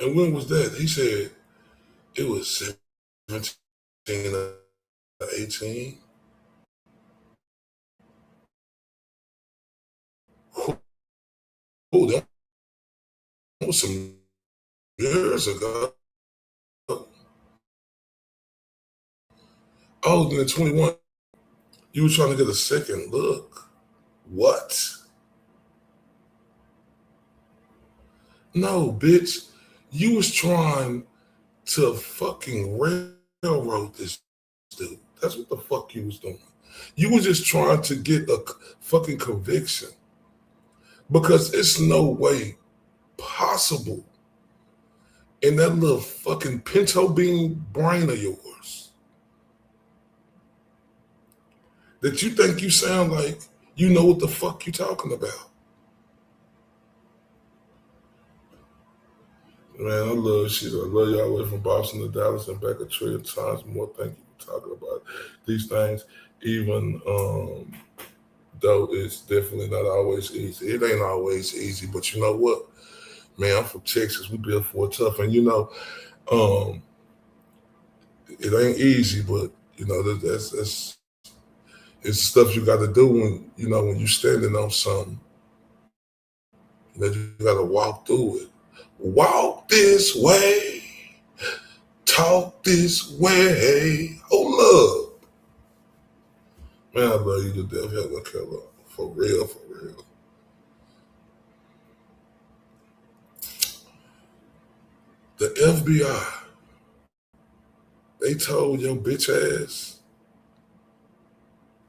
And when was that? He said it was 17 or 18. Oh, that was some years ago. Oh, then at 21, you were trying to get a second look. What? No, bitch. You was trying to fucking railroad this dude. That's what the fuck you was doing. You was just trying to get a fucking conviction. Because it's no way possible in that little fucking pinto bean brain of yours that you think you sound like you know what the fuck you talking about. Man, I love y'all all the way from Boston to Dallas and back a trillion times more. Thank you for talking about these things, even though it's definitely not always easy. It ain't always easy, but you know what? Man, I'm from Texas. We built for it tough. And, you know, it ain't easy, but, you know, that's it's stuff you got to do when, you know, when you're standing on something. You know, you got to walk through it. Walk this way. Talk this way. Oh, love. Man, I love you to death, Helen Keller. For real, for real. The FBI, they told your bitch ass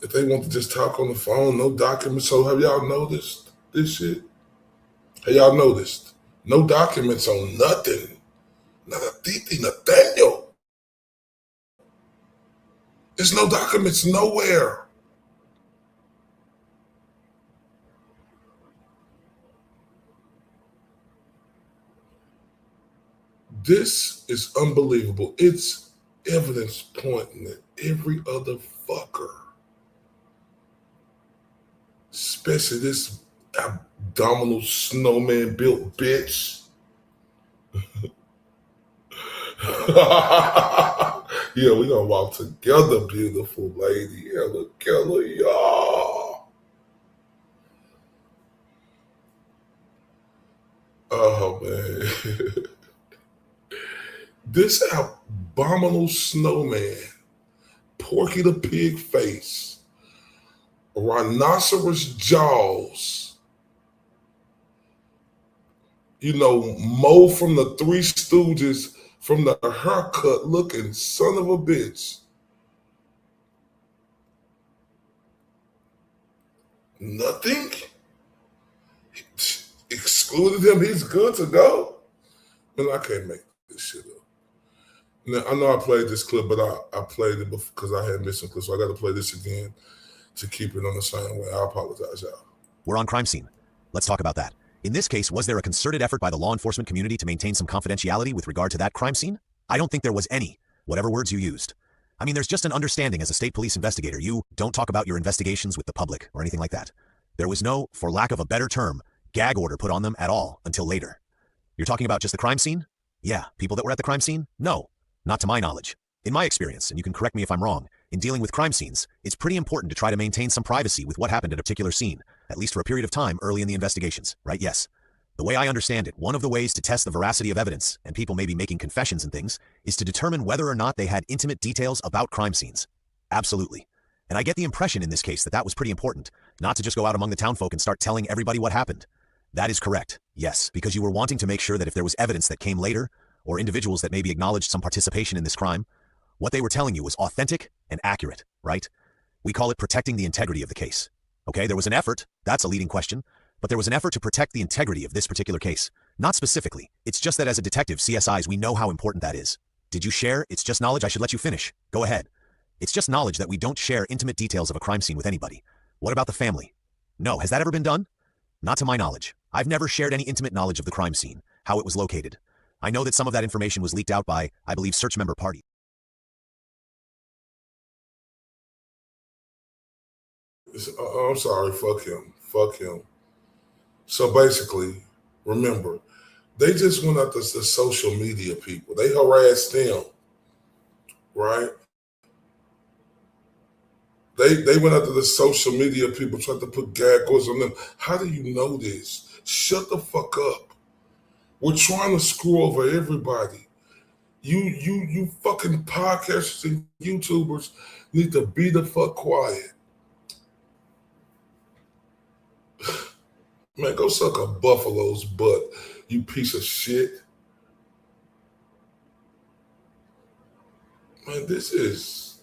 that they want to just talk on the phone, no documents. So have y'all noticed this shit? Have y'all noticed? No documents on nothing. Not a titi, Nathaniel. There's no documents nowhere. This is unbelievable. It's evidence pointing at every other fucker. Especially this abdominal snowman built bitch. Yeah, we gonna walk together, beautiful lady. Hella killer, y'all. Oh, man. This abominable snowman, Porky the Pig face, rhinoceros jaws, Mo from the Three Stooges, from the haircut looking son of a bitch. Nothing? Excluded him, he's good to go? Man, I can't make this shit up. Now, I know I played this clip, but I played it because I had missed some clips, so I got to play this again to keep it on the same way. I apologize, y'all. We're on crime scene. Let's talk about that. In this case, was there a concerted effort by the law enforcement community to maintain some confidentiality with regard to that crime scene? I don't think there was any, whatever words you used. I mean, there's just an understanding as a state police investigator. You don't talk about your investigations with the public or anything like that. There was no, for lack of a better term, gag order put on them at all until later. You're talking about just the crime scene? Yeah. People that were at the crime scene? No. Not to my knowledge. In my experience, and you can correct me if I'm wrong, in dealing with crime scenes, it's pretty important to try to maintain some privacy with what happened at a particular scene, at least for a period of time early in the investigations, right? Yes. The way I understand it, one of the ways to test the veracity of evidence, and people may be making confessions and things, is to determine whether or not they had intimate details about crime scenes. Absolutely. And I get the impression in this case that that was pretty important, not to just go out among the townfolk and start telling everybody what happened. That is correct, yes, because you were wanting to make sure that if there was evidence that came later, or individuals that maybe acknowledged some participation in this crime, what they were telling you was authentic and accurate, right? We call it protecting the integrity of the case. Okay, there was an effort, that's a leading question, but there was an effort to protect the integrity of this particular case. Not specifically, it's just that as a detective, CSIs, we know how important that is. Did you share? It's just knowledge. I should let you finish. Go ahead. It's just knowledge that we don't share intimate details of a crime scene with anybody. What about the family? No, has that ever been done? Not to my knowledge. I've never shared any intimate knowledge of the crime scene, how it was located. I know that some of that information was leaked out by, I believe, search member party. I'm sorry, fuck him. Fuck him. So basically, remember, they just went after the social media people. They harassed them, right? They went after the social media people, tried to put gag orders on them. How do you know this? Shut the fuck up. We're trying to screw over everybody. You fucking podcasters and YouTubers need to be the fuck quiet. Man, go suck a buffalo's butt, you piece of shit. Man, this is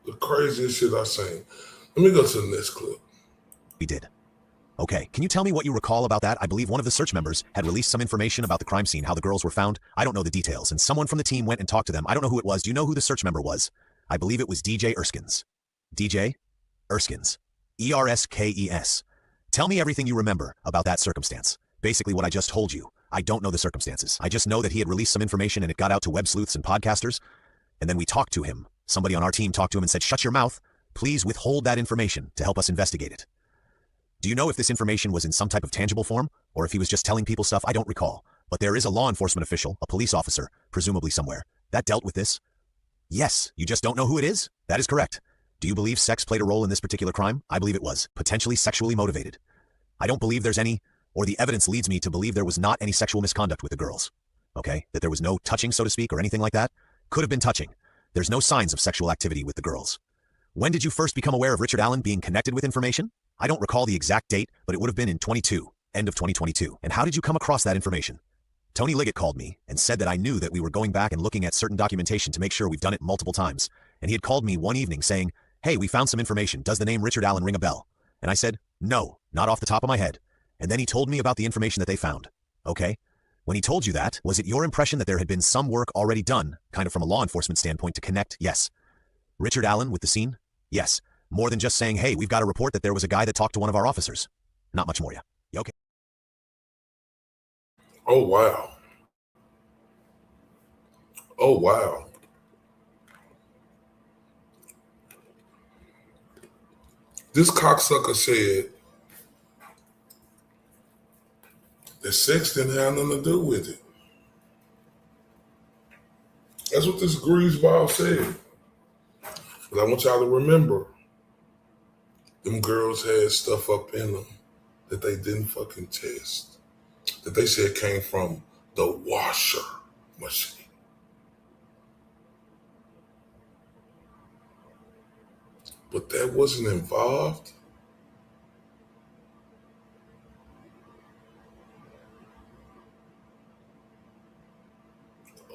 the craziest shit I've seen. Let me go to the next clip. We did. Okay, can you tell me what you recall about that? I believe one of the search members had released some information about the crime scene, how the girls were found. I don't know the details, and someone from the team went and talked to them. I don't know who it was. Do you know who the search member was? I believe it was DJ Erskines. DJ Erskines. E-R-S-K-E-S. Tell me everything you remember about that circumstance. Basically what I just told you. I don't know the circumstances. I just know that he had released some information and it got out to web sleuths and podcasters. And then we talked to him. Somebody on our team talked to him and said, shut your mouth. Please withhold that information to help us investigate it. Do you know if this information was in some type of tangible form, or if he was just telling people stuff? I don't recall. But there is a law enforcement official, a police officer, presumably somewhere, that dealt with this. Yes, you just don't know who it is? That is correct. Do you believe sex played a role in this particular crime? I believe it was, potentially sexually motivated. I don't believe there's any, or the evidence leads me to believe there was not any sexual misconduct with the girls. Okay, that there was no touching, so to speak, or anything like that. Could have been touching. There's no signs of sexual activity with the girls. When did you first become aware of Richard Allen being connected with information? I don't recall the exact date, but it would have been in end of 2022. And how did you come across that information? Tony Liggett called me and said that I knew that we were going back and looking at certain documentation to make sure we've done it multiple times. And he had called me one evening saying, hey, we found some information. Does the name Richard Allen ring a bell? And I said, no, not off the top of my head. And then he told me about the information that they found. Okay. When he told you that, was it your impression that there had been some work already done, kind of from a law enforcement standpoint, to connect? Yes. Richard Allen with the scene? Yes. More than just saying, hey, we've got a report that there was a guy that talked to one of our officers. Not much more, yeah. You okay? Oh, wow. Oh, wow. This cocksucker said that sex didn't have nothing to do with it. That's what this greaseball said. But I want y'all to remember, them girls had stuff up in them that they didn't fucking test, that they said came from the washer machine. But that wasn't involved.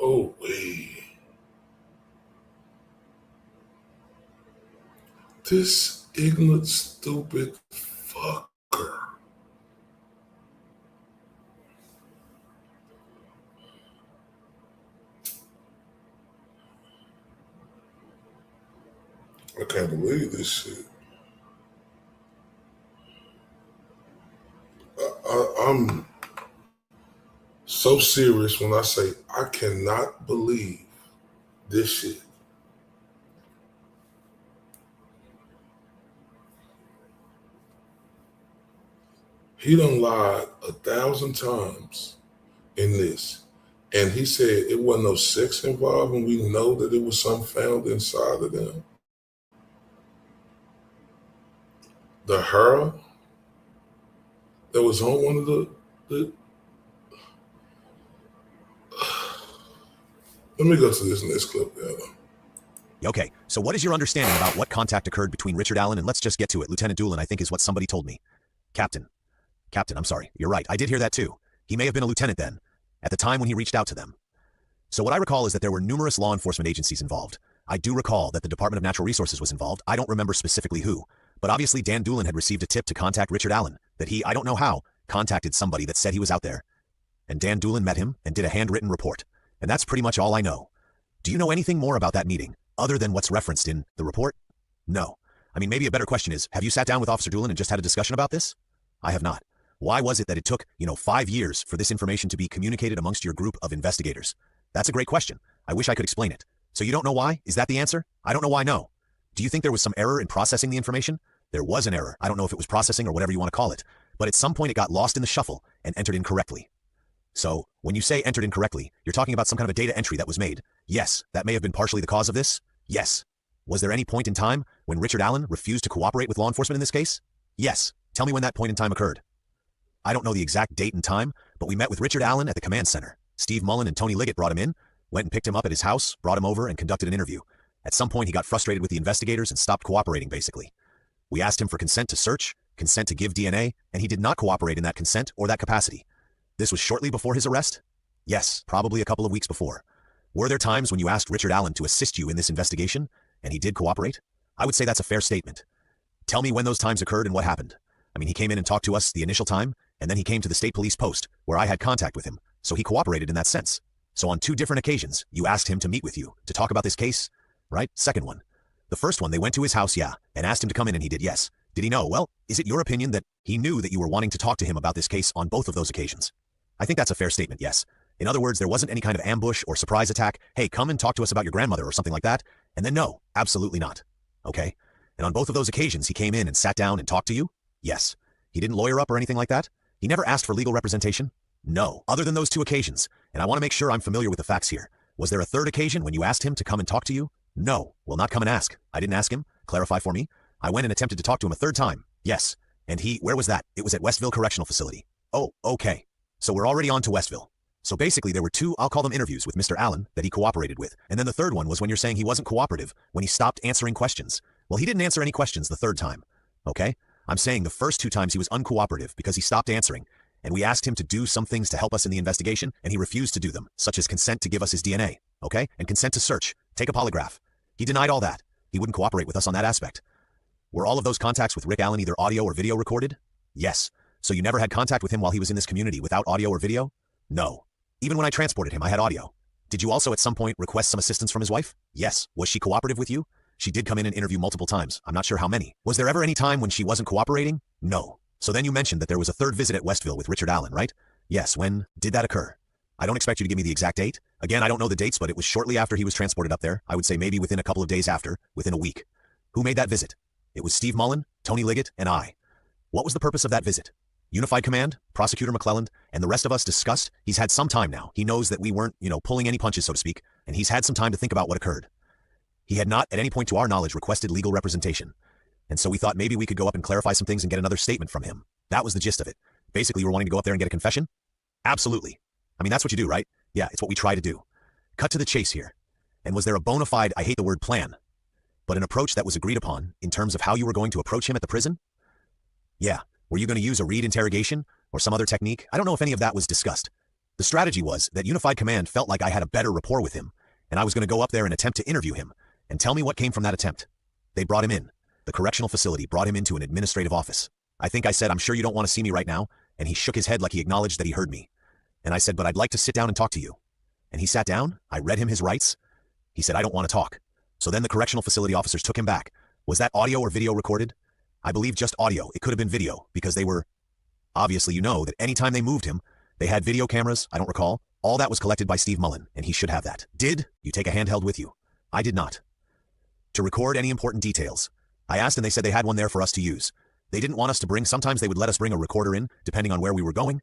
Oh, wait. This ignorant, stupid fucker. I can't believe this shit. I'm so serious when I say I cannot believe this shit. He done lied 1,000 times in this. And he said it wasn't no sex involved, and we know that it was something found inside of them. The hair that was on one of the let me go to this next clip, Okay, so what is your understanding about what contact occurred between Richard Allen and let's just get to it. Lieutenant Doolin, I think, is what somebody told me. Captain, I'm sorry. You're right. I did hear that too. He may have been a lieutenant then, at the time when he reached out to them. So what I recall is that there were numerous law enforcement agencies involved. I do recall that the Department of Natural Resources was involved. I don't remember specifically who, but obviously Dan Doolin had received a tip to contact Richard Allen, that he, I don't know how, contacted somebody that said he was out there. And Dan Doolin met him and did a handwritten report. And that's pretty much all I know. Do you know anything more about that meeting, other than what's referenced in the report? No. I mean, maybe a better question is, have you sat down with Officer Doolin and just had a discussion about this? I have not. Why was it that it took, 5 years for this information to be communicated amongst your group of investigators? That's a great question. I wish I could explain it. So you don't know why? Is that the answer? I don't know why, no. Do you think there was some error in processing the information? There was an error. I don't know if it was processing or whatever you want to call it. But at some point it got lost in the shuffle and entered incorrectly. So, when you say entered incorrectly, you're talking about some kind of a data entry that was made. Yes, that may have been partially the cause of this. Yes. Was there any point in time when Richard Allen refused to cooperate with law enforcement in this case? Yes. Tell me when that point in time occurred. I don't know the exact date and time, but we met with Richard Allen at the command center. Steve Mullen and Tony Liggett brought him in, went and picked him up at his house, brought him over, and conducted an interview. At some point, he got frustrated with the investigators and stopped cooperating, basically. We asked him for consent to search, consent to give DNA, and he did not cooperate in that consent or that capacity. This was shortly before his arrest? Yes, probably a couple of weeks before. Were there times when you asked Richard Allen to assist you in this investigation, and he did cooperate? I would say that's a fair statement. Tell me when those times occurred and what happened. I mean, he came in and talked to us the initial time, and then he came to the state police post, where I had contact with him, so he cooperated in that sense. So on 2 different occasions, you asked him to meet with you, to talk about this case, right? Second one. The first one, they went to his house, yeah, and asked him to come in, and he did, yes. Did he know? Well, is it your opinion that he knew that you were wanting to talk to him about this case on both of those occasions? I think that's a fair statement, yes. In other words, there wasn't any kind of ambush or surprise attack, hey, come and talk to us about your grandmother or something like that, and then no, absolutely not. Okay? And on both of those occasions, he came in and sat down and talked to you? Yes. He didn't lawyer up or anything like that? He never asked for legal representation? No, other than those 2 occasions, and I want to make sure I'm familiar with the facts here. Was there a third occasion when you asked him to come and talk to you? No, will not come and ask. I didn't ask him. Clarify for me. I went and attempted to talk to him a third time. Yes. And where was that? It was at Westville Correctional Facility. Oh, okay. So we're already on to Westville. So basically there were 2, I'll call them interviews with Mr. Allen that he cooperated with. And then the third one was when you're saying he wasn't cooperative, when he stopped answering questions. Well, he didn't answer any questions the third time. Okay? I'm saying the first 2 times he was uncooperative because he stopped answering. And we asked him to do some things to help us in the investigation, and he refused to do them, such as consent to give us his DNA, okay? And consent to search, take a polygraph. He denied all that. He wouldn't cooperate with us on that aspect. Were all of those contacts with Rick Allen either audio or video recorded? Yes. So you never had contact with him while he was in this community without audio or video? No. Even when I transported him, I had audio. Did you also at some point request some assistance from his wife? Yes. Was she cooperative with you? She did come in and interview multiple times. I'm not sure how many. Was there ever any time when she wasn't cooperating? No. So then you mentioned that there was a third visit at Westville with Richard Allen, right? Yes. When did that occur? I don't expect you to give me the exact date. Again, I don't know the dates, but it was shortly after he was transported up there. I would say maybe within a couple of days after, within a week. Who made that visit? It was Steve Mullen, Tony Liggett, and I. What was the purpose of that visit? Unified Command, Prosecutor McClelland, and the rest of us discussed. He's had some time now. He knows that we weren't, pulling any punches, so to speak, and he's had some time to think about what occurred. He had not, at any point to our knowledge, requested legal representation. And so we thought maybe we could go up and clarify some things and get another statement from him. That was the gist of it. Basically, you were wanting to go up there and get a confession? Absolutely. I mean, that's what you do, right? Yeah, it's what we try to do. Cut to the chase here. And was there a bona fide, I hate the word plan, but an approach that was agreed upon in terms of how you were going to approach him at the prison? Yeah. Were you going to use a read interrogation or some other technique? I don't know if any of that was discussed. The strategy was that Unified Command felt like I had a better rapport with him, and I was going to go up there and attempt to interview him. And tell me what came from that attempt. They brought him in. The correctional facility brought him into an administrative office. I think I said, "I'm sure you don't want to see me right now," and he shook his head like he acknowledged that he heard me. And I said, "But I'd like to sit down and talk to you." And he sat down. I read him his rights. He said, "I don't want to talk." So then the correctional facility officers took him back. Was that audio or video recorded? I believe just audio. It could have been video, because they were... Obviously, you know that anytime they moved him, they had video cameras. I don't recall. All that was collected by Steve Mullen, and he should have that. Did you take a handheld with you? I did not. To record any important details. I asked and they said they had one there for us to use. They didn't want us to bring... Sometimes they would let us bring a recorder in, depending on where we were going.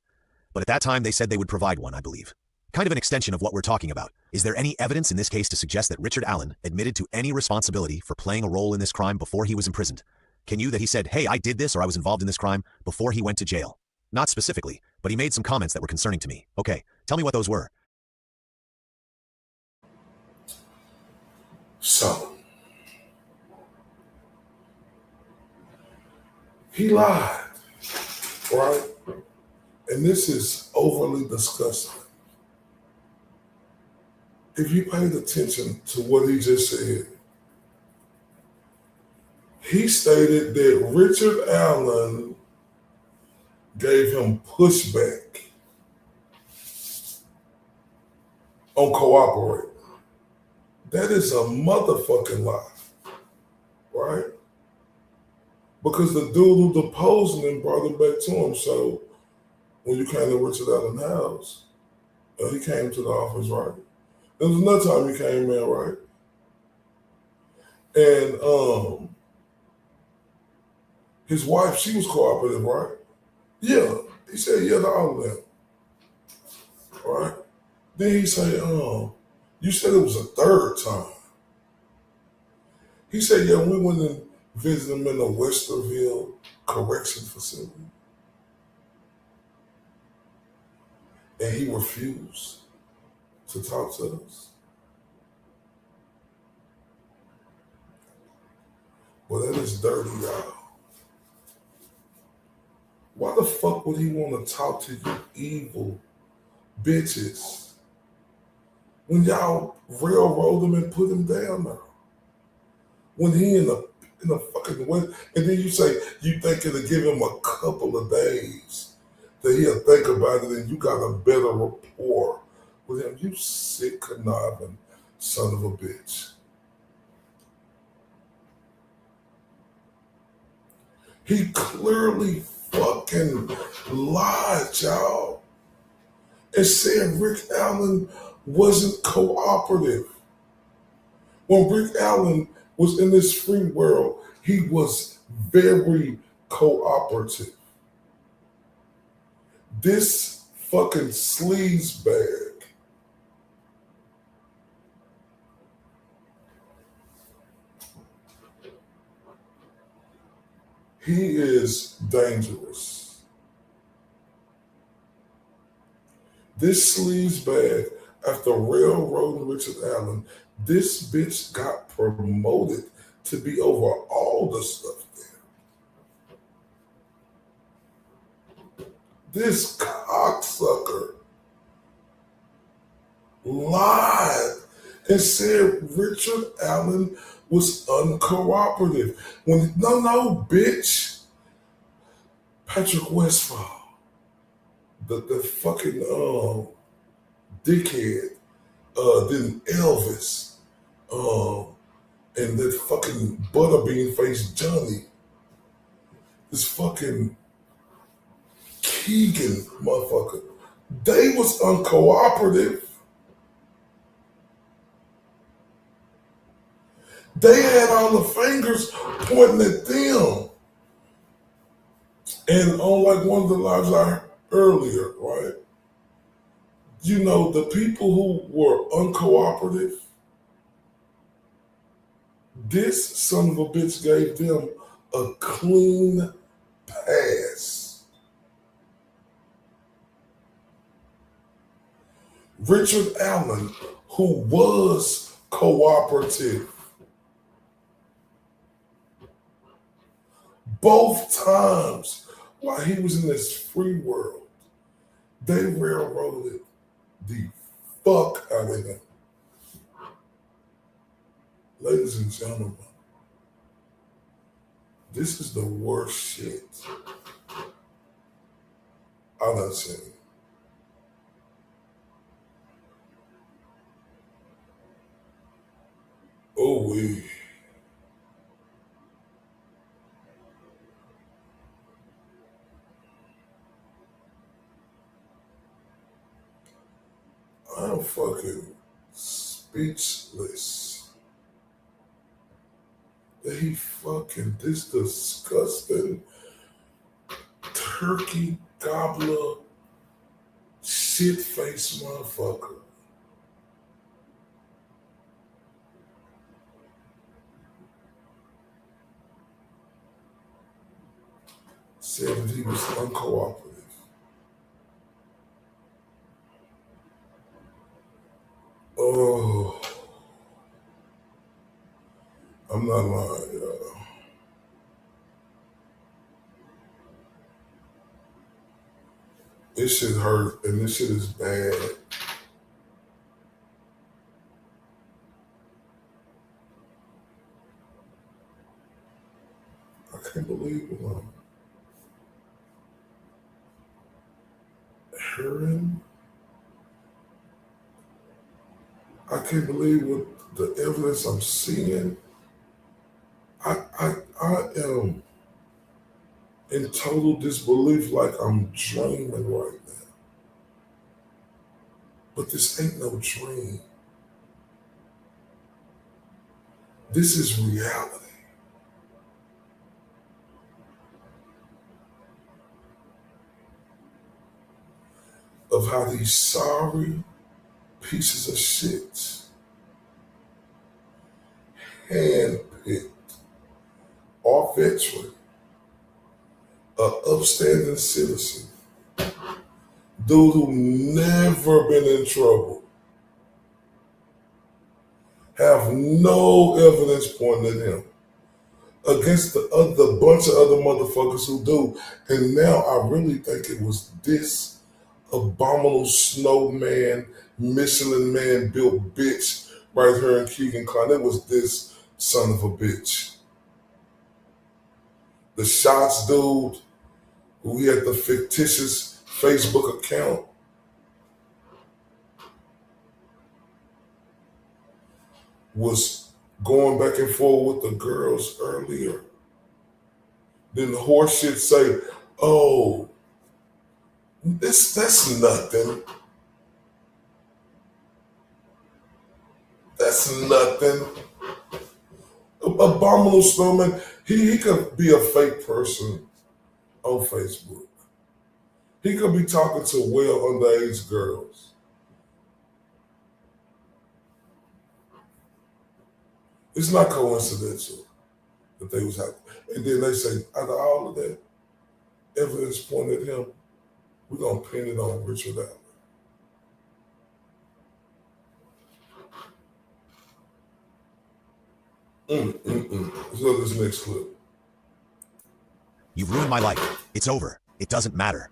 But at that time, they said they would provide one, I believe. Kind of an extension of what we're talking about. Is there any evidence in this case to suggest that Richard Allen admitted to any responsibility for playing a role in this crime before he was imprisoned? Can you that he said, "Hey, I did this," or "I was involved in this crime," before he went to jail? Not specifically, but he made some comments that were concerning to me. Okay, tell me what those were. So, he lied, right? And this is overly disgusting. If you paid attention to what he just said, he stated that Richard Allen gave him pushback on cooperating. That is a motherfucking lie, right? Because the dude who deposed him brought him back to him. So when you came to Richard Allen's house, he came to the office, right? There was another time he came in, right? And his wife, she was cooperative, right? Yeah. He said, yeah, to all of them. Right? Then he said, you said it was a third time. He said, yeah, we went and visited him in the Westerville Correction Facility. And he refused to talk to us. Well, that is dirty, y'all. Why the fuck would he want to talk to you evil bitches when y'all railroad him and put him down there? When he in the fucking West, and then you say you think it'll give him a couple of days that he'll think about it and you got a better rapport with him. You sick, conniving son of a bitch. He clearly fucking lied, y'all, and said Rick Allen wasn't cooperative. When Rick Allen was in this free world, he was very cooperative. This fucking sleazebag he is dangerous. This sleazebag, after railroading Richard Allen, this bitch got promoted to be over all the stuff there. This cocksucker lied and said Richard Allen was uncooperative. No, bitch. Patrick Westphal, the fucking dickhead, then Elvis, and that fucking butterbean faced Johnny, this fucking Keegan motherfucker, They was uncooperative. They had all the fingers pointing at them. And on like one of the lives I heard earlier, right? You know, the people who were uncooperative, this son of a bitch gave them a clean pass. Richard Allen, who was cooperative, both times while he was in this free world, they railroaded the fuck out of him. Ladies and gentlemen, this is the worst shit I done seen. Oh, we. I'm fucking speechless that he fucking this disgusting turkey gobbler shit-faced motherfucker said that he was uncooperative. Oh, I'm not lying, y'all. This shit hurt and this shit is bad. I can't believe what I'm hearing. I can't believe what the evidence I'm seeing. I am in total disbelief, like I'm dreaming right now. But this ain't no dream. This is reality. Of how these sorry pieces of shit handpicked our veteran, an upstanding citizen, dude who never been in trouble, have no evidence pointing at him against the other bunch of other motherfuckers who do. And now I really think it was this abominable snowman, Michelin man built bitch right here in Keegan Klein. It was this son of a bitch. The shots dude who had the fictitious Facebook account was going back and forth with the girls earlier. Then the horse shit say, oh, that's nothing. That's nothing. Abominable snowman, he could be a fake person on Facebook. He could be talking to well underage girls. It's not coincidental that they was happy. And then they say, out of all of that evidence pointed at him, we're going to pin it on Richard Allen. Let's look at this next clip. You've ruined my life. It's over. It doesn't matter.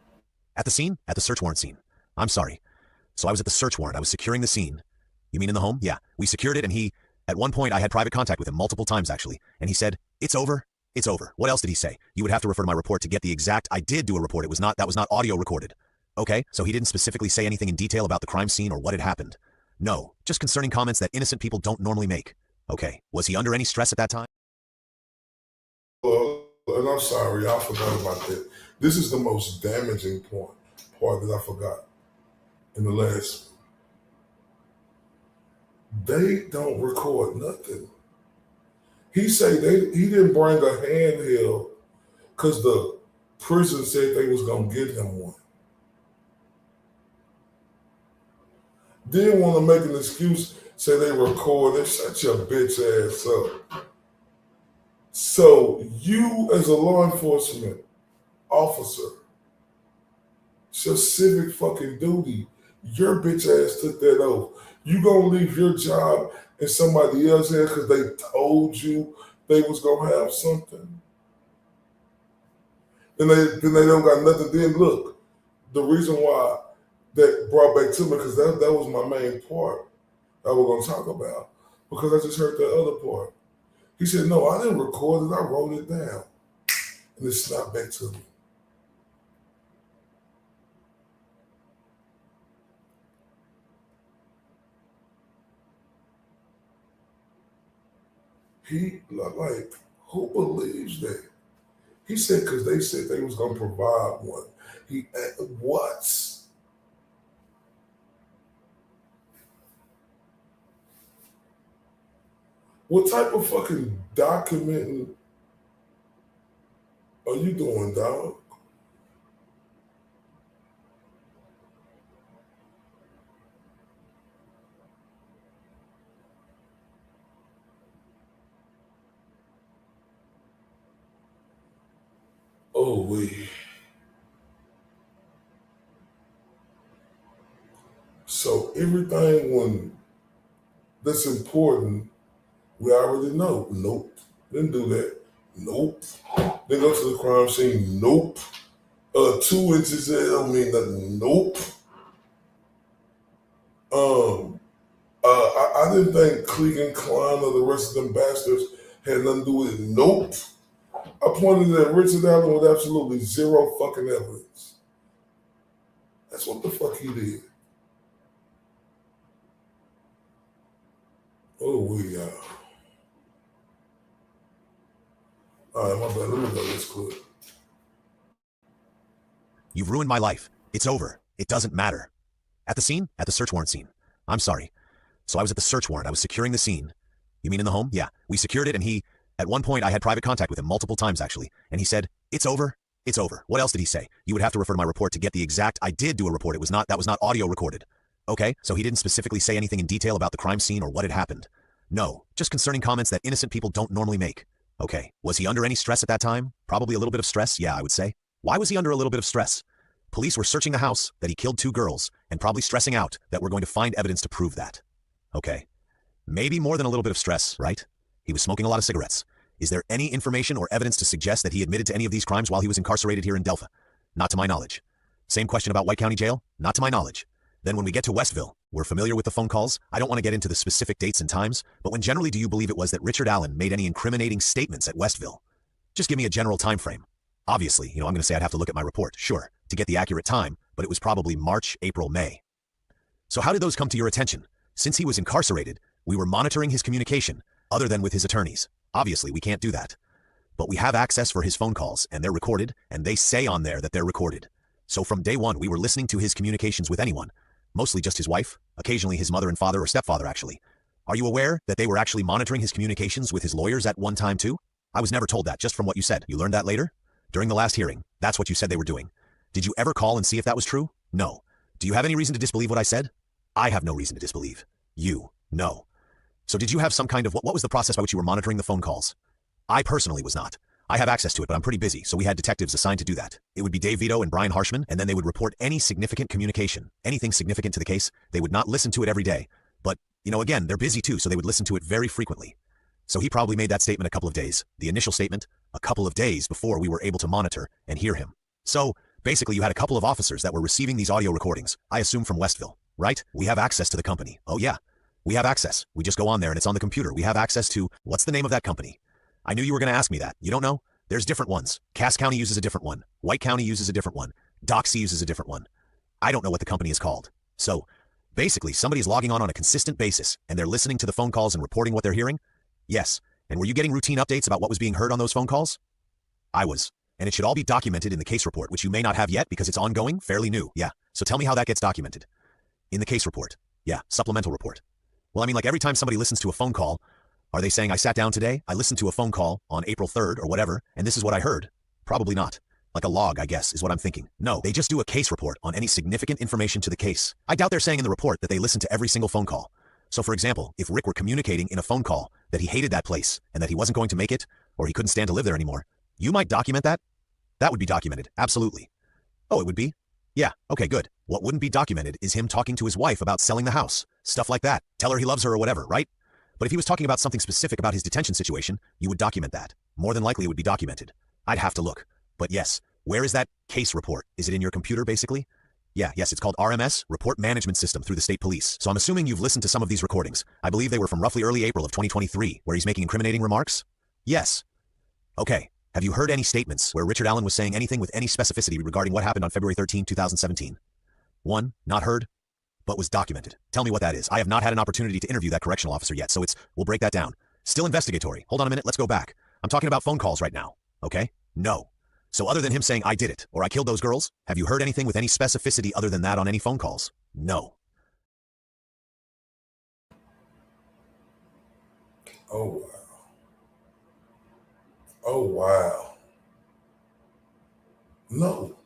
At the scene? At the search warrant scene. I'm sorry. So I was at the search warrant. I was securing the scene. You mean in the home? Yeah. We secured it and he, at one point I had private contact with him multiple times actually. And he said, it's over. It's over. What else did he say? You would have to refer to my report to get the exact, I did do a report. That was not audio recorded. Okay, so he didn't specifically say anything in detail about the crime scene or what had happened. No, just concerning comments that innocent people don't normally make. Okay, was he under any stress at that time? And I'm sorry, I forgot about that. This is the most damaging part that I forgot. in the last. They don't record nothing. He say he didn't bring a handheld because the prison said they was gonna get him one. Didn't want to make an excuse, say they recorded. Shut your bitch ass up. So you as a law enforcement officer, it's your civic fucking duty. Your bitch ass took that oath. You gonna leave your job in somebody else's hands because they told you they was gonna have something? Then they don't got nothing. Then look, the reason why that brought back to me, because that was my main part that we're gonna talk about. Because I just heard the other part. He said, no, I didn't record it, I wrote it down. And it snapped back to me. He, like, who believes that? He said, because they said they was going to provide one. What? What type of fucking documenting are you doing, dog? Oh, we. So everything that's important, we already know. Nope. Didn't do that. Nope. Didn't go to the crime scene. Nope. 2 inches there don't mean nothing. Nope. I didn't think Clegan Klein or the rest of them bastards had nothing to do with it. Nope. I pointed at Richard Allen with absolutely zero fucking evidence. That's what the fuck he did. Oh, we all right, my bad. Let me go this quick. You've ruined my life. It's over. It doesn't matter. At the scene? At the search warrant scene. I'm sorry. So I was at the search warrant. I was securing the scene. You mean in the home? Yeah. We secured it and at one point I had private contact with him multiple times actually. And he said, it's over. It's over. What else did he say? You would have to refer to my report to get the exact, I did do a report. That was not audio recorded. Okay. So he didn't specifically say anything in detail about the crime scene or what had happened. No, just concerning comments that innocent people don't normally make. Okay. Was he under any stress at that time? Probably a little bit of stress. Yeah, I would say. Why was he under a little bit of stress? Police were searching the house that he killed 2 girls and probably stressing out that we're going to find evidence to prove that. Okay. Maybe more than a little bit of stress, right? He was smoking a lot of cigarettes. Is there any information or evidence to suggest that he admitted to any of these crimes while he was incarcerated here in Delphi? Not to my knowledge. Same question about White County Jail? Not to my knowledge. Then when we get to Westville, we're familiar with the phone calls. I don't want to get into the specific dates and times, but when generally do you believe it was that Richard Allen made any incriminating statements at Westville? Just give me a general time frame. Obviously, I'm going to say I'd have to look at my report, sure, to get the accurate time, but it was probably March, April, May. So how did those come to your attention? Since he was incarcerated, we were monitoring his communication, other than with his attorneys. Obviously, we can't do that. But we have access for his phone calls, and they're recorded, and they say on there that they're recorded. So from day one, we were listening to his communications with anyone, mostly just his wife, occasionally his mother and father or stepfather, actually. Are you aware that they were actually monitoring his communications with his lawyers at one time, too? I was never told that, just from what you said. You learned that later? During the last hearing, that's what you said they were doing. Did you ever call and see if that was true? No. Do you have any reason to disbelieve what I said? I have no reason to disbelieve. You, no. So did you have some kind of, what was the process by which you were monitoring the phone calls? I personally was not. I have access to it, but I'm pretty busy, so we had detectives assigned to do that. It would be Dave Vito and Brian Harshman, and then they would report any significant communication, anything significant to the case. They would not listen to it every day. But, again, they're busy too, so they would listen to it very frequently. So he probably made that statement a couple of days, the initial statement, a couple of days before we were able to monitor and hear him. So, basically you had a couple of officers that were receiving these audio recordings, I assume from Westville, right? We have access to the company. Oh yeah, we have access. We just go on there and it's on the computer. We have access to, what's the name of that company? I knew you were going to ask me that. You don't know? There's different ones. Cass County uses a different one. White County uses a different one. Doxy uses a different one. I don't know what the company is called. So, basically somebody's logging on a consistent basis and they're listening to the phone calls and reporting what they're hearing? Yes. And were you getting routine updates about what was being heard on those phone calls? I was. And it should all be documented in the case report, which you may not have yet because it's ongoing, fairly new. Yeah. So tell me how that gets documented. In the case report. Yeah, supplemental report. Well, I mean, like every time somebody listens to a phone call, are they saying, I sat down today, I listened to a phone call on April 3rd or whatever, and this is what I heard? Probably not. Like a log, I guess, is what I'm thinking. No, they just do a case report on any significant information to the case. I doubt they're saying in the report that they listened to every single phone call. So for example, if Rick were communicating in a phone call that he hated that place and that he wasn't going to make it, or he couldn't stand to live there anymore, you might document that? That would be documented, absolutely. Oh, it would be? Yeah, okay, good. What wouldn't be documented is him talking to his wife about selling the house. Stuff like that. Tell her he loves her or whatever, right? But if he was talking about something specific about his detention situation, you would document that. More than likely it would be documented. I'd have to look. But yes, where is that case report? Is it in your computer, basically? Yes, it's called RMS, Report Management System, through the state police. So I'm assuming you've listened to some of these recordings. I believe they were from roughly early April of 2023, where he's making incriminating remarks? Yes. Okay. Have you heard any statements where Richard Allen was saying anything with any specificity regarding what happened on February 13, 2017? 1. Not heard, but was documented. Tell me what that is. I have not had an opportunity to interview that correctional officer yet, so we'll break that down. Still investigatory. Hold on a minute, let's go back. I'm talking about phone calls right now, okay? No. So other than him saying, I did it, or I killed those girls, have you heard anything with any specificity other than that on any phone calls? No. Oh, wow. Oh, wow. No.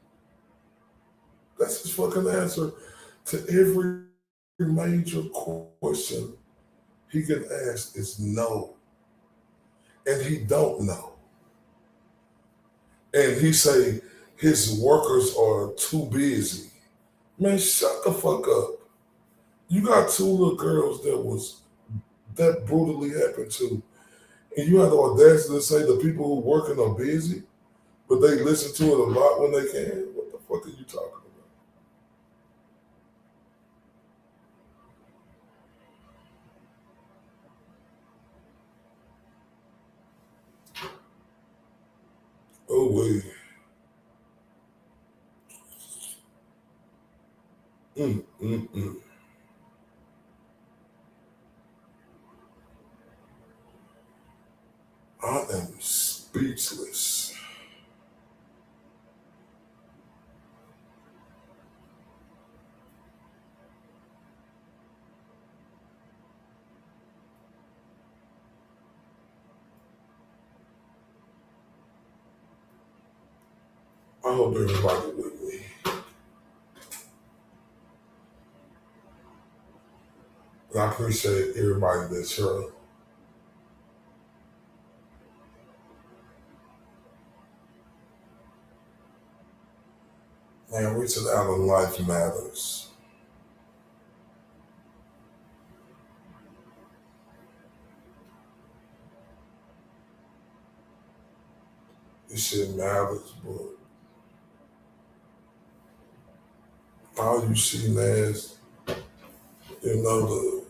That's his fucking answer to every major question he can ask is no. And he don't know. And he say his workers are too busy. Man, shut the fuck up. You got 2 little girls that brutally happened to, and you have the audacity to say the people who working are busy, but they listen to it a lot when they can. What the fuck are you talking about? Oh, wait. Mm, mm, mm. I am speechless. I hope everybody with me. And I appreciate everybody that's here. Man, Richard Allen, life matters. This shit matters, but all you see now is, the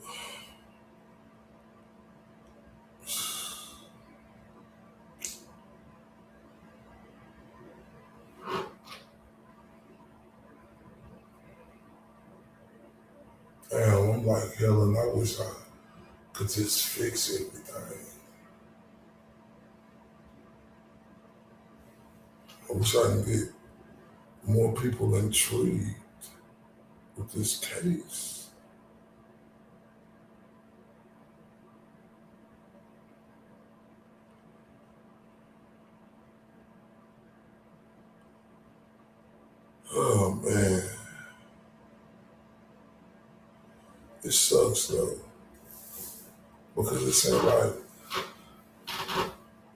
damn, I'm like, Helen, I wish I could just fix everything. I wish I can get more people intrigued with this case. Oh man, it sucks though, because it seemed like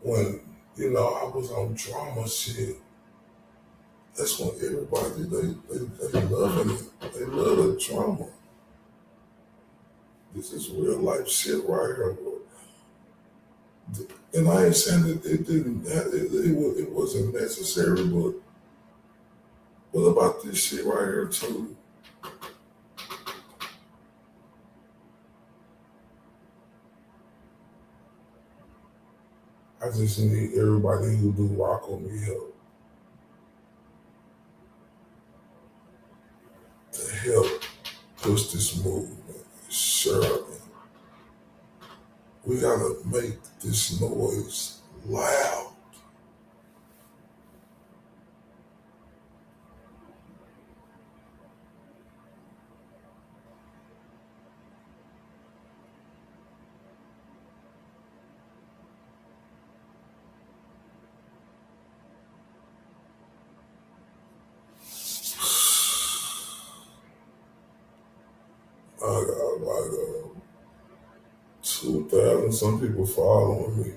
when I was on drama shit, that's when everybody they loving it. They love the drama. This is real life shit right here. And I ain't saying that it didn't. It wasn't necessary, but what about this shit right here too? I just need everybody who do rock on me help to help push this movement. Sure, we gotta make this noise loud. like 2,000 some people following me.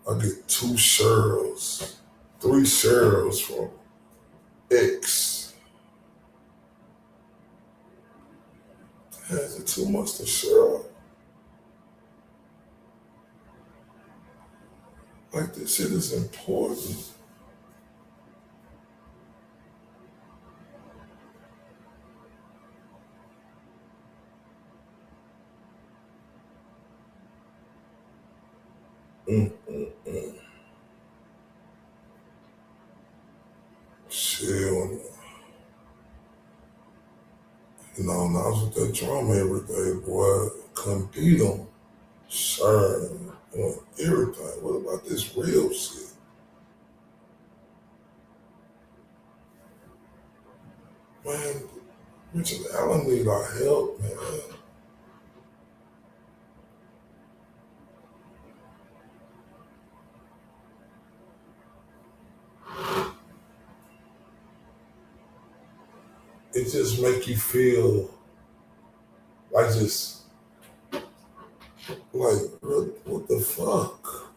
I get 2 shares, 3 shares from X. Damn, is it too much to share? Like, this shit is important. Shit, when I was with that drama every day, boy, couldn't beat them. Sure, everything. What about this real shit? Man, Richard Allen need our help, man. It just make you feel like what the fuck?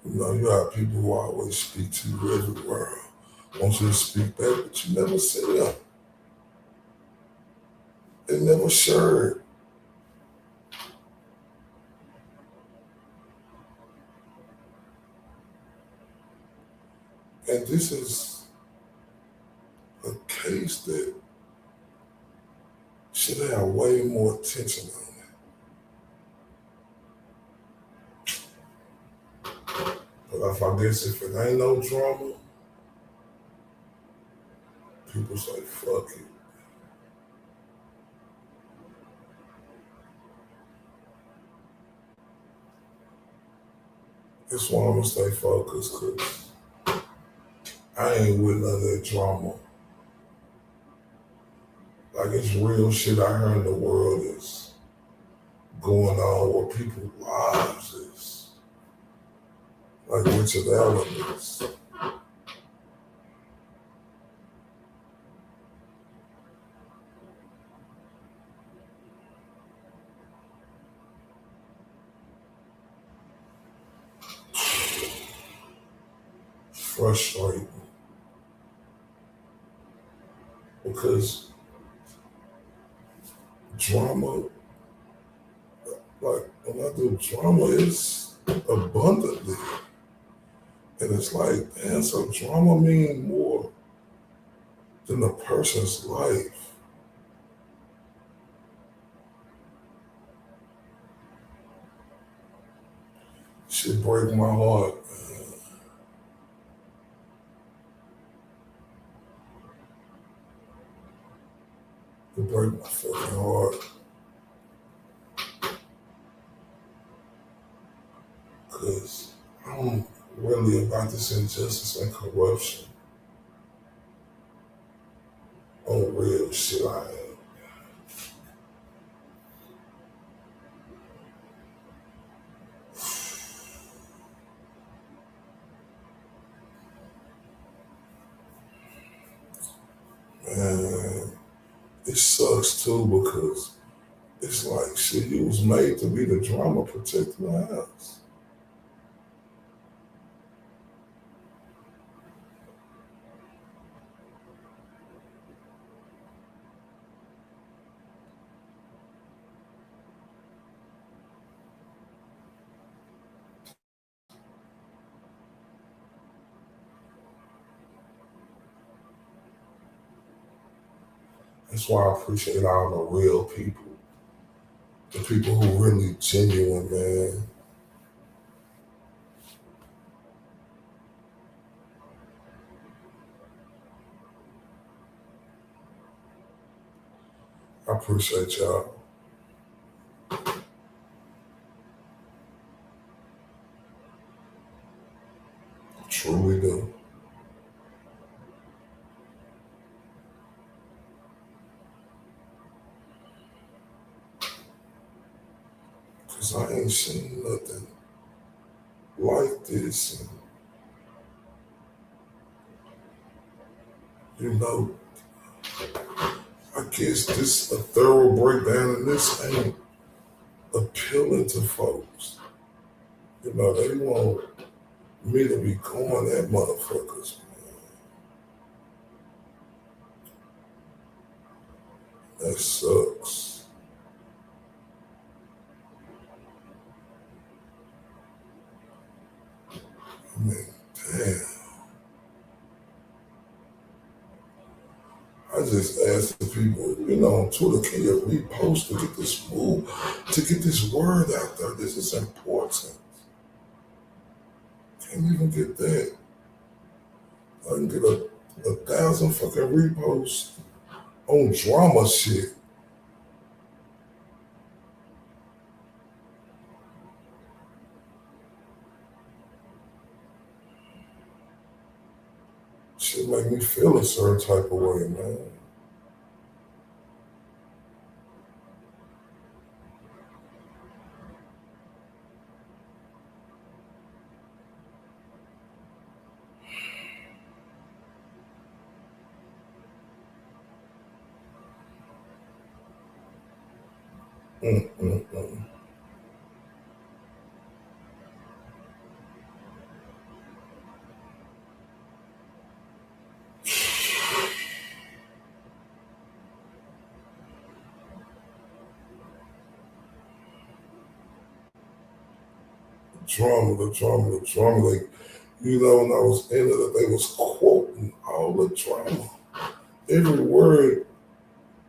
You have people who always speak to you everywhere. Want you to speak back, but you never see them. They never shared. And this is a case that should have way more attention on it. But I guess if it ain't no drama, people say, fuck it. That's why I'm gonna stay focused, cause I ain't with none of that drama. Like, it's real shit out here in the world is going on where people's lives is. Like Richard Allen is. Frustrating. Because drama, like when I do drama, it's abundantly. And it's like, damn, so drama mean more than a person's life. Shit break my heart, man. It break my fucking heart. Cause I'm really about this injustice and corruption. On real shit I am. Man, it sucks too because it's like shit, you was made to be the drama protecting the house. That's why I appreciate all the real people. The people who really genuine, man. I appreciate y'all. Truly do. Cause I ain't seen nothing like this. And, you know, I guess this a thorough breakdown and this ain't appealing to folks. You know, they want me to be going at motherfuckers, man. That sucks. I mean, damn. I just asked the people, you know, on Twitter, can you repost to get this move, to get this word out there? This is important. Can't even get that. I can get a 1,000 fucking reposts on drama shit. Shit make me feel a certain type of way, man. Mm-mm-mm. The drama. Like, you know, when I was in it, they was quoting all the drama. Every word,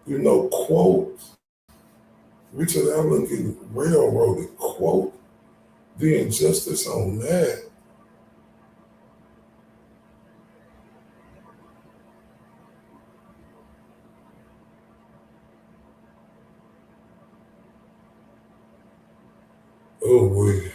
you know, quote. Richard Allen getting railroaded, quote. The injustice on that. Oh, boy.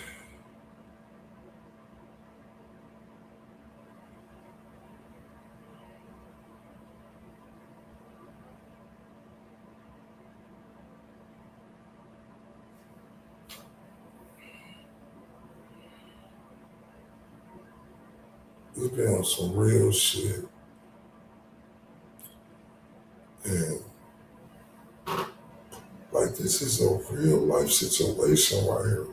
It's been on some real shit. And like, this is a real life situation right here.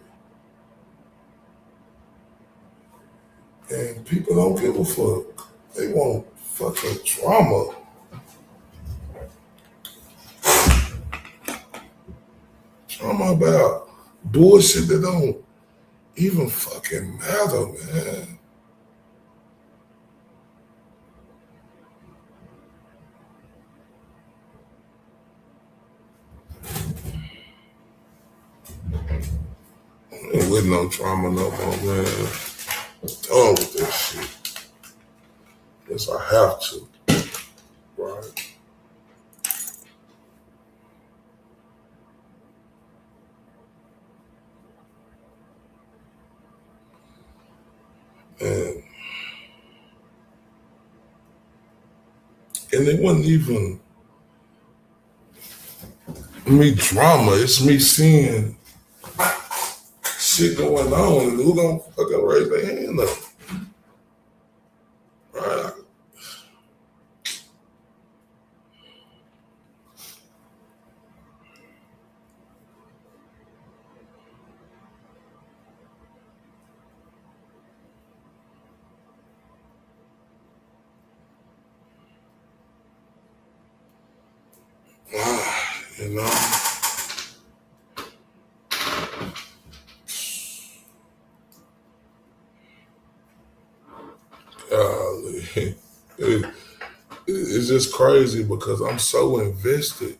And people don't give a fuck. They want fucking drama. Drama about bullshit that don't even fucking matter, man. Ain't with no drama no more, man. I'm done with this shit. Yes, I have to. Right? And it wasn't even me drama. It's me seeing shit going on and who don't fucking raise their hand up. Right? You know? Golly. It's just crazy because I'm so invested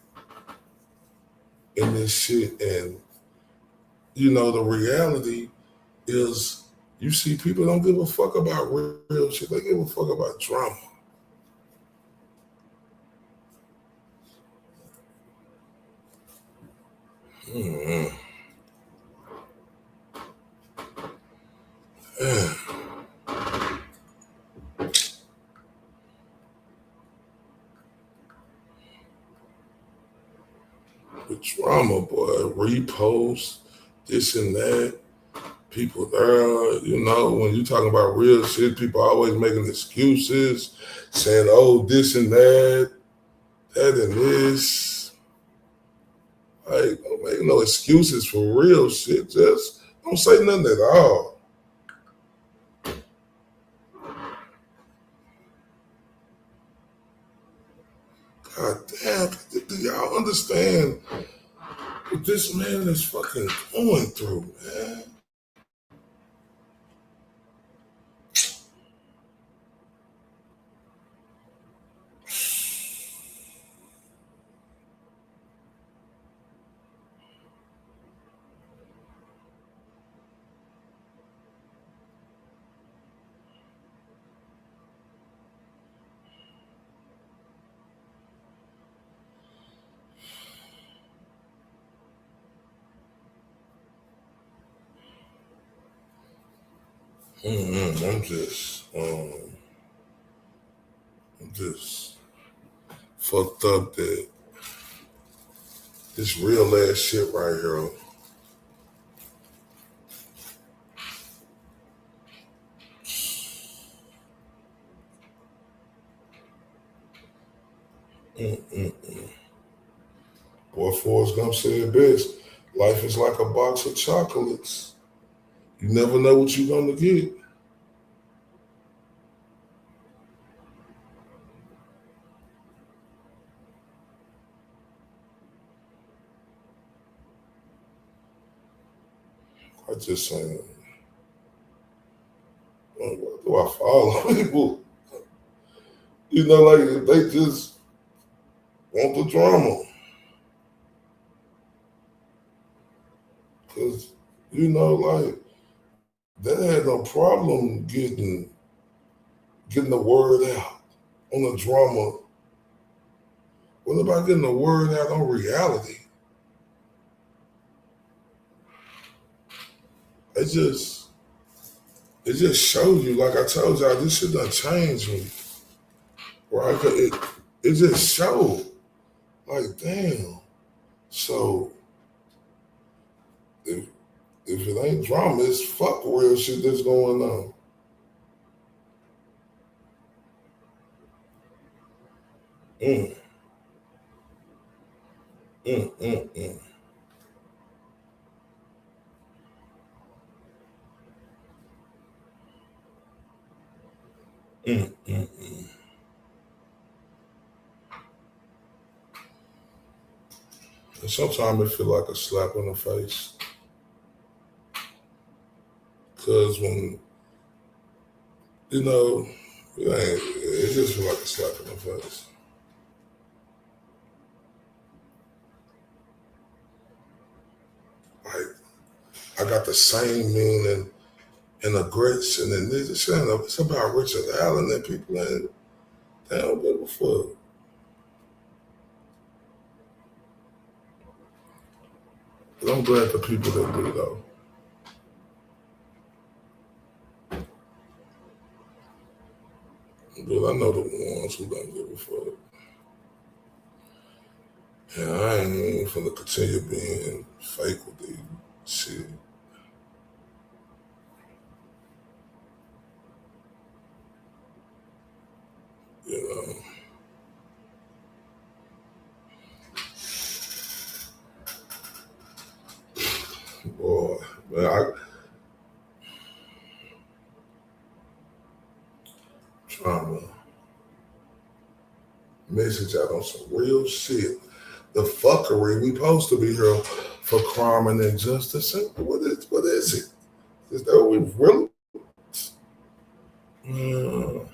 in this shit. And, you know, the reality is you see people don't give a fuck about real shit. They give a fuck about drama. Mm-hmm. Yeah. The drama, boy, repost, this and that. People there, you know, when you talking about real shit, people always making excuses, saying, oh, this and that and this. Like, don't make no excuses for real shit. Just don't say nothing at all. God damn, do y'all understand what this man is fucking going through, man? I'm just fucked up that this real ass shit right here. Boy, Forrest Gump said it best. Life is like a box of chocolates. You never know what you're gonna get. I just saying, why do I follow people? You know, like they just want the drama. Cause, you know, like they had no problem getting the word out on the drama. What about getting the word out on reality? It just shows you, like I told y'all, this shit done changed me. Right? It just showed. Like, damn. So if it ain't drama, it's fuck real shit that's going on. Mm. Mm, mm, mm. Mm, mm, mm. And sometimes it feel like a slap in the face. Cause when, you know, it just feel like a slap in the face. Like, I got the same meaning and aggression and this it's about Richard Allen and people ain't, they don't give a fuck. But I'm glad the people that do though. But I know the ones who don't give a fuck. And I ain't even finna continue being fake with these shit. You know. Boy, man, I'm trying to message out on some real shit. The fuckery, we supposed to be here for crime and injustice. What is it? Is that what we really? Mm.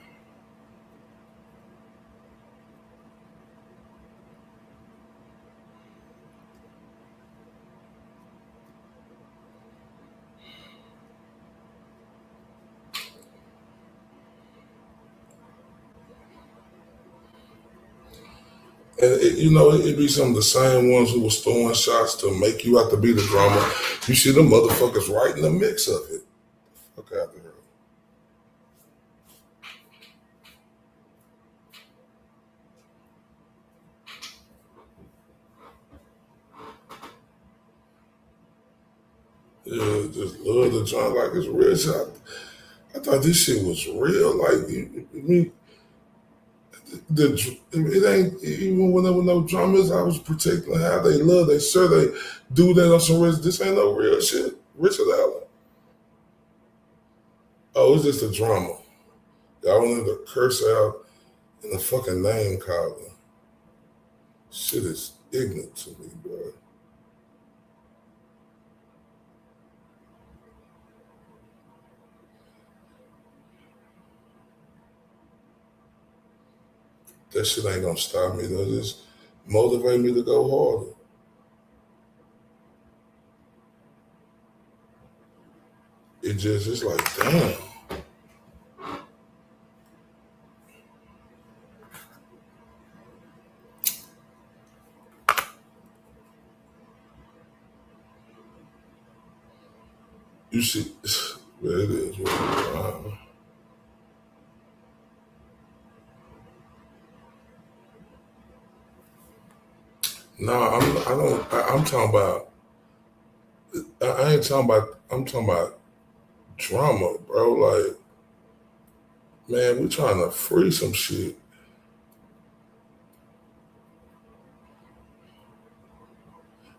And it'd be some of the same ones who was throwing shots to make you out to be the drama. You see them motherfuckers right in the mix of it. Fuck out of here. Yeah, just love the joint like it's real shit. I thought this shit was real. Like, I mean, it ain't, even when there were no drummers, I was protecting how they love. They sure they do that on some real. This ain't no real shit. Richard Allen. Oh, it's just a drama. Y'all wanted to curse out in the fucking name column. Shit is ignorant to me, bro. That shit ain't gonna stop me. It'll just motivate me to go harder. It's like, damn. You see, where it is. No, I'm talking about, I ain't talking about, I'm talking about drama, bro. Like, man, we trying to free some shit.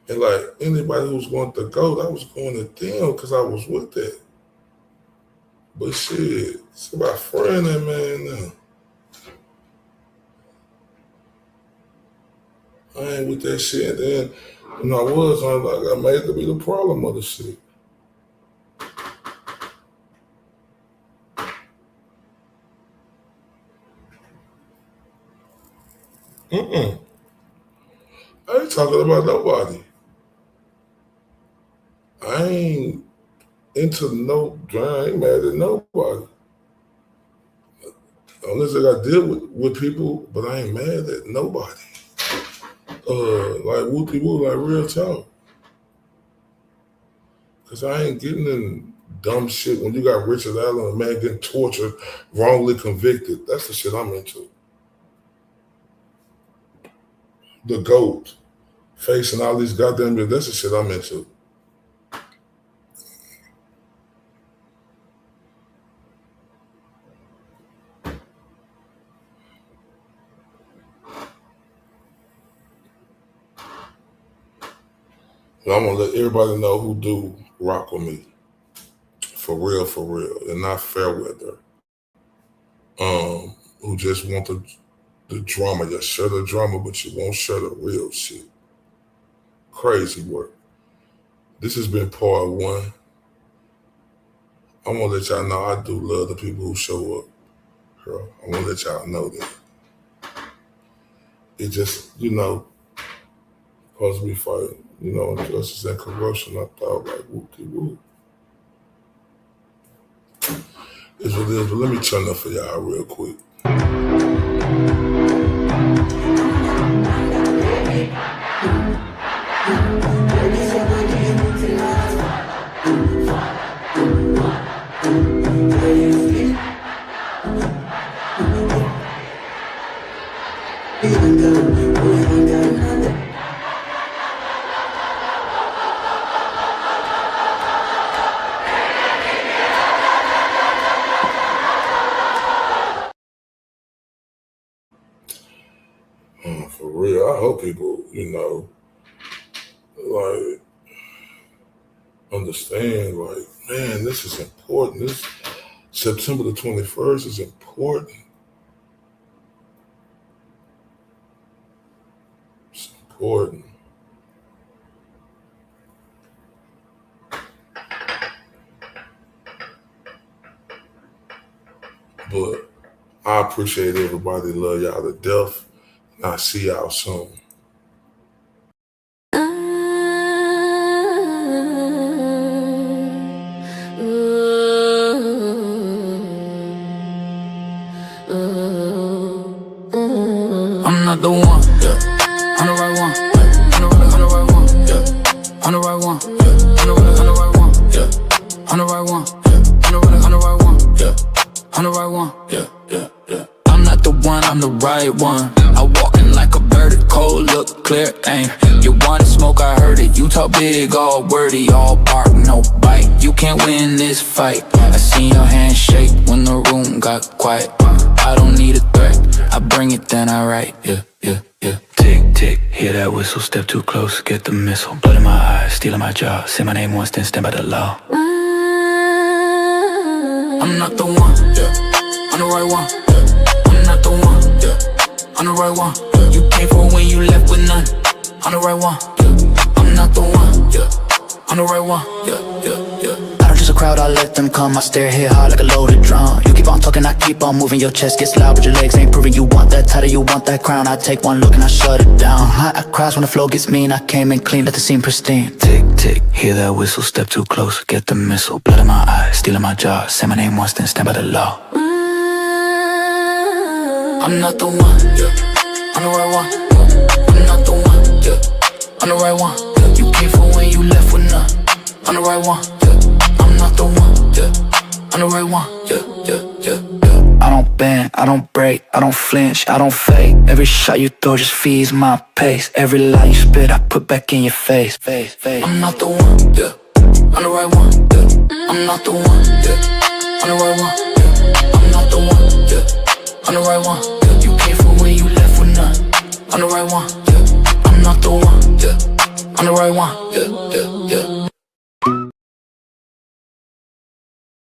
And like, anybody who's going to go, I was going to them because I was with that. But shit, it's about freeing that man now. I ain't with that shit. And then when I was like, I made it to be the problem of the shit. I ain't talking about nobody. I ain't into no drama. I ain't mad at nobody. Unless I got to deal with people, but I ain't mad at nobody. Like whoopie woo, like real talk. Cause I ain't getting in dumb shit when you got Richard Allen, a man getting tortured, wrongly convicted. That's the shit I'm into. The GOAT, facing all these goddamn, that's the shit I'm into. And I'm gonna let everybody know who do rock with me. For real, and not fair weather. Who just want the drama. You share the drama, but you won't share the real shit. Crazy work. This has been part one. I'm gonna let y'all know I do love the people who show up. Girl, I wanna let y'all know that. It just, supposed to be fighting, injustice and corruption. I thought like whoop-de-whoop. It's what it is, but let me turn up for y'all real quick. For real, I hope people, like, understand, like, man, this is important. This September the 21st is important. It's important. But I appreciate everybody. Love y'all to death. And I'll see y'all soon. I'm not the one, yeah. I'm the right one, I'm the right one, yeah. I'm the right one, yeah. I'm the right one, yeah. I'm the right one, yeah. I'm the right one, yeah. I'm the right one, yeah. I'm not the one, I'm the right one. I walk in like a vertical. cold, look clear, aim. You wanna smoke, I heard it. You talk big, all wordy, all bark, no bite. You can't win this fight. I seen your hand shake when the room got quiet. I don't need a threat, I bring it, then I write. Yeah, yeah, yeah. Tick, tick, hear that whistle, step too close, get the missile. Blood in my eyes, stealing my jaw. Say my name once, then stand by the law. I'm not the one, yeah. I'm the right one, yeah. I'm not the one, yeah. I'm the right one, yeah. You came for when you left with none. I'm the right one, yeah. I'm not the one, yeah. I'm the right one, yeah, yeah, yeah. I don't just a crowd, I let them come. I stare here hard like a loaded drum. You keep on talking, I keep on moving. Your chest gets loud, but your legs ain't proving. You want that title, you want that crown. I take one look and I shut it down. I cries when the flow gets mean. I came in clean, let the scene pristine. Tick, tick, hear that whistle, step too close, get the missile. Blood in my eyes, stealing my jaw. Say my name once, then stand by the law. I'm not the one, yeah. I'm the right one, yeah. I'm not the one, yeah. I'm the right one, yeah. You came for when you left with none. I'm the right one, yeah. I'm not the one, yeah. I'm the right one, yeah, yeah, yeah, yeah. I don't bend, I don't break, I don't flinch, I don't fake. Every shot you throw just feeds my pace. Every lie you spit, I put back in your face. I'm not the one, yeah. I'm the right one, yeah. I'm not the one, yeah. I'm the right one, yeah. I'm not the one, yeah. I'm the right one, yeah. You came for when you left with none. I'm the right one, yeah. I'm not the one, yeah. I'm the right one, yeah, yeah, yeah.